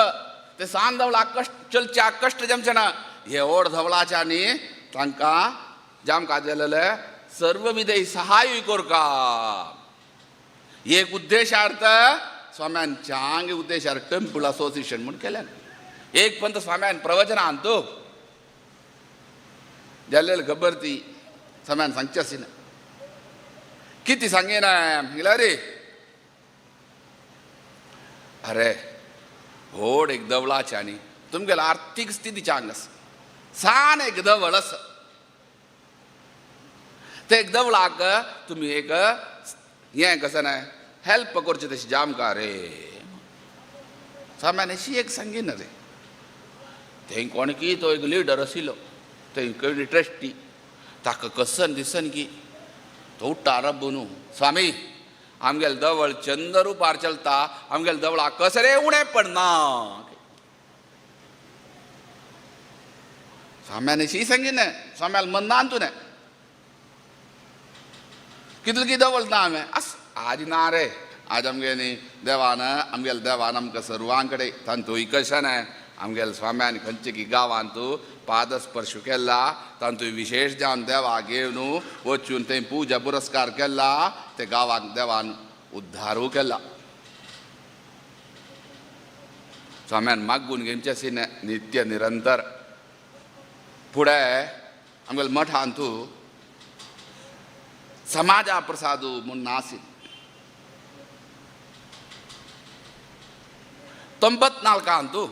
[SPEAKER 11] ते सान दवळा कष्ट चलच्या कष्ट जमचे ना हे व्हड धवळाच्या न्ही तांकां जाम का जालेले सर्व विधेय सहाय कर का एक उद्देशार्थ स्वाम्यान चांग उद्देशार्थ टेम्पल असोसिएशन म्हणून केलें एक पंत स्वाम्यान प्रवचना आणतो जाल्लेली खबर ती स्वाम्यान सांगची आसना किती सांगेन रे अरे व्हड एक दवळाच्या न्ही तुमगेले आर्थीक स्थिती चांग आसा सान एक दवळ आसा ते एक दवळाक तुमी एक हें कशें न्हय हेल्प करचें तशें जाम का रे स्वाम्यान अशी एक सांगीन रे थंय कोणकी तो एक लिडर आशिल्लो थंय कोणी ट्रस्टी ताका कसन दिसन की तो उठ्ठा रब्बू स्वामी आमगेल दवळ चंद रूपार चलता आमगेल दवळा कसं रे उणें पडना स्वाम्यान अशी सांगीन स्वाम्याल मन्नान तुने कितले की दवळ ना हांवें आस आज ना रे आज आमगे न्ही देवान आमगेल देवान आमकां सर्वां कडेन तांतूय कशें न्हय आमगेल स्वाम्यान खंयचे की गांवांत पादस्पर्श केला तांतूय विशेष जावन देवाक घेवन वचून थंय पुजा पुरस्कार केला ते गांवाक देवान उद्धारू केला स्वाम्यान मागून घेवचें नित्य निरंतर फुडें आमगेल मठांत समाजा प्रसादू म्हूण नासी 94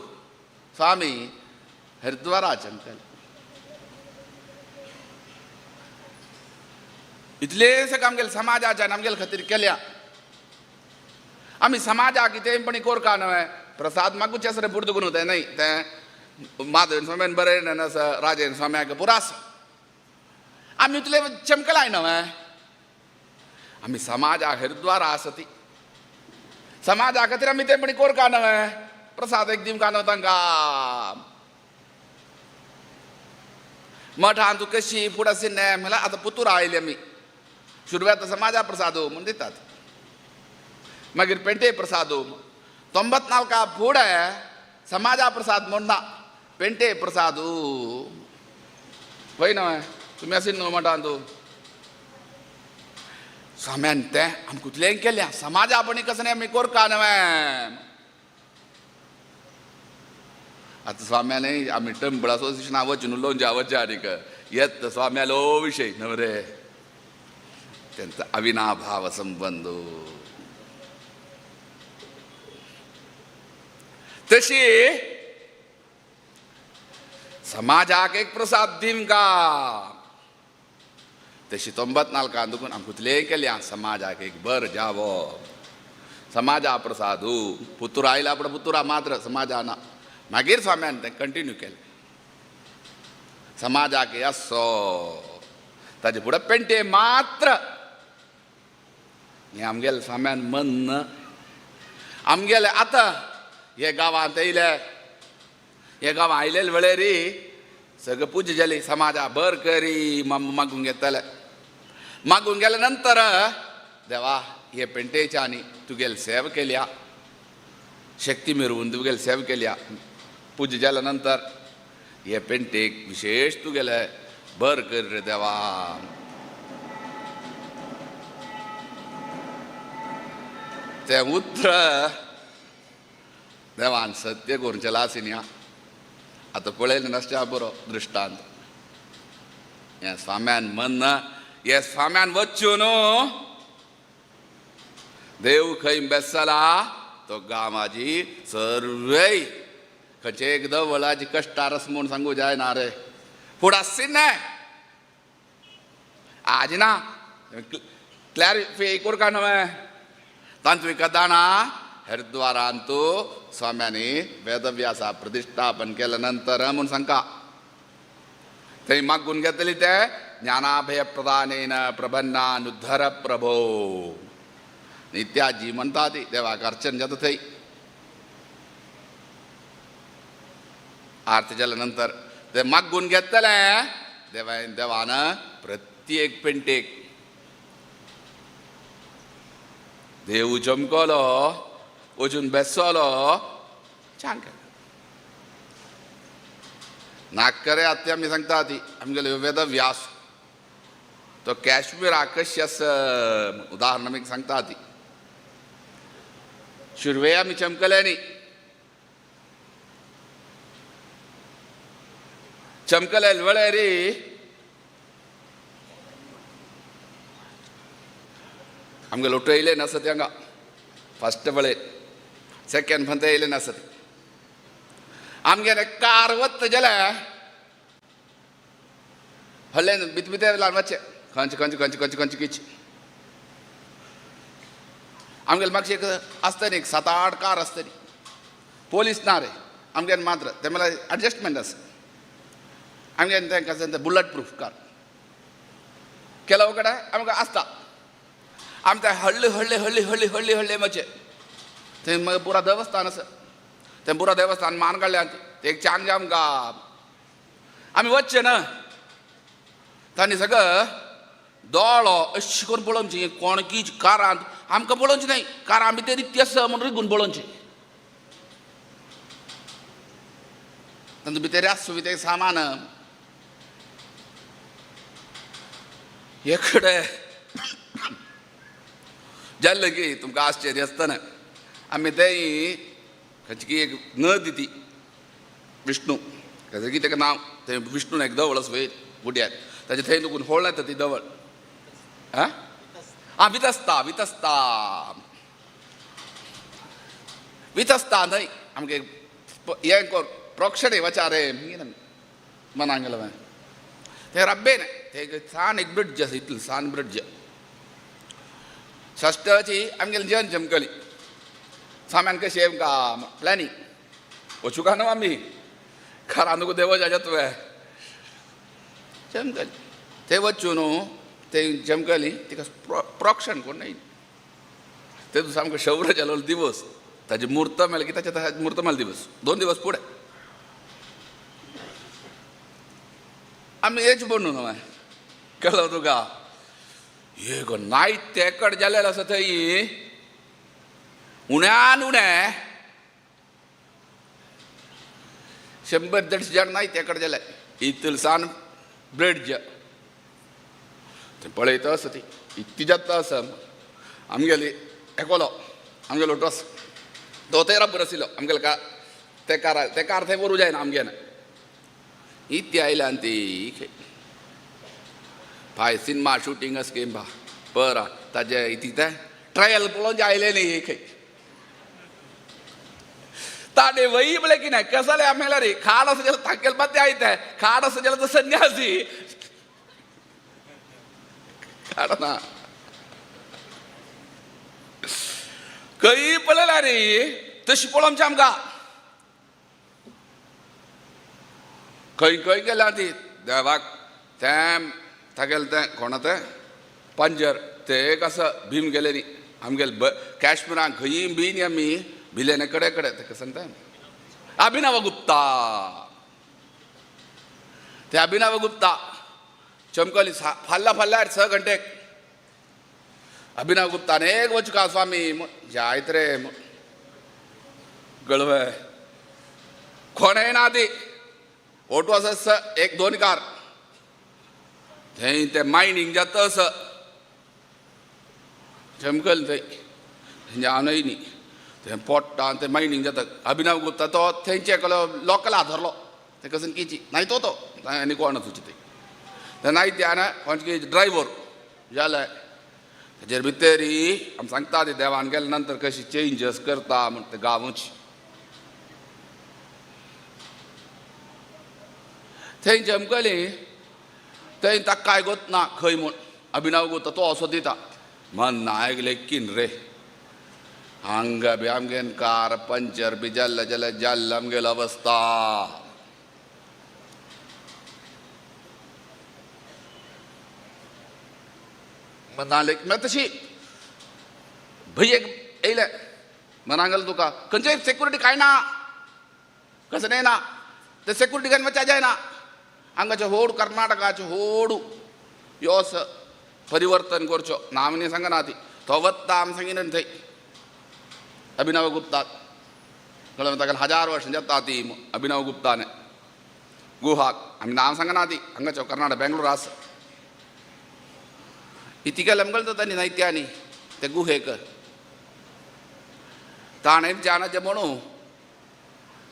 [SPEAKER 11] स्वामी हरिद्वाराचें केलें इतलेशे आमगेले समाजाच्यान आमगेले खातीर केल्या आमी समाजाक कितेंपणी कोरका न्हय प्रसाद मागूचे आसा रे पुर्तू करून तें न्हय तें माधवेन स्वाम्यान बरयन आसा राजेन स्वाम्याक पुरास आमी इतले चमकलाय न्हय आमी समाजाक हरिद्वारा आसा ती समाजा खातीर आमी तेंपणी कोरका न्हय प्रसाद एक दिवंक न्हय तांकां मठांत कशी फुडें सिन्ने म्हळ्यार आतां पुतूर आयली आमी सुरवेत समाजा प्रसाद म्हूण दितात मागीर पेंटे प्रसाद 94 फुडें समाजा प्रसाद म्हूण ना पेंटे प्रसाद वय न्हय तुमी आशिल्ले न्हू मठांत स्वाम्यान तें आमी कुतलेंय केलें समाजा पण कसं आमी कोरका न्हय आतां स्वाम्यानय आमी टेंपल असोसिएशना वचून लोणच्या वचा आनीक येत स्वाम्यालो विशय न्हय रे त्यांचा अविनाभाव संबंध. तशी समाजाक एक प्रसाद दीम का तशी 94 अंदुकून आमकुतले केल्या समाजाक एक बर जावो समाजा प्रसादू पुतुरा आयला पण पुतुरा मात्र समाजाना मागीर स्वाम्यान ते कंटिन्यू केले समाजाक असो ताजे पुढे पेंटे मात्र हे आमगेले स्वाम्यान मन आमगेले आता हे गांवांत येयले हे गांवां आयलेले वेळेरी सगळं पूजा जाली समाजा बर करी मागून घेतले मागून गेल्या नंतर देवा हे पेंटेच्यानी तुगेल सेवा केल्या शक्ती मिरवून तुगेल सेवा केल्या पूजा जाल्या नंतर हे पेंटेक विशेष तुगेले बर कर रे देवा. ते उतर देवान सत्य करून चला आसिन्या आता पळयलें नासता बरो दृश्टांत. हे स्वाम्यान मन हे स्वाम्यान वचून देव खंय बेसला तो गांवाची सर्वय खंयचे एकदम वळाची कश्टारस म्हूण सांगू जायना रे फुडें आसना आज ना क्लॅरिफाय कोरका न्हय तांतूय कदाना हरिद्वारांतू स्वाम्यांनी वेदव्यासा प्रतिष्ठापन केल्या नंतर म्हणून सांगता थंय मागून घेतली ते ज्ञानाभय प्रदानेन प्रबन्नानुद्धर प्रभो नित्याजी म्हणटा ती देवाक अर्चन जाता थंय आरती जाल्या नंतर ते मागून घेतले देवान प्रत्येक पेंटेक देव चमकलो वचून बेसलो छान केलं नागकरे आत्या आमी सांगता ती आमगेले वेदव्यास तो काश्मीर आकर्ष्यस उदाहरण आमी सांगता ती शुरवे आमी चमकले न्ही चमकले वेळेरी आमगे लोटो येयले नासत हांगा फर्स्ट वेळे सेकंड फंत येयले नासत आमगेले कार वत्त जाल्यार हल्ले भितर भितर ल्हान वच्चे खंयचे खंयचे खंयचे खंयचे खंयचे किच आमगेले मागचे एक आसता न्ही 7-8 कार आसतली पोलीस ना रे आमगेन मात्र ते मला एडजस्टमेंट आसा आमगेन तांकां बुलेट प्रूफ कार केलो कडेन आमकां आसता आमी ते हळ्ळे हळ्ळे हळ्ळे हळ्ळे हळ्ळे हळ्ळे मातशे थंय मागीर पुरा देवस्थान आसा तें पुरा देवस्थान मान काडलें ते एक चांग आमकां आमी वचचे ना तांणी सगळं दोळो अशी करून पळोवची कोणकीच कारांत आमकां पळोवची न्हय कारां भितर रित्ती आसा म्हणून रिगून पळोवची तांचे भितर आसूं भितर सामान एकडे जाल्लें की तुमकां आश्चर्य आसतना आमी थंय खंयची एक नदी ती विष्णू खंयचे कितें ताका नांव थंय विष्णून एक देवळ आसा वयर बुड्यार ताचे थंय नुकून होळ येता ती देवळ वितस्ता वितस्ता वितस्ता न्हय आमगे हें कोर प्रोक्षणे वचा रे मनाक गेलो थंय रब्बेन थंय सान एक ब्रिड्ज आसा इतलें सान ब्रिड्ज षष्ठाची आमगेली जेवण चमकली सामान कशी आमकां प्लॅनिंग वचूं काय न्हू आमी खरा नुकू देव जाच्या तुवें चमकली थंय वचून थंय चमकली तिका प्रोक्षण कोण न्हय तेतून सामको शौर्य जालो दिवस ताजी मुहूर्त मेळ्ळी की ताच्या मुहूर्त मेळ्ळो दिवस 2 दिवस फुडें आमी हेच म्हणून न्हय कळ्ळो तुका हे गो नायट तेकड जालेलो आसा थंय उण्यान उणें 100-150 जाण नायट तेकड जाले इतलसान ब्रिड्ज थंय पळयता आसा ती इतली जाता आसा आमगेली एकलो आमगेलो लोटस तो थंय राबर आशिल्लो आमगेले ते कार थंय व्हरूं जायना आमगेन इतली आयल्यान ती भाय सिनेमा शुटींग आसा की पळरा ताजे तिथे ट्रायल पळोवन आयले न्ही एक ताडे वही बोले कि नहीं कसले आमेला रे खाड़ से जल थकेल बाते आयते है खाड़ से जल तो सन्यासी खाड़ ना कई पळला रे तशी पळोम आमका खंय खंय गेला ती देवाक तें थकेल तें कोणा तें पंजर ते कसं भीम गेले न्ही आमगेले काश्मीराक खंयी बीन आमी भिलेने कडे कडे ते सांगता अभिनव गुप्ता ते अभिनव गुप्ता चमकली फाल्ला फाल्ल्यार 6 घंटेक अभिनव गुप्ता अनेक वचका स्वामी जायत रे गळवे कोणेय ना ती ओटू आसा 1-2 कार थंय ते मायनिंग जाता असं चमकल थंय हांवय न्ही तें पोट्टा आनी तें मायनिंग जाता अभिनव गुप्ता तो थंयचे लोकल धरलो ते कसन किची नाय तो आनी कोण तुजे ते नाय त्यान कोणचे ड्रायव्हर जाले तेजेर भितर आमी सांगता ते देवान गेले नंतर कशी चेंजस करता म्हण ते गांवची थंय चमकली थंय ताका काय गोत ना खंय म्हूण अभिनव गुप्ता तो असो दिता मन नायक लेकीन रे हांग बी आमगेन कार पंचर बी जाल्ले जाल्यार जाल्ले आमगेली अवस्था मनालेक मागीर तशी भयेक येयले मनांगल तुका खंयचेय सेक्युरिटी कांय ना कसं नाही ना ते सेक्युरिटी घेवन वचूंक जायना हांगाचे व्हड कर्नाटकाचे व्हड योस परिवर्तन करच्यो नांव न्ही सांगना ती तो वत्ता आमी सांगिना थंय अभिनव गुप्ता कळ्ळें ताका 1000 वर्सां जाता ती अभिनव गुप्ताने गुहाक आमी नांव सांगना ती हांगाच्यो कर्नाटक बेंगलोर आसा इति केलें आमकां तांणी नायत्यांनी ते गुहेक ताणें विचारनाचें म्हणून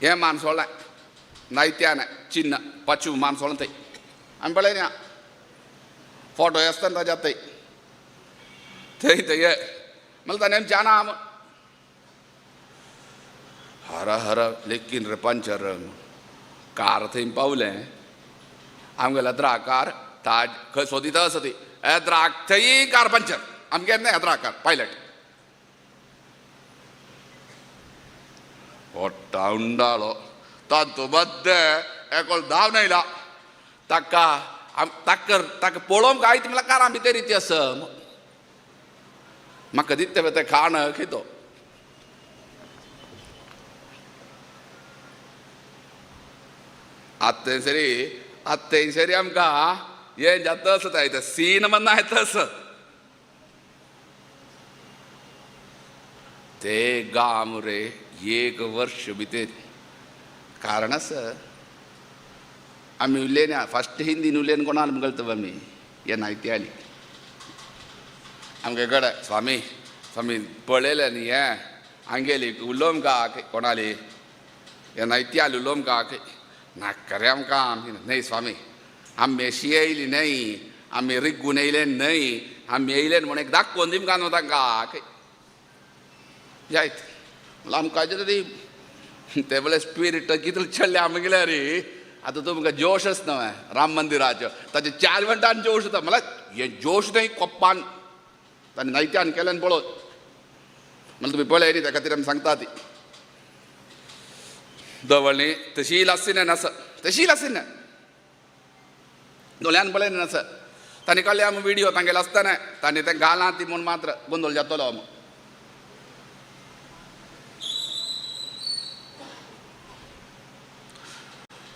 [SPEAKER 11] हें मान सोडलें नायत्यान चिन्ह पाचू मान सोडलें थंय आमी पळयलें ना फोटो आसतना ताज्या थंय थंय थंय म्हणल्यार ताणें विचारना हर हर लेकीन रे पंचर कार थंय पावलें आमगेले येद्राकार ताज खंय सोदिता आसा ती येद्राक थंय कार पंचर आमगे न्ही येद्राकार पायलट पोट्टा उंडाळो तातूंत मद्दे एकोल धांवन येयला ताका ताका पळोवंक आयत म्हळ्यार कारां भितर इति आसा म्हाका दिता तें खाण खितो आत्ते सरी आमकां हें जाता आसता येता सीन मन्ना येता आसा ते गांव रे 1 वर्ष भितर कारण आसा आमी उलयना फस्ट हिंदीन उलयन कोणाल म्हणटा आमी हे नायती आली आमगे कडेन स्वामी स्वामी पळयलें न्ही हें आंगेली उलोवंक का कोणाली हे नायती आली उलोवंक का नाका रे आमकां न्हय स्वामी आमी अशी येयली न्हय आमी रिग्गून येयले न्हय आमी येयले म्हूण एक दाखोवन दी मुखार तांकां जायत म्हणल्यार आमकां तरी ते बळे स्पिरीट कितले चडले आमगेले रे आतां तुमकां जोश न्हय राम मंदिराचो ताचे 4 मिनटान जोश येता म्हळ्यार हे जोश न्हय कोप्पान ताणें नायत्यान केलें पळोवन म्हणल्यार तुमी पळय न्ही त्या खातीर आमी सांगता ती दवळ्ळी तशी लासिनेन आसा तशी लासिनेन दोळ्यान पळयन आसा तांणी काडले आमी व्हिडियो तांगेले आसतना तांणी तें घालां ती म्हूण मात्र गोंदळ जातलो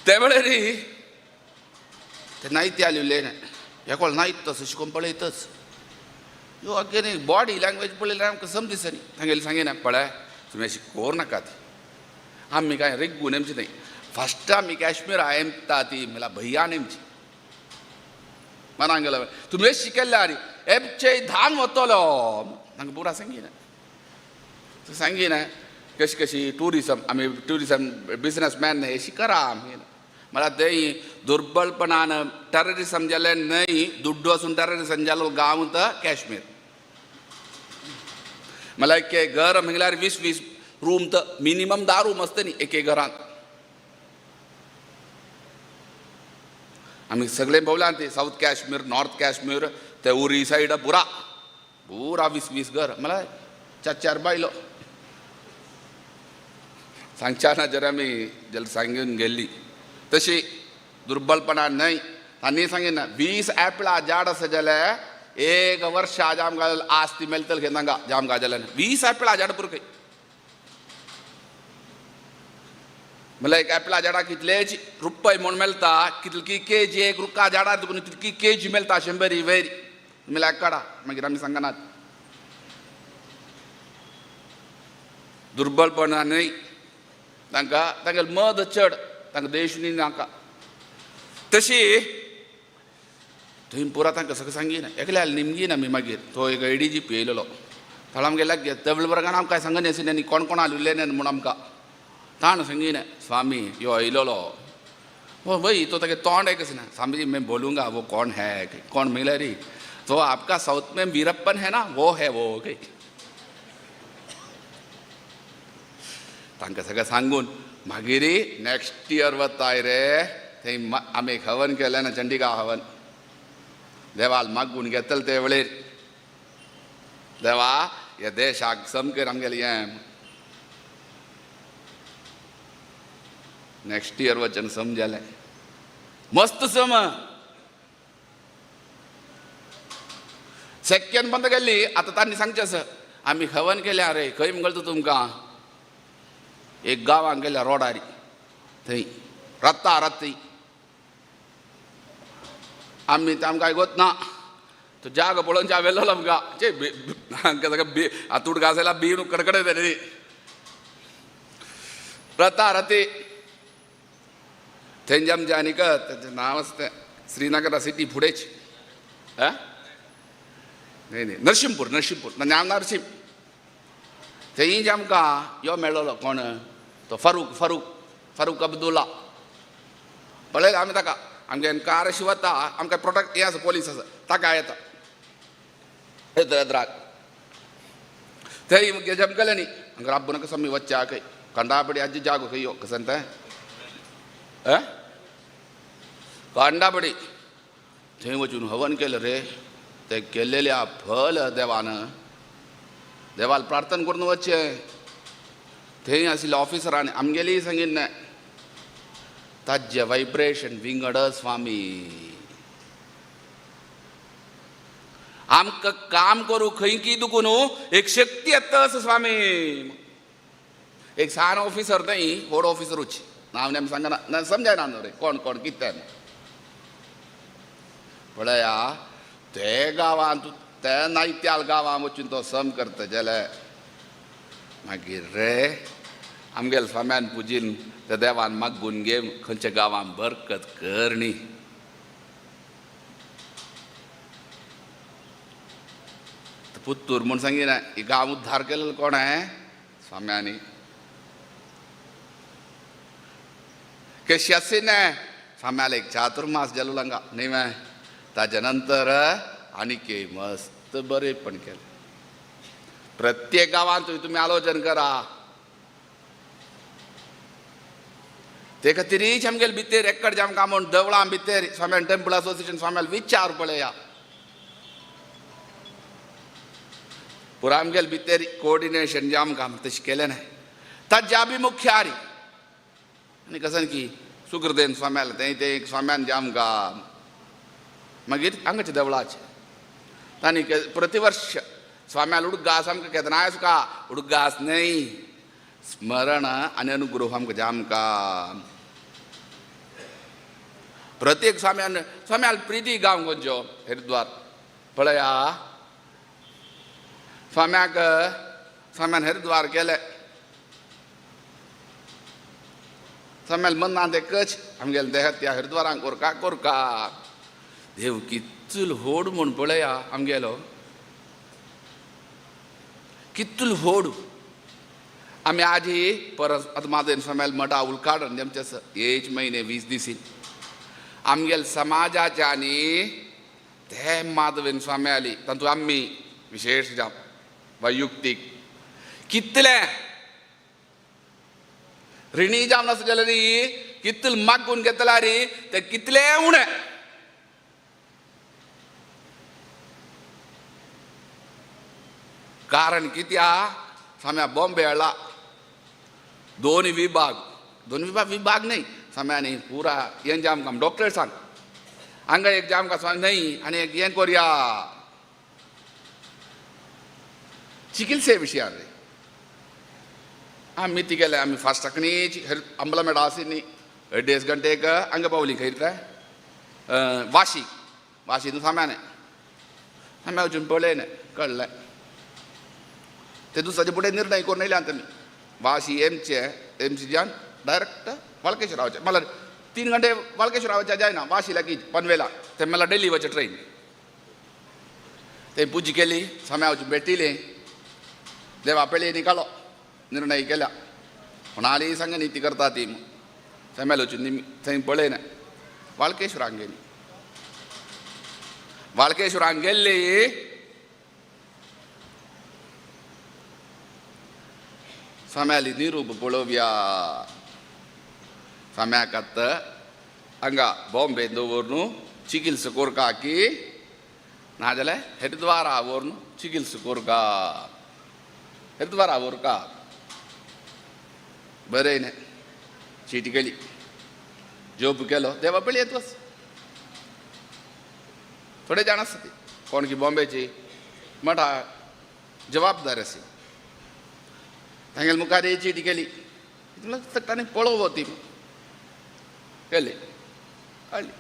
[SPEAKER 11] ते वेळार ते नायती आली उलयना एकोळ नायत तसो शिकोवन पळयतच ह्यो आगे बॉडी लँग्वेज पळयल्यार आमकां समजिसा न्ही तांगेली सांगिना पळय तुमी अशी कोर नाका ती आमी कांय रेग्गून एमची न्हय फस्ट आमी काश्मीरा एमता ती म्हळ्यार भैयान एमची मनाक गेलो तुमी अशी शिकयल्यार एमचे धान वतलो तांकां पुरा सांगिना सांगिना कशी कशी टुरिजम आमी टुरिजम बिजनसमॅन अशी करा आमी म्हळ्यार थंय दुर्बळपणान टेररिजम जालें न्हय दुड्डू आसून टेररिजम जालो गांव तो काश्मीर मला एक घर म्हणल्यार 20-20 रूम तर मिनिमम 10 रूम असते न्ही एक घरात. आम्ही सगळे भोवला ते साऊथ काश्मीर नॉर्थ काश्मीर ते उरी साईड पुरा 20-20 घर. मला 4 बायलो सांगच्या ना जर आम्ही जल सांगून गेली तशी दुर्बलपणा नाही. तांणी सांगेन ना 20 ॲपळा झाड आसा जाल्यार 1 वर्ष आमकां आस्ती मेळटली खंय तांकां जाम गाजल्यान 20 ॲपळा झाड पुरो खंय. म्हणल्यार एक ॲपळा झाडाक कितलेच रुपये म्हूण मेळटा कितली केजी एक रुखा झाडार तुका तितकी केजी मेळटा 100 वयर म्हळ्यार काडा. मागीर आमी सांगनात दुर्बलपणा न्हय तांकां मद चड तांकां देश न्ही नाका. तशी थंय पुरा तांकां सगळें सांगीन एकल्या निमगीन आमी मागीर तो एक ADGP येयलेलो थोडे आमगे लाग तबलबर्गान आमकां सांगन आशिल्लें न्ही कोण कोण आलेले म्हूण आमकां ताण सांगीन स्वामी यो येयलेलो वो भाई तो तागे तोंड एक ना स्वामी जी मैं बोलूँगा वो कौन है कौन मिला री तो आपका साउथ में वीरप्पन है ना वो है वो ओके. तांकां सगळें सांगून मागीर नेक्स्ट इयर वताय रे थंय आमी हवन केलें ना चंडीगांव हवन. देवाल मागून घेतले ते वेळेर देवा ह्या देशाक समकेर आमगेलें हें नेक्स्ट इयर वचन समजलें मस्त सम. सेकंड बंद केल्ली आतां तांणी सांगचें आसा आमी हवन केल्या रे खंय म्हणटा तुमकां एक गांवांक गेल्या रोडार थंय राती आमी आमकां गोत ना तो जागो पळोवन हांवें आमकां हांकां सगळें हातूड घासयला बीन कडकडे रे राती थंय आमचें आनीक तेजें नांव आसा तें श्रीनगर सिटी फुडेंच न्ही नरसिंहपूर नांव नरसिंह थंय आमकां यो मेळ्ळलो कोण तो फारूक अब्दुल्ला पळयलें आमी ताका आमगे कार अशी वता आमकां प्रोटेक्ट हें आसा पोलीस आसा ताका येता येद्राक थंय जमकलें न्ही हांगा राब्बू नाका समी वच्चा खंय कंडापडी अज्जी जागो खंय यो कसं तें कांडापडी थंय वचून हवन केलें रे ते केल्लेल्या फल देवाल प्रार्थना करून वचचें. थंय आशिल्ल्या ऑफिसरांनी आमगेली सांगीन ताजे वायब्रेशन विंगड स्वामी आमकां काम करूं खंय की दुखून एक शक्ती येता स्वामी. एक सान ऑफिसर थंय व्हड ऑफिसरूच नांव नेम सांगना समजायना न्हू रे कोण कितें पळया ते गांवांत ते नायत्याल गांवांत वचून तो सम करता जाल्यार मागीर रे आमगेले स्वाम्यान पुजीन त्या देवान मागून घे खंयच्या गांवांत बरकत कर न्ही. पुत्तूर म्हूण सांगिना ही गांव उद्धार केलेलो कोण आहे स्वाम्यांनी. कशी असेन स्वाम्याला एक चातुर्मास जालो लांगा न्ही वे ताच्या नंतर आनीक मस्त बरेपण केलें. प्रत्येक गांवांत तुमी आलोचन करा ते खातीरच आमगेले भितर एकडचे आमकां म्हूण देवळां भितर स्वाम्यान टेंपल असोसिएशन स्वाम्याला विचार पळया पुरा आमगेले भितर कोऑर्डिनेशन जे आमकां तशें केलें न्हय ताजे अभिमुख्यारी आनी कसन की सुकृदेन स्वाम्याला ते एक स्वाम्यान जे आमकां मागीर हांगाचे देवळाचे तांणी प्रतिवर्ष स्वाम्याला उडगास आमकां केदनाय सुका उडगास न्हय स्मरण आनी अनुग्रह आमकां जे आमकां प्रत्येक स्वाम्याला प्रिती गांव खंयचो हरिद्वार पळया स्वाम्यान हरिद्वार केले स्वाम्याल मनांत एकच आमगेले देह त्या हरिद्वारांक कोरका देव कितूल व्हड म्हूण पळया आमगेलो कितूल व्हड. आमी आजी परस अदमादेन स्वाम्याल मठा उद्घाटन जेमचें आसा हेच म्हयने 20 दिसी आमगेले समाजाचे आनी ते माधवेन स्वाम्याली तातूंत आमी विशेश जावं वैयक्तीक कितले रिणी जावन आसा जाल्यार री कितल मागून घेतला री ते कितले उणे कारण कित्या साम्या बॉम्बे हाडला दोन विभाग नाही साम्यानी पुरा हें जे आमकां डॉक्टर सांग हांगा एक जे आमकां सांग न्हय आनी एक हें करया चिकित्से विशयान रे आमी ती गेले आमी फास्टाकनी अंबला मेळा आसी न्ही 2 गंटेक हांगा पावली खंय रे वाशी साम्याने साम्या वचून पळयलें कळ्ळें ते दुसऱ्याचे फुडें निर्णय करून येयले आमी वाशी एमसीच्यान डायरेक्ट वाळकेश्वर रावचे म्हळ्यार 3 घंटे वाळकेश्वर रावचे जायना वाशी लागीं पनवेला ते म्हळ्यार डेली वचचे ट्रेन ते पुजी केली साम्या वचून भेटिले देवा पेळये निकालो निर्णय केला कोणाली सांग नीती करता ती साम्याल वचून थंय पळयना वाळकेश्वराक गेली वाळकेश्वराक गेल्ली साम्याली निरूप पळोवया साम्याक आतां हांगा बॉम्बे दवरून चिकित्सा कोरका की नाजाल्यार हरिद्वारा व्हरून चिकित्सा कोरका हरिद्वारा व्हरका बरें न्ही चीटी केली जॉब केलो देवा पळय येत वच थोडे जाण आसता ती कोण की बॉम्बेची मोठा जबाबदारी आसी तांगेले मुखार ही चीटी केली तांणी पळोवं ती केली कळ्ळी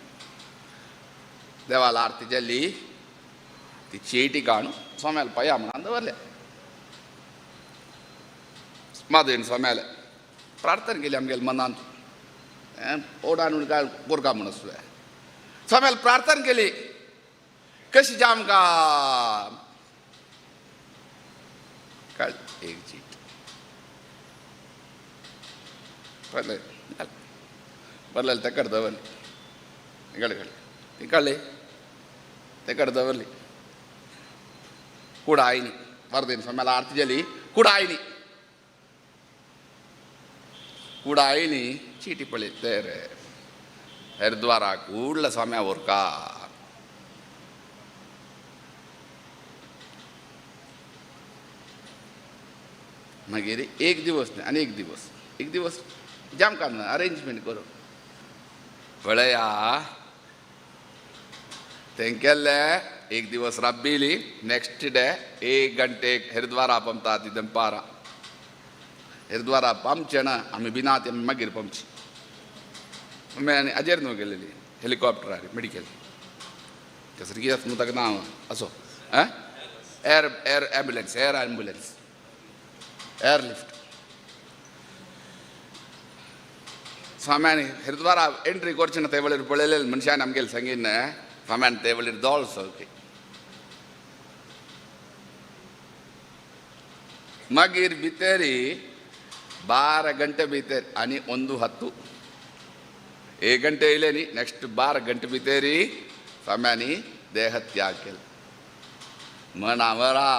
[SPEAKER 11] देवाला आरती जाल्ली ती चीटी काडून स्वाम्याल पया म्हणून दवरल्या माधवेन स्वाम्याले प्रार्थना केली आमगेले मनांत ओडान काय कोरका म्हणून स्वाम्याल प्रार्थना केली कशी जे आमकां कळ्ळें एक चीट बरलें ते कडेन दवरली कळ्ळें ती कळ्ळी ते कडेन दवरली कुडा आयली वरदेन स्वाम्याला आरती जाली कुडा आयली चीटी पळय ते रे हरिद्वाराक उडला स्वाम्या व्हरका मागीर एक दिवस न्ही आनी एक दिवस जाम काडना अरेंजमेंट करून पळया तें केल्लें एक दिवस राबिली नेक्स्ट डे 1 घंटेक हरिद्वारा पंपता ती दनपारां हरिद्वारा पंपचे ना आमी बिना ती मागीर पंपची आनी हाजेर न्हू गेलेली हेलिकॉप्टरार मेडिकल कसरी कितें न्हू ताका नांव असो एअर एम्बुलन्स एअरलिफ्ट स्वाम्यानी हरिद्वारा एंट्री करचे ना ते वेळेर पळयले मनशान आमगेले सांगीन स्वाम्यान ते वेळेर दोळ सोके मागीर भितरी 12 गंटे भितर आनी 1:10 1 गंटे येयले न्ही नेक्स्ट 12 गंटे भितरी स्वाम्यानी देहत्याग केलो मनावरा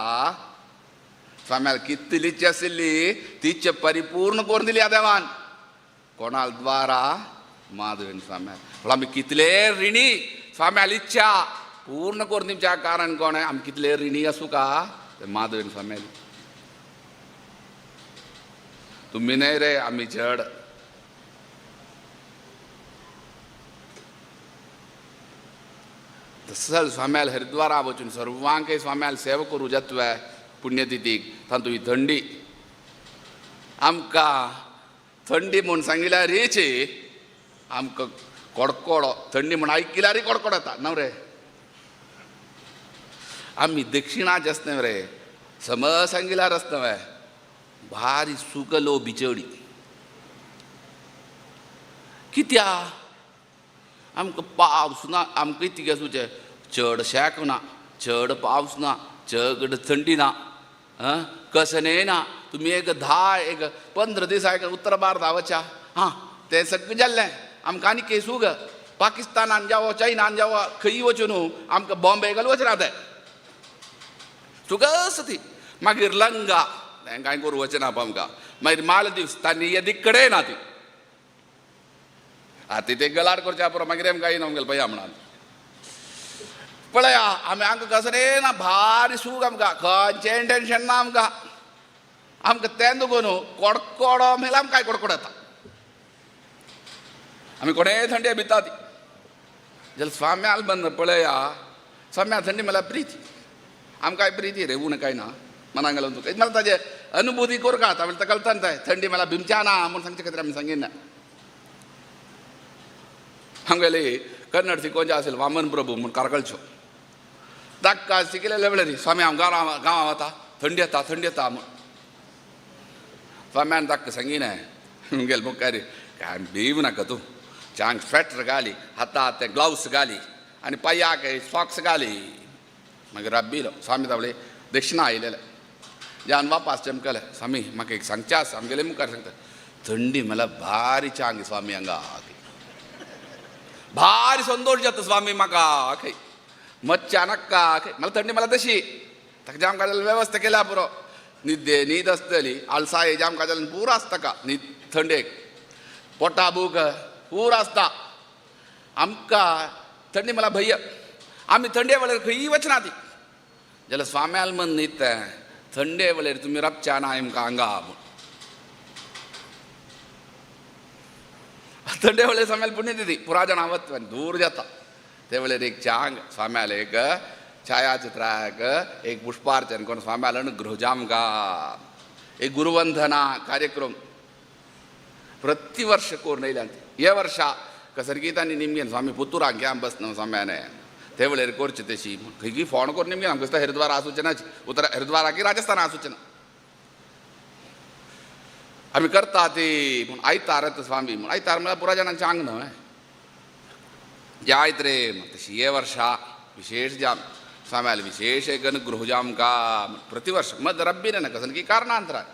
[SPEAKER 11] स्वाम्याल कितली इच्छा आशिल्ली ती इच्छा परिपूर्ण करून दिली देवान कोणाल द्वारा माधवेन स्वाम्याल आमी कितले रिणी स्वाम्याल इच्छा पूर्ण करून दिवच्या कारण कोण आमी कितले रिणी आसूं का ते माधवेन स्वाम्याल तुम्ही नाही रे आम्ही जड तसल स्वाम्याल हरिद्वारा वचून सर्वांक स्वाम्याल सेवा करूं जातवे पुण्यतिथीक तातूंत ही थंडी आमकां थंडी म्हूण सांगिल्यार रेची आमकां कडकडो थंडी म्हूण आयकिल्यार कडकड येता न्हू रे आमी दक्षिणाचे आसता रे समज सांगिल्यार आसता भारी सुकलो बिचडी कित्या आमकां पावस ना आमकां इतकें सुचें चड शेक ना चड पावस ना चड थंडी ना कसनय ना तुमी एक 15 दीस उत्तर भारता वचा तें सगळें जाल्लें आमकां आनी केसू ग पाकिस्तानान जावं चायनान जावं खंय वचून आमकां बॉम्बे घाल वचना ते सुगस ती मागीर लंगा तांकां कांय करूं वचना पळय आमकां मागीर मालदीव्स तांणी येदीक कडेन ना ती आतां ते गलाट करच्या पुरो मागीर आमकां येना आमगेले पया म्हणून पळया आमकां कसलें ना भारी सूख आमकां खंयचें टेन्शन ना आमकां तें दुखून कडकडो मेला आमकां काय कडकड येता आमी कोणेय थंडी भिता ती जाल्यार स्वाम्याल बंद पळया स्वाम्या थंडी म्हळ्यार प्रिती आमकां प्रिती रे उण काय ना मनाक घालून तुका मला ताजे अनुभुती करूं का हांवें ताका कळटा तें थंडी म्हळ्यार भिमच्या ना म्हूण सांगचे खातीर आमी सांगिना आमगेली कन्नड सिकोवचे आशिल्ले वामन प्रभू म्हूण कारकळच्यो ताका शिकलेले वेळार स्वामी हांव गांवां वता थंडी येता म्हूण स्वाम्यान ताका सांगिना मुगेले मुखार काय भिवू नाका तूं चांग स्वेटर घाली हातांत ते ग्लव्स घाली आनी पांयाक सॉक्स घाली मागीर राबिलो स्वामी तावळे दक्षिणा आयलेले जेवन वापास चमकले स्वामी म्हाका एक सांगचें आसा आमगेले मुखार सांगता थंडी म्हळ्यार भारी चांग स्वामी हांगा भारी संतोश जाता स्वामी म्हाका खंय मच्छा नाका खंय मला थंडी म्हळ्यार तशी ताका जाम काजाल वेवस्था केल्या पुरो न्हीद आसतली आळसाय जाम काजाल पुरो आसता ताका न्हीद थंडेक पोटा बूक पूर आसता आमकां थंडी म्हळ्यार भय आमी थंडे वेळार खंयी वचना ती जाल्यार स्वाम्याल मन न्हीद थंडे वेळार तुमी राबच्या ना आमकां हांगा म्हूण थंडे वेळार स्वाम्याल पुण्य दिती पुराजाणां वत दूर जाता ते वेळार एक चांग स्वाम्याल एक छायाचित्राक एक पुष्पार्चन करून स्वाम्याल अनुग्रह आमकां एक गुरुवंदना कार्यक्रम प्रति वर्ष करून येयल्यान हे वर्सा कसरगीतांनी निमगेन स्वामी पुत्तूराक घेवन बसना स्वाम्यान ते वेळार करचे तशी खंय फोण करून निमगेन आमकां दिसता हरिद्वार आसूचेनाची उत्तर हरिद्वारा की राजस्थान आसूचेना आमी करता ती म्हूण आयतार येता स्वामी म्हूण आयतार म्हळ्यार पुराजाणांचें आंग न्हय जे आयत रे तशी हे वर्सा विशेष जाम स्वाम्याल विशेष एक अनुग्रह जे आमकां प्रति वर्ष मद रब्बीन नाका की कारणांतरान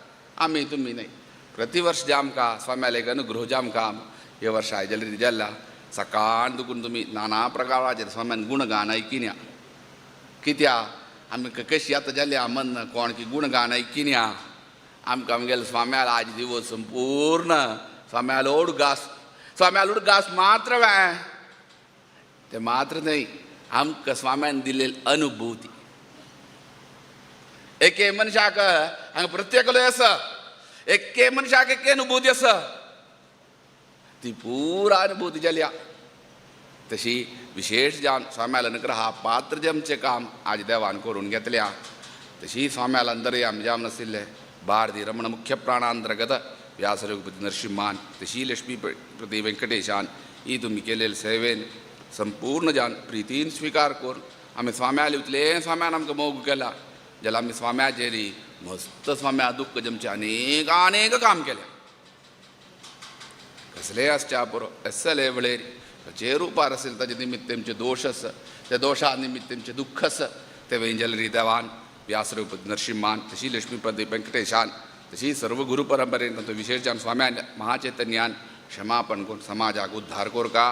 [SPEAKER 11] आमी तुमी न्हय प्रति वर्ष जे आमकां स्वाम्याल एक अनुग्रह जे आमकां हे वर्स आयजलें जाल्ला सकाळ दुखून तुमी नाना प्रकाराचेर स्वाम्यान गुणगान ऐकिन्या कित्या आमी कशी आतां जाल्या मन कोण की गुणगान ऐकिन्या आमकां आमगेले स्वाम्याल आज दिवस संपूर्ण स्वाम्याल उडगास मात्र ते मात्र न्हय आमकां स्वाम्यान दिलेली अनुभूती एके मनशाक हांगा प्रत्येक आसा एके मनशाक एके अनुभूती आसा ती पुरा अनुभूती जाल्या तशी विशेष जावन स्वाम्याल अनुग्रहा पात्र जे आमचें काम आज देवान करून घेतल्या तशी स्वाम्याल अंतर्यामी जावन आशिल्ले भारती रमण मुख्य प्राणांतर्गत व्यासयोगपती नरसिंहान तशी लक्ष्मीपती वेंकटेशान ही तुमी केलेले सेवेन संपूर्ण जावन प्रितीन स्विकार करून आमी स्वाम्याल इतलें स्वाम्यान आमकां मोग केला जाल्यार आमी स्वाम्याचेरी मस्त स्वाम्या दुख्ख जमचे अनेक काम केलें कसलेय आसच्या पुरो एसले वेळेर खंयचे रुपार आसले ताजे निमित्त तेमचे दोश आसा त्या दोशा निमित्त तेमचें दुख्ख आसा ते वेंजलरी देवान व्यासयोगपती नरसिंहान तशी लक्ष्मीपती वेंकटेशान तशी सर्व गुरु परंपरेन विशेष जावन स्वाम्यान महाचैतन्यान क्षमापण करून समाजाक उद्धार कोरका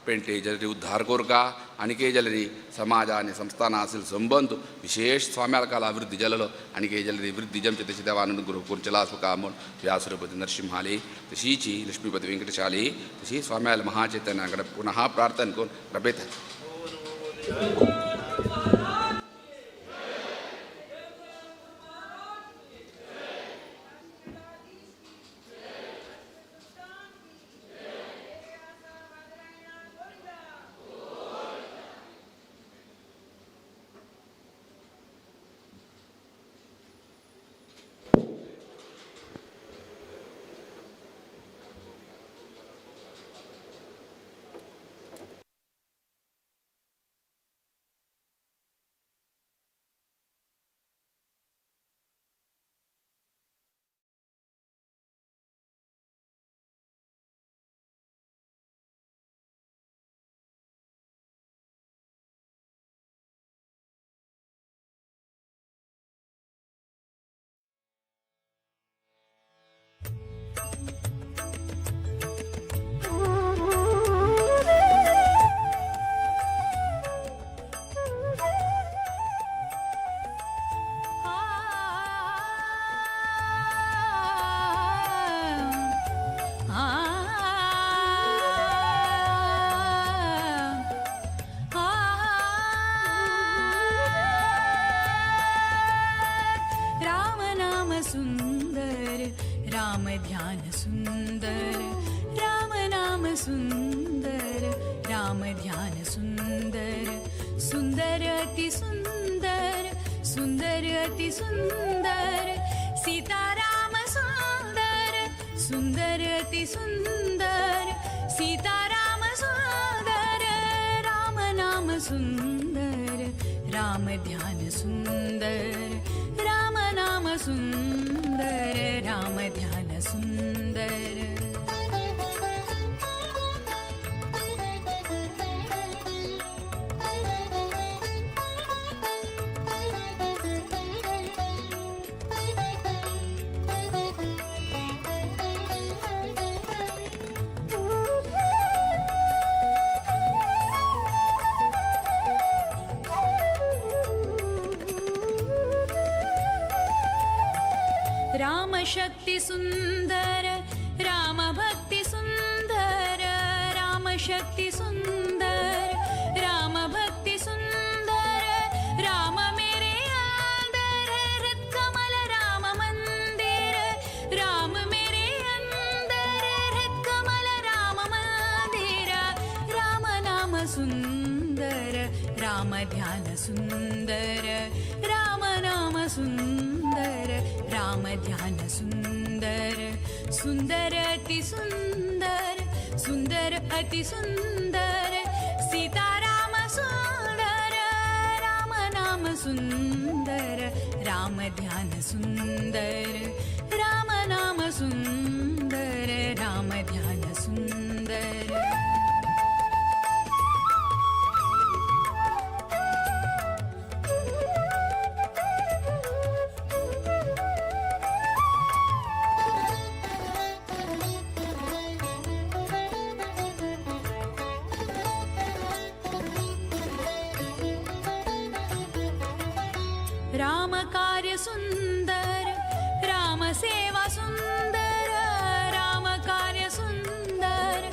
[SPEAKER 11] पेंटे जलरी उद्धार कोरका आनी के जलरी समाजा आनी संस्थाना आशिल्लो संबंद विशेष स्वाम्याल काला वृद्धी जाल्लो आनी के जलरी वृद्धी जमचे तशी देवान अनुग्रह करचेला आसुका म्हूण व्यासयोगपती नरसिंहाली तशीची लक्ष्मीपती वेंकटेशाली तशी स्वाम्याल महाचैतन्या कडेन पुनः प्रार्थना करून रबयता.
[SPEAKER 3] सुंदर राम ध्यान सुंदर राम नाम सुंदर राम ध्यान सुंदर सुंदर अति सुंदर सुंदर अति सुंदर सीताराम सुंदर सुंदर अति सुंदर सीताराम सुंदर राम नाम सुंदर राम ध्यान सुंदर राम नाम सुंदर राम ध्यान सुंदर राम शक्ति सुंदर राम भक्ति सुंदर राम शक्ति सुंदर राम भक्ति सुंदर राम मेरे अंदर हृद कमल राम मंदिर राम मेरे अंदर हृद कमल राम मंदिर राम नाम सुंदर राम ध्यान सुंदर राम नाम सुंदर राम ध्यान सुंदर सुंदर अति सुंदर सुंदर अति सुंदर सीताराम सुंदर राम नाम सुंदर राम ध्यान सुंदर राम नाम सुंदर राम ध्यान सुंदर राम कार्य सुंदर राम सेवा सुंदर राम कार्य सुंदर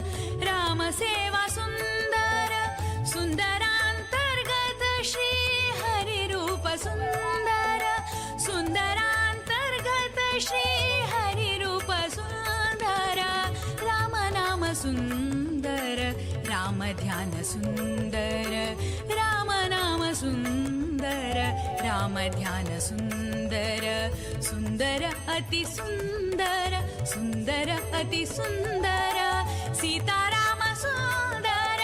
[SPEAKER 3] राम सेवा सुंदर सुंदरांतर्गत श्री हरि रूप सुंदर सुंदरांतर्गत श्री हरि रूप सुंदर राम नाम सुंदर राम ध्यान सुंदर राम नाम सुंदर राम ध्यान सुंदर सुंदर अति सुंदर सुंदर अति सुंदर सीताराम सुंदर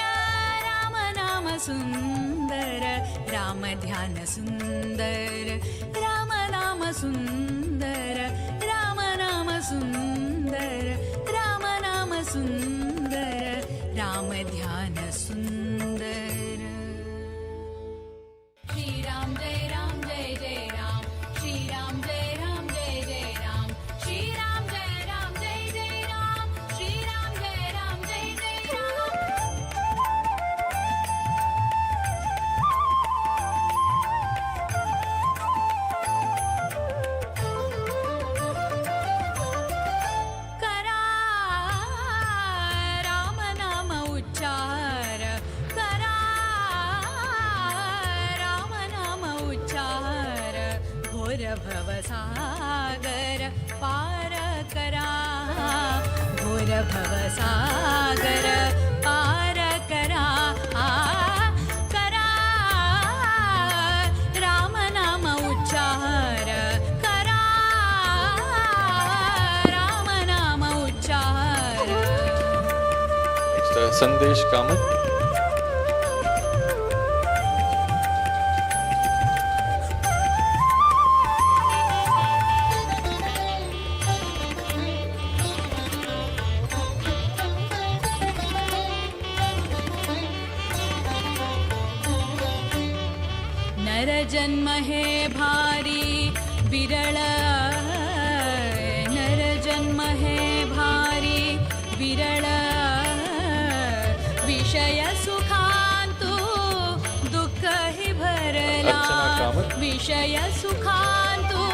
[SPEAKER 3] राम नाम सुंदर राम ध्यान सुंदर राम नाम सुंदर राम नाम सुंदर राम नाम सुंदर राम ध्यान सुंदर श्री राम जय राम जय जय राम श्री राम जय राम जय जय राम श्री राम जय राम जय जय राम श्री राम जय राम जय जय करा राम नाम उच्चार करा राम नाम उच्चार घोर भवसागर पार करा घोर भवसागर पार करा करा राम नाम उच्चार करा राम नाम उच्चार
[SPEAKER 8] संदेश कामत
[SPEAKER 3] नर जन्म है भारी विरल नर जन्म है भारी विरल विषय सुखांतु दुःख ही भरला
[SPEAKER 8] अर्चना कामत.
[SPEAKER 3] विषय सुखांतु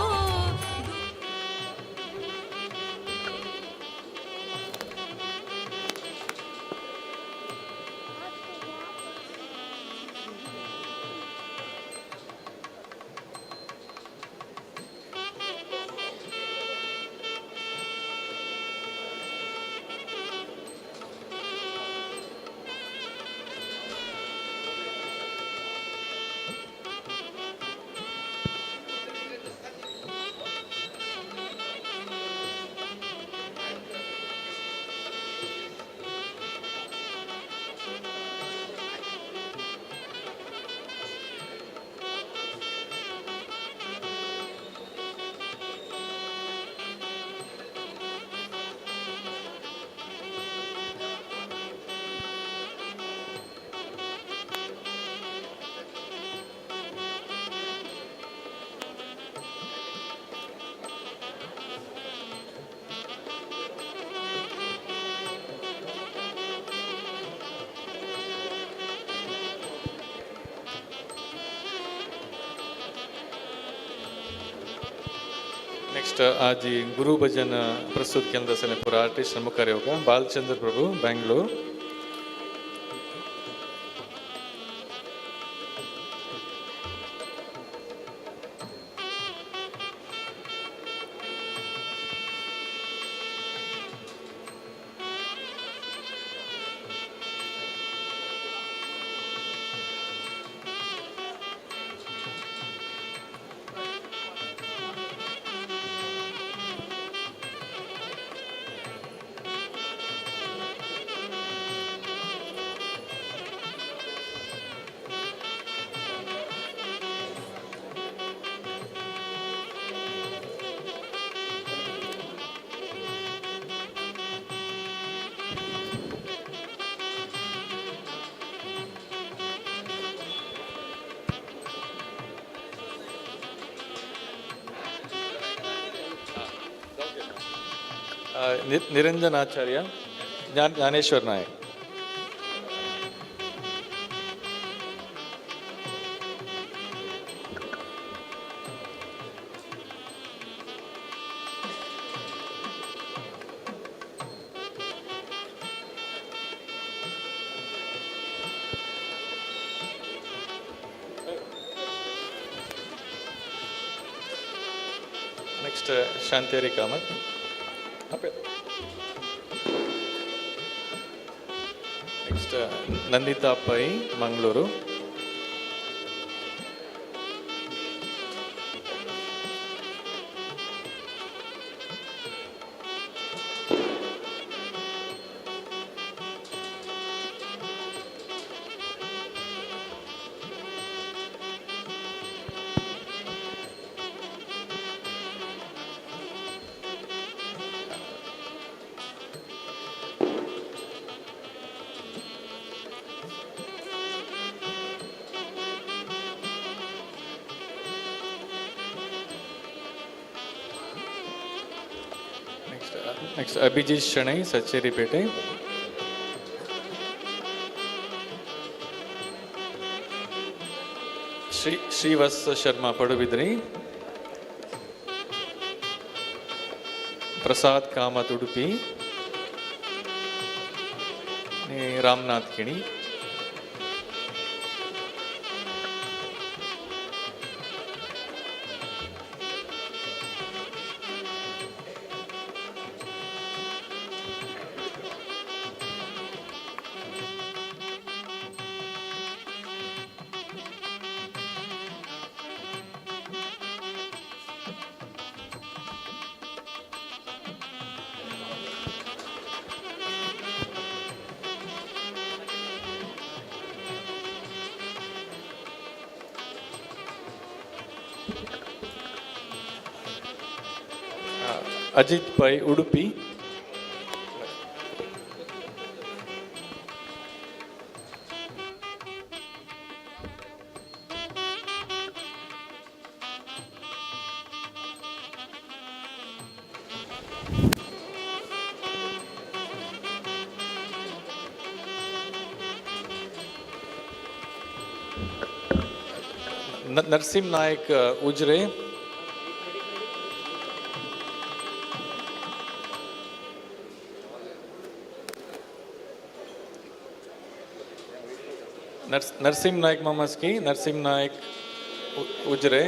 [SPEAKER 8] नेक्स्ट आज ही गुरु भजन प्रस्तुत केंद्र से पूरा आर्टिस्ट मुखार होगा बालचंद्र प्रभु बेंगलोर. निरंजन आचार्य ज्ञानेश्वर नायक. नेक्स्ट शांतेरी कामत. नेक्स्ट नंदिता पै मंगलूरू. नेक्स्ट अभिजीत शणै सच्चेरीपेटे. श्रीवत्स शर्मा पडुबिद्री. प्रसाद कामत उडुपी. रामनाथ किणी. अजित पै उडुपी. नरसिंह नायक उजरे. नरसिंह नायक ममस्की. नरसिंह नायक उजरे.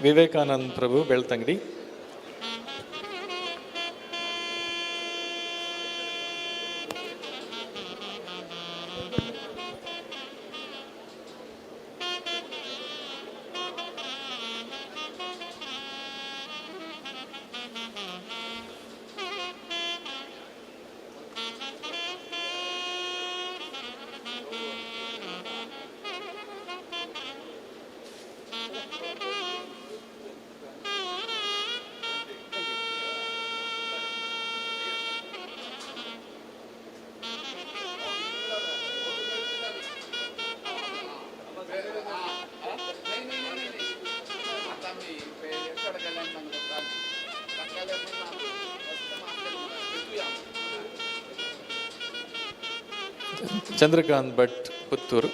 [SPEAKER 8] विवेकानंद प्रभु बेलतंगड़ी. ಚಂದ್ರಕಾಂತ್ ಭಟ್ ಪುತ್ತೂರು.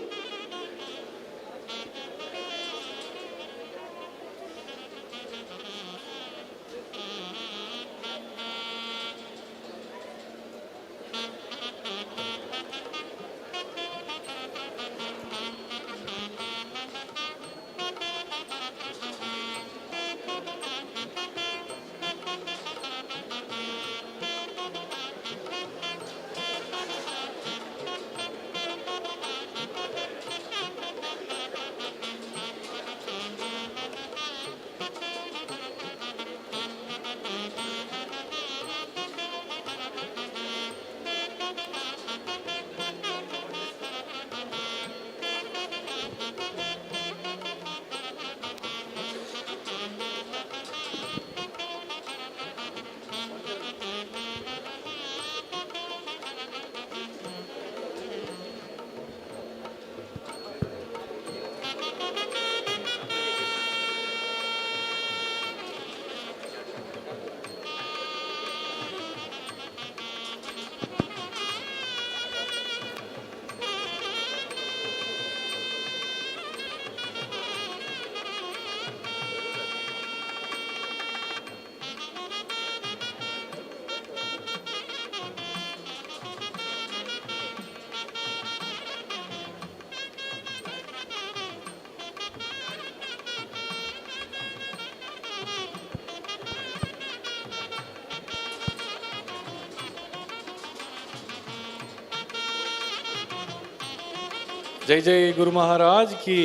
[SPEAKER 8] जय जय गुरु महाराज की,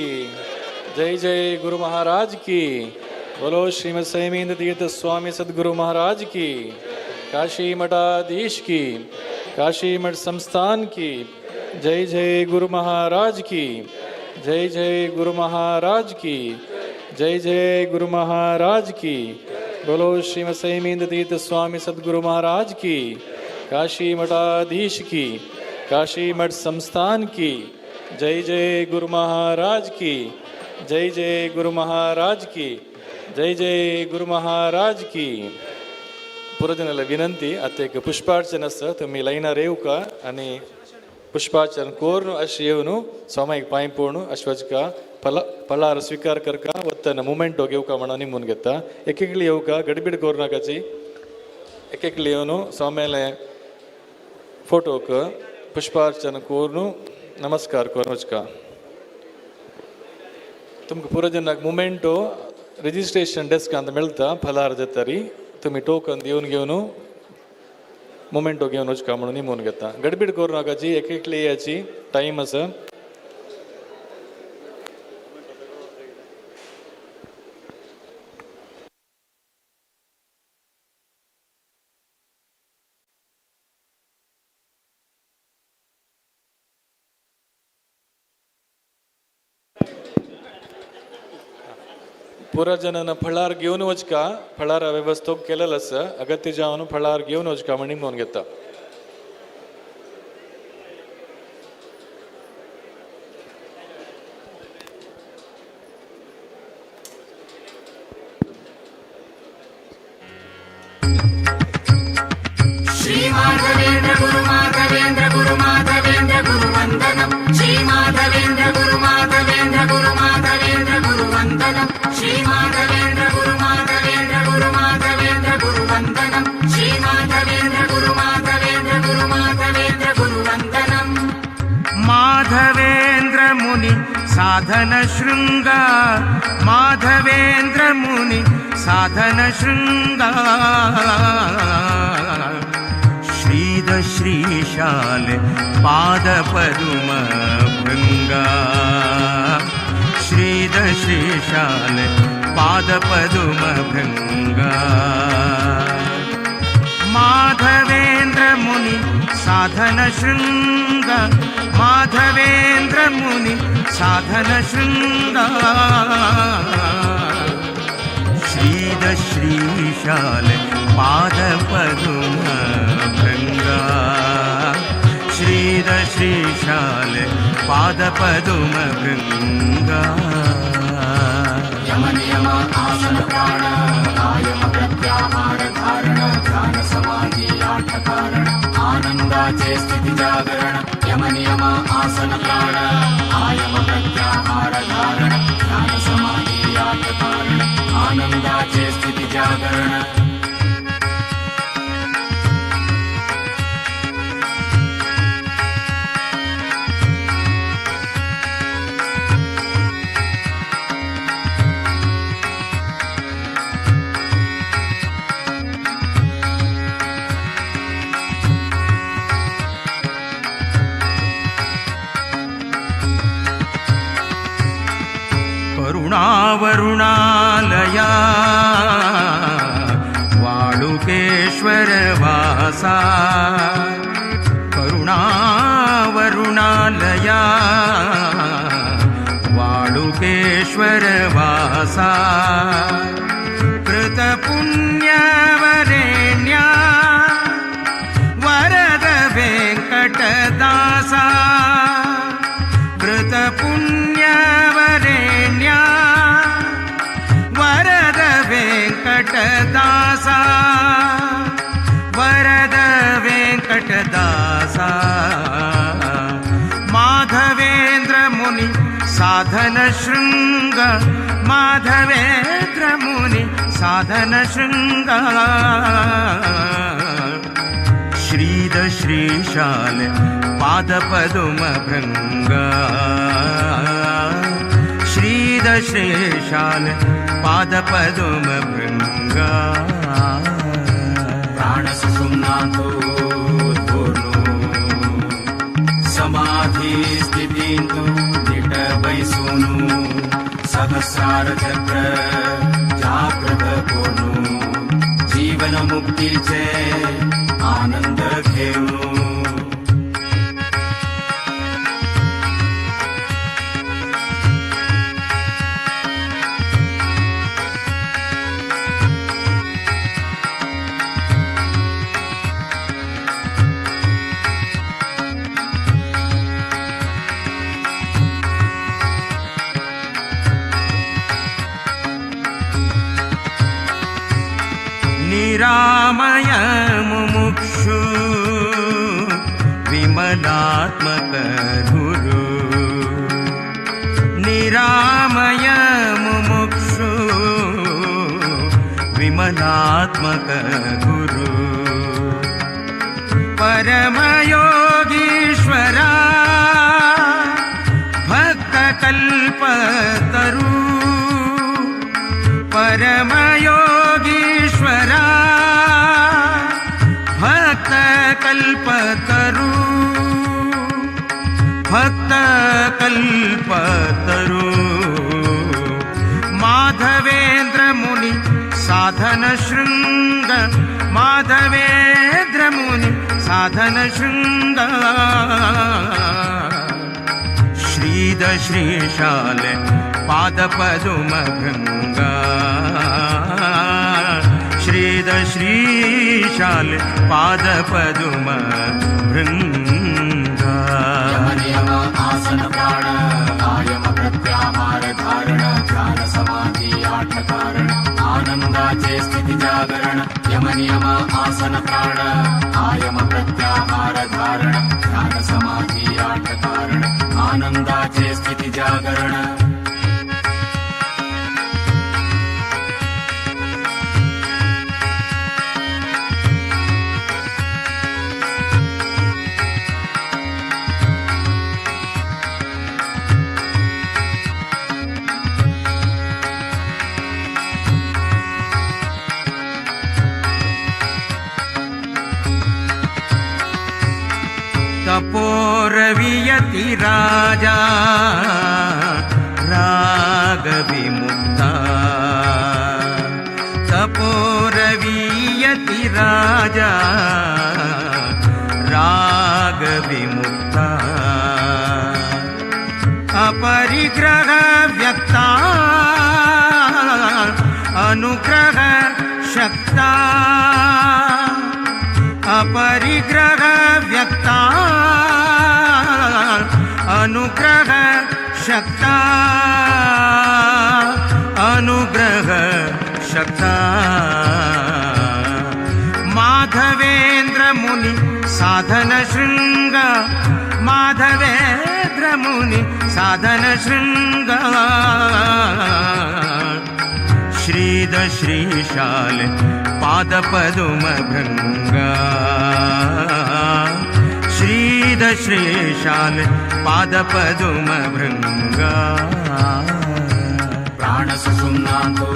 [SPEAKER 8] जय जय गुरु महाराज की। बोलो श्रीमद संयमेंद्र तीर्थ स्वामी सद्गुरु महाराज की, काशी मठाधीश की, काशी मठ संस्थान की। जय जय गुरु महाराज की, जय जय गुरु महाराज की, जय जय गुरु महाराज की। बोलो श्रीमद संयमेंद्र तीर्थ स्वामी सद्गुरु महाराज की, काशी मठाधीश की, काशी मठ संस्थान की। जय जय गुरु महाराज की, जय जय गुरु महाराज की, जय जय गुरु महाराज की। पुरोजनाला विनंती, आता एक पुष्पार्चन असतं, तुम्ही लाईनार येऊ का आणि पुष्पार्चन कोरून अशी येऊन स्वामाईक पाय पडून अश्वचका फळार स्वीकार करका वत्तन मुमेंटो घेऊ का म्हणून निमून घेता। एक एकली येऊ का, गडबीड करू नकाची। एक एकली येऊन स्वामीले फोटोक पुष्पार्चन करून नमस्कार करूचका। तुमकां पुरोजनाक मुमेंटो रिजिस्ट्रेशन डेस्कांत मेळटा फलार जातरी, तुम्ही टोकन दिवन घेवन मुमेंटो घेवन वचका म्हणून निमून घेता। गडबीड करू नकाची, एक एकली याची टाईम आसा। पुरोजनान फळार घेवन वचका, फळार वेवस्थो केलेलो आसा, अगत्य जावन फळार घेवन वचका म्हणून निमून घेता।
[SPEAKER 6] श्री माधवेंद्र गुरु माधवेंद्र गुरु माधवेंद्र गुरु वंदनम। श्री माधवेंद्र गुरु माधवेंद्र गुरु माधवेंद्र गुरु वंदनम। श्री माधवेंद्र गुरु माधवेंद्र गुरु माधवेंद्र गुरु वंदनम। श्री माधवेंद्र गुरु माधवेंद्र गुरु माधवेंद्र गुरु वंदनम। माधवेंद्र मुनि साधन शृंगार, माधवेंद्र मुनि साधन शृंगार। श्रीद श्रीशाल पाद पद्म भृंगा, श्रीद श्रीशाल पाद पद्म भृंगा। माधवेंद्र मुनि साधन शृंगा, माधवेंद्र मुनि साधन शृंगा। श्रीद श्रीशाल पाद पद्म भृंगा, श्रीद श्रीशाल पाद पद्म भृंगा। यम नियम आसन प्राण आयम प्रत्याहार धारण ध्यान समाधि आठ कारण आनंद आनन्दाचे स्थितिजागरण यमनियम आसन प्राण आयम प्रत्याहार धारण ध्यान समाधि कारण आनन्दाचे स्थितिजागरण
[SPEAKER 15] करुणावरुणालया वाळुकेश्वर वासा करुणावरुणालया वाळुकेश्वर वासा कृतपुण्यवरेण्या वरद वेङ्कटदासा कृतपुण्यवरेण्या वरद वेङ्कटदासा वरद वेङ्कटदासा माधवेन्द्र मुनि साधन शृङ्ग माधवेन्द्र मुनि साधन शृङ्ग श्रीद श्रीशाल पादपदुम भृङ्ग श्रीद श्रीशाल पादपदुम भृङ्ग
[SPEAKER 6] प्राणसुषुम्नातो समाधि स्थितिन्तु निटवैसोनु सहस्रार चक्र जागृत कोनु जीवन मुक्तीचे आनंद घेऊ
[SPEAKER 15] निरामय मुमुक्षु विमलात्मक गुरु निरामय मुमुक्षु विमलात्मक गुरु परमयोगीश्वरा भक्त कल्पतरु परमयोगीश्वरा भक्त कल्पतरु भक्त कल्पतरु माधवेन्द्र मुनि साधन शृङ्ग माधवेन्द्र मुनि साधन शृङ्ग श्रीद श्रीशाल पादपदुम भृङ्ग श्रीद श्रीशाल पादपदुम भृङ्ग
[SPEAKER 6] यमनियम आसन प्राण आयम प्रत्याहार धारण ध्यान समाधि कारण आनंदाचे स्थिति जागरण यमनियम आसन प्राण आयम प्रत्याहार धारण ध्यान समाधि कारण आनंदाचे स्थिति जागरण
[SPEAKER 15] तपोरवियति राजा रागविमुक्ता तपोरवियति राजा रागविमुक्ता अपरिग्रह व्यक्ता अनुग्रह शक्ता अपरिग्रह व्यक्ता अनुग्रह शक्ता अनुग्रह शक्ता माधवेन्द्र मुनि साधन श्री माधवेन्द्र मुनि साधन शृंग श्रीद श्रीशाल पाद पदुम भृंग श्रीद श्रीशाल पाद पदुम भृंग
[SPEAKER 6] प्राण सुषुम्नातो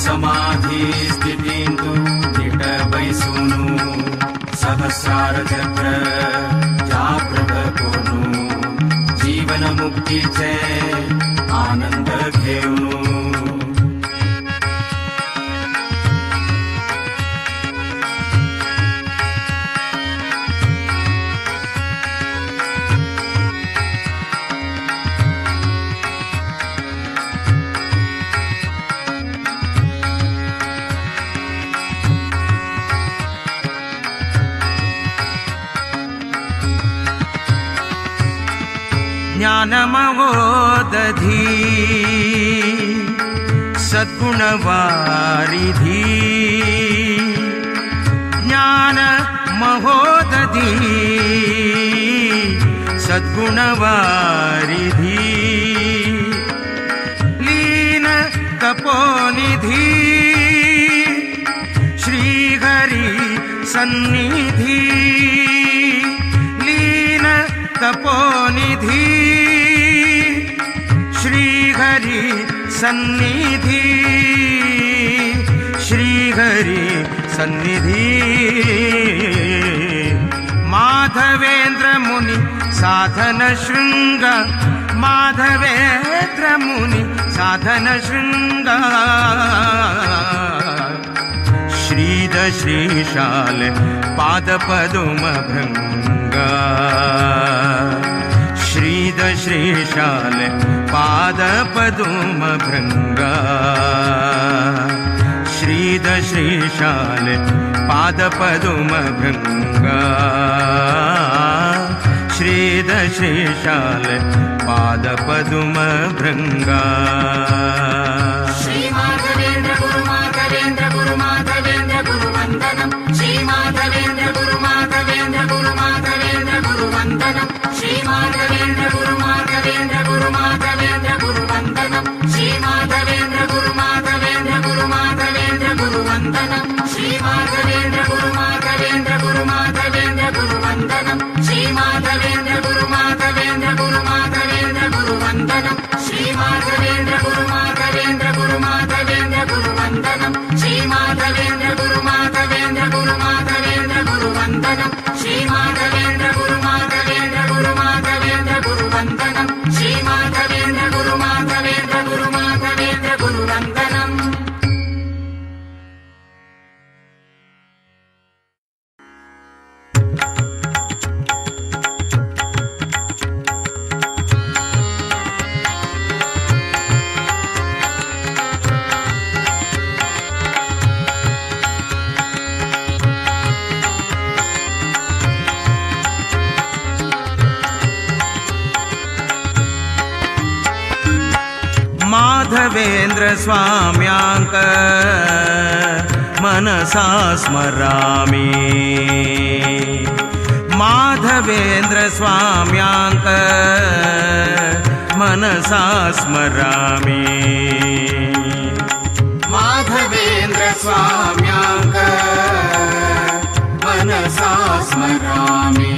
[SPEAKER 6] समाधि स्थितिंतु निट बैसुनु सहस्रार चक्र जागृत कोनु जीवन मुक्ति चे आनंद घेऊनु
[SPEAKER 15] ज्ञानमवोदधी सद्गुणवारिधी ज्ञान महोदधी सद्गुणवारिधी लीन तपोनिधि श्रीहरि सन्निधि लीन तपोनिधि श्रीहरि सन्निधि श्रीहरि सन्निधि माधवेन्द्र मुनि साधन शृंग माधवेन्द्र मुनि साधन शृंग श्रीद श्रीशाल पाद पदुम भृंग श्रीद श्रीशाल पाद पदुम भृंग श्रीद श्रीशाल पाद पदुम भृंग श्रीद श्रीशाल पाद पदुम भृंग
[SPEAKER 6] श्री माधवेन्द्र गुरु माधवेन्द्र गुरु माधवेन्द्र गुरु वंदनम श्री माधवेन्द्र गुरु माधवेन्द्र गुरु माधवेन्द्र गुरु वंदनम श्री माधवेन्द्र गुरु माधवेन्द्र गुरु माधवेन्द्र गुरु वंदनम श्री माधवेन्द्र गुरु माधवेन्द्र गुरु माधवेन्द्र गुरु वंदनम श्री माधवेन्द्र गुरु माधवेन्द्र गुरु माधवेन्द्र गुरु वंदनम श्री माधवेन्द्र गुरु माधवेन्द्र गुरु माधवेन्द्र गुरु वंदनम श्री माधवेन्द्र गुरु माधवेन्द्र गुरु माधवेन्द्र गुरु वंदनम श्री माधवेन्द्र गुरु माधवेन्द्र गुरु माधवेन्द्र गुरु वंदनम श्री माधवेन्द्र गुरु माधवेन्द्र गुरु माधवेन्द्र गुरु वंदनम श्री माधवेन्द्र गुरु माधवेन्द्र गुरु माधवेन्द्र गुरु वंदनम
[SPEAKER 15] माधवेन्द्र स्वाम्यांक मनसा स्मरामि माधवेन्द्र स्वाम्यांक मनसा स्मरामि
[SPEAKER 6] माधवेन्द्र स्वाम्यांक मनसा स्मरामि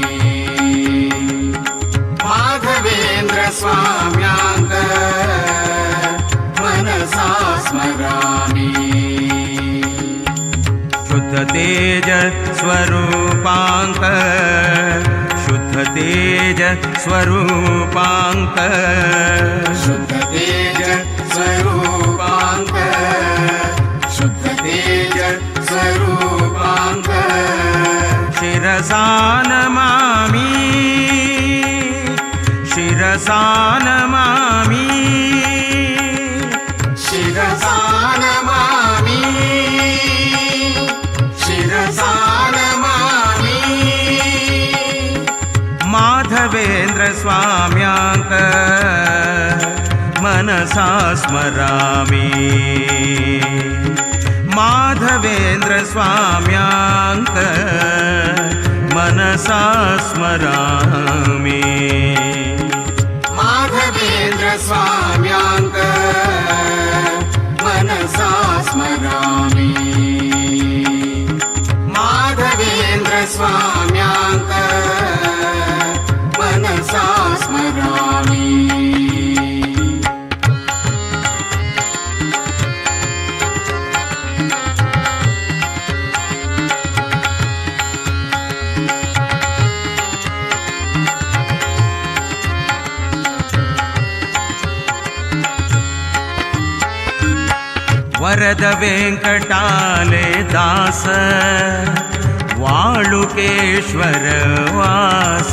[SPEAKER 6] माधवेन्द्र स्वाम्यांक मनसा स्मरामि
[SPEAKER 15] शुद्ध तेज स्वरूपांक शुद्ध तेज स्वरूपांक
[SPEAKER 6] शुद्ध तेज स्वरूपांक शुद्ध तेज स्वरूपांक
[SPEAKER 15] शिरसा नमामि शिरसा नमामि
[SPEAKER 6] शिरसा नमामि शिरसा नमामि
[SPEAKER 15] माधवेन्द्र स्वाम्यांक मनसा स्मरामि माधवेन्द्र स्वाम्यांक मनसा मनसा स्मरामि
[SPEAKER 6] माधवेन्द्र स्वाम्याङ्क मनसा स्मरामि माधवेन्द्र स्वाम्याङ्क मनसा स्मरामि
[SPEAKER 15] वरद वेंकटाले दास वाळुकेश्वर वास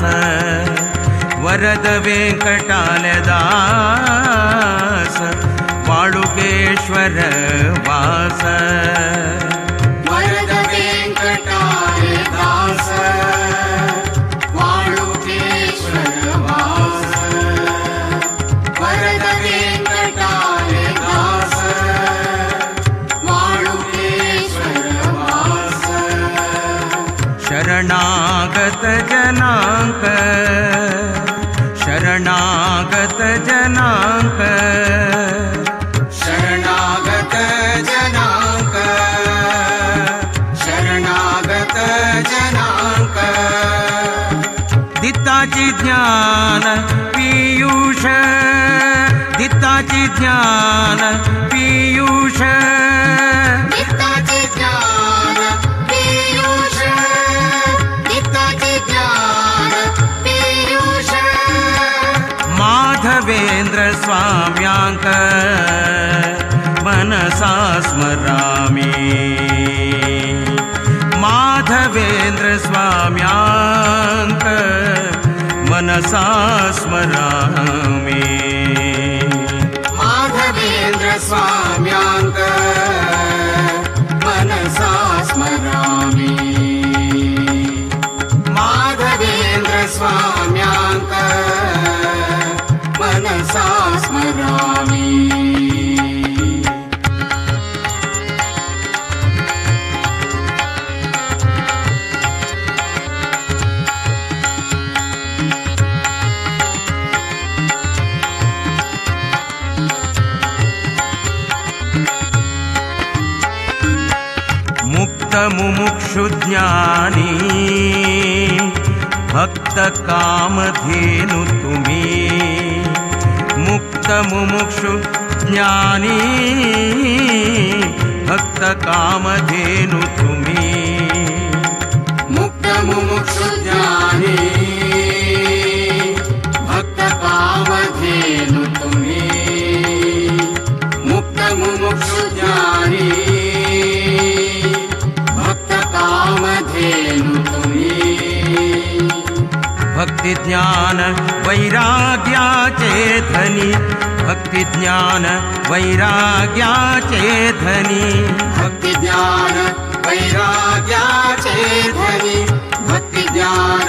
[SPEAKER 15] वरद वेंकटाले दास वाळुकेश्वर वास
[SPEAKER 6] वरद वेंकटाले दास वाळुकेश्वर वास वरद वेंकटाले दास
[SPEAKER 15] शरणागत जनांक शरणागत जनांक
[SPEAKER 6] शरणागत जनांक शरणागत जनांक
[SPEAKER 15] दिताची ज्ञान पीयूष दिताची ज्ञान पीयूष
[SPEAKER 6] दिताची ज्ञान पीयूष दिताची ज्ञान पीयूष
[SPEAKER 15] माधवेन्द्र स्वाम्याङ्क मनसा स्मरामि माधवेन्द्र स्वाम्याङ्क मनसा स्मरामि
[SPEAKER 6] माधवेन्द्र स्वाम्याङ्क मनसा स्मरामि माधवेन्द्र स्वाम्याङ्क मनसा स्मरामि
[SPEAKER 15] मुक्त मुमुक्षु ज्ञानी भक्त कामधेनु तुम्ही मुक्त मुमुक्षु ज्ञानी भक्त कामधेनु तुम्ही
[SPEAKER 6] मुक्त मुमुक्षु ज्ञानी भक्त कामधेनु तुम्ही मुक्त मुमुक्षु ज्ञानी भक्त कामधेनु तुम्ही
[SPEAKER 15] भक्ति ज्ञान वैराग्याचे धनी भक्ति ज्ञान वैराग्याचे धनी
[SPEAKER 6] भक्ति ज्ञान वैराग्याचे धनी भक्ति ज्ञान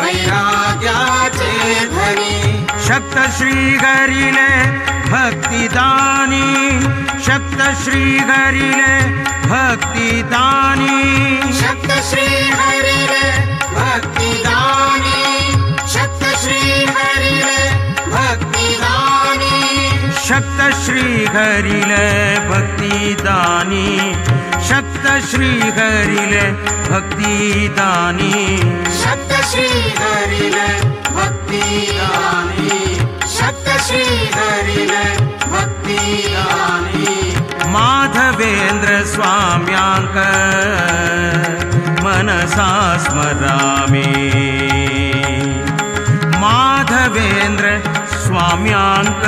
[SPEAKER 6] वैराग्याचे धनी
[SPEAKER 15] शक्त श्री हरिले भक्तिदानी शक्त श्री हरिले भक्तिदानी
[SPEAKER 6] शक्त श्री हरिले भक्तिदानी शक्त श्री हरिले भक्तिदानी
[SPEAKER 15] शक्त श्री हरिले भक्तिदानी शक्त श्री हरिले भक्तिदानी
[SPEAKER 6] शक्त श्री हरिले भक्तिदानी शक्त श्री हरिले भक्तिदानी
[SPEAKER 15] माधवेन्द्र स्वाम्याङ्क मनसा स्मरामि माधवेन्द्र स्वाम्याङ्क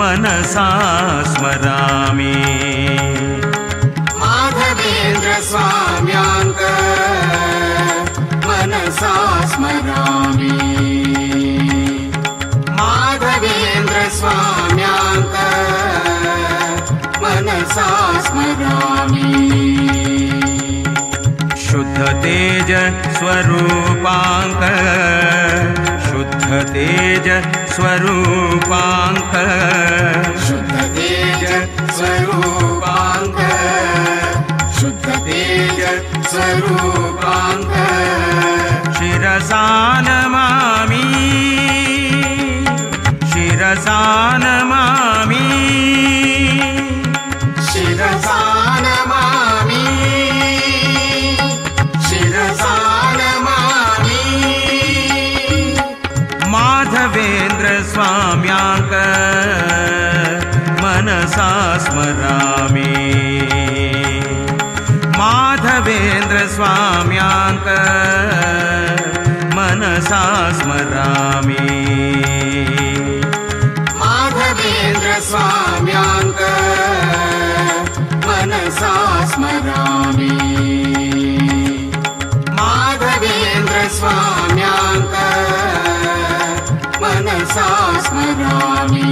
[SPEAKER 15] मनसा स्मरामि
[SPEAKER 6] माधवेन्द्र स्वाम्याङ्क मनसा स्मरामि माधवेन्द्र स्वाम्याङ्क मनसा स्मरामि
[SPEAKER 15] शुद्ध तेज स्वरूपाङ्क शुद्ध तेज स्वरूपाङ्क
[SPEAKER 6] शुद्ध तेज स्वरूपाङ्क शुद्ध तेज स्वरूपाङ्क
[SPEAKER 15] स्मरामि माधवेन्द्र स्वाम्याङ्क मनसा स्मरामि
[SPEAKER 6] माधवेन्द्र स्वाम्याङ्क मनसा स्मरामि माधवेन्द्र स्वाम्याङ्क मनसा स्मरामि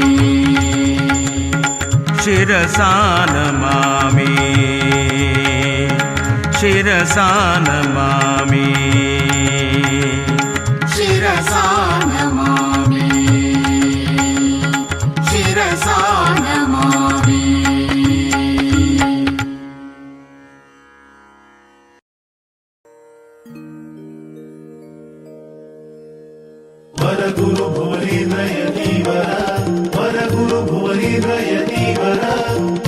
[SPEAKER 15] शिरसा नमामि शिरसा नमामि
[SPEAKER 6] शिरसा नमामि शिरसा नमामि
[SPEAKER 10] वरगुरु भुवनेन्द्र यतीवर वरगुरु भुवनेन्द्र यतीवर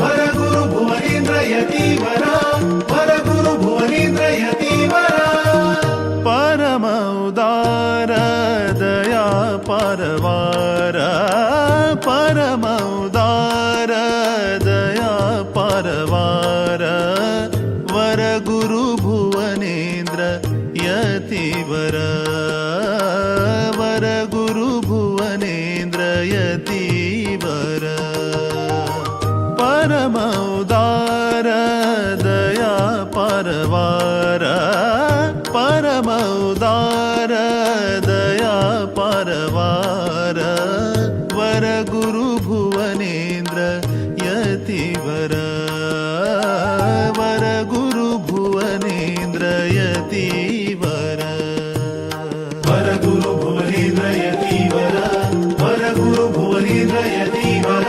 [SPEAKER 10] वरगुरु भुवनेन्द्र यतीवर वरगुरु भुवनेन्द्र यतीवर
[SPEAKER 1] परम उदार दया परवार परम उदार दया परवार वर गुरु भुवनेन्द्र यतिवर वर गुरु भुवनेन्द्र यतिवर परम उदार दया परवार परम उदार दया परवार वर गुरु भुवनेन्द्र यतिवर वर गुरु भुवनेन्द्र यतिवर
[SPEAKER 10] वरगुरु भुवनेन्द्र यतीवर वरगुरु भुवनेन्द्र यतीवर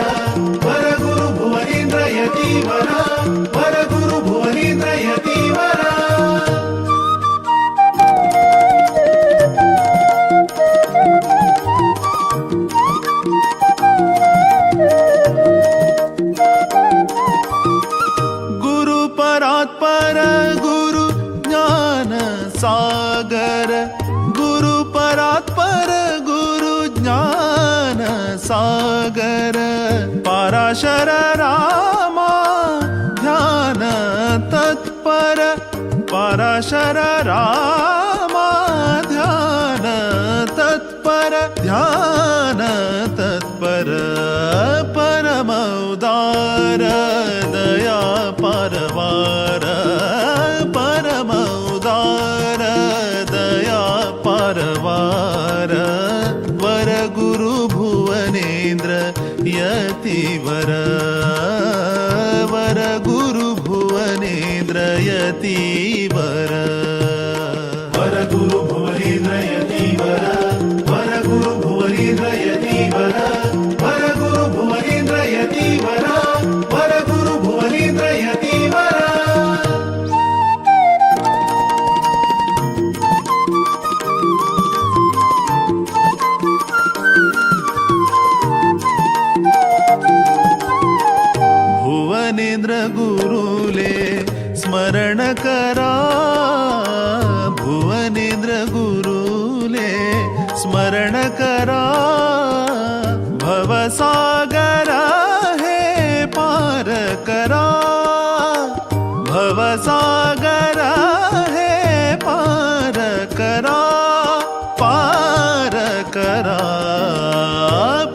[SPEAKER 10] वरगुरु भुवनेन्द्र यतीवर वरगुरु भुवनेन्द्र यतीवर
[SPEAKER 1] गुरु परात्पर गुरु ज्ञान सागर गुरु परात्पर गुरु ज्ञान सागर पराशर रामा ध्यान तत्पर पराशर रामा ध्यान तत्पर ध्यान तत्पर परम उदार दया परवार परम उदार दया परवार वर गुरु भुवनेन्द्र यतिवर वर गुरु भुवनेन्द्र यतिवर
[SPEAKER 10] वरगुरु भुवनेन्द्र यतीवर वरगुरु भुवनेन्द्र यतीवर वरगुरु भुवनेन्द्र यतीवर वरगुरु भुवनेन्द्र यतीवर
[SPEAKER 1] भुवनेन्द्र गुरुले स्मरण करा भुवनेन्द्र गुरुले स्मरण करा भवसागर हे पार करा भवसागर हे पार करा पार करा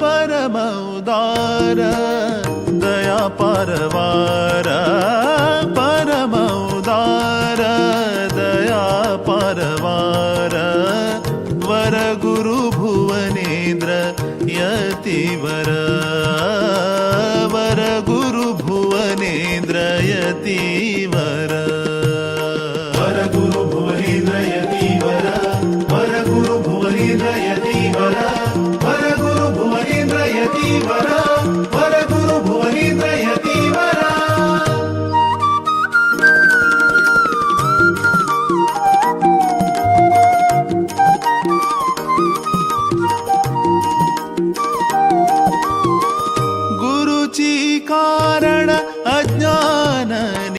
[SPEAKER 1] परम उदार दया परवार परम उदार दया परवार वर गुरु भुवनेन्द्र यतिवर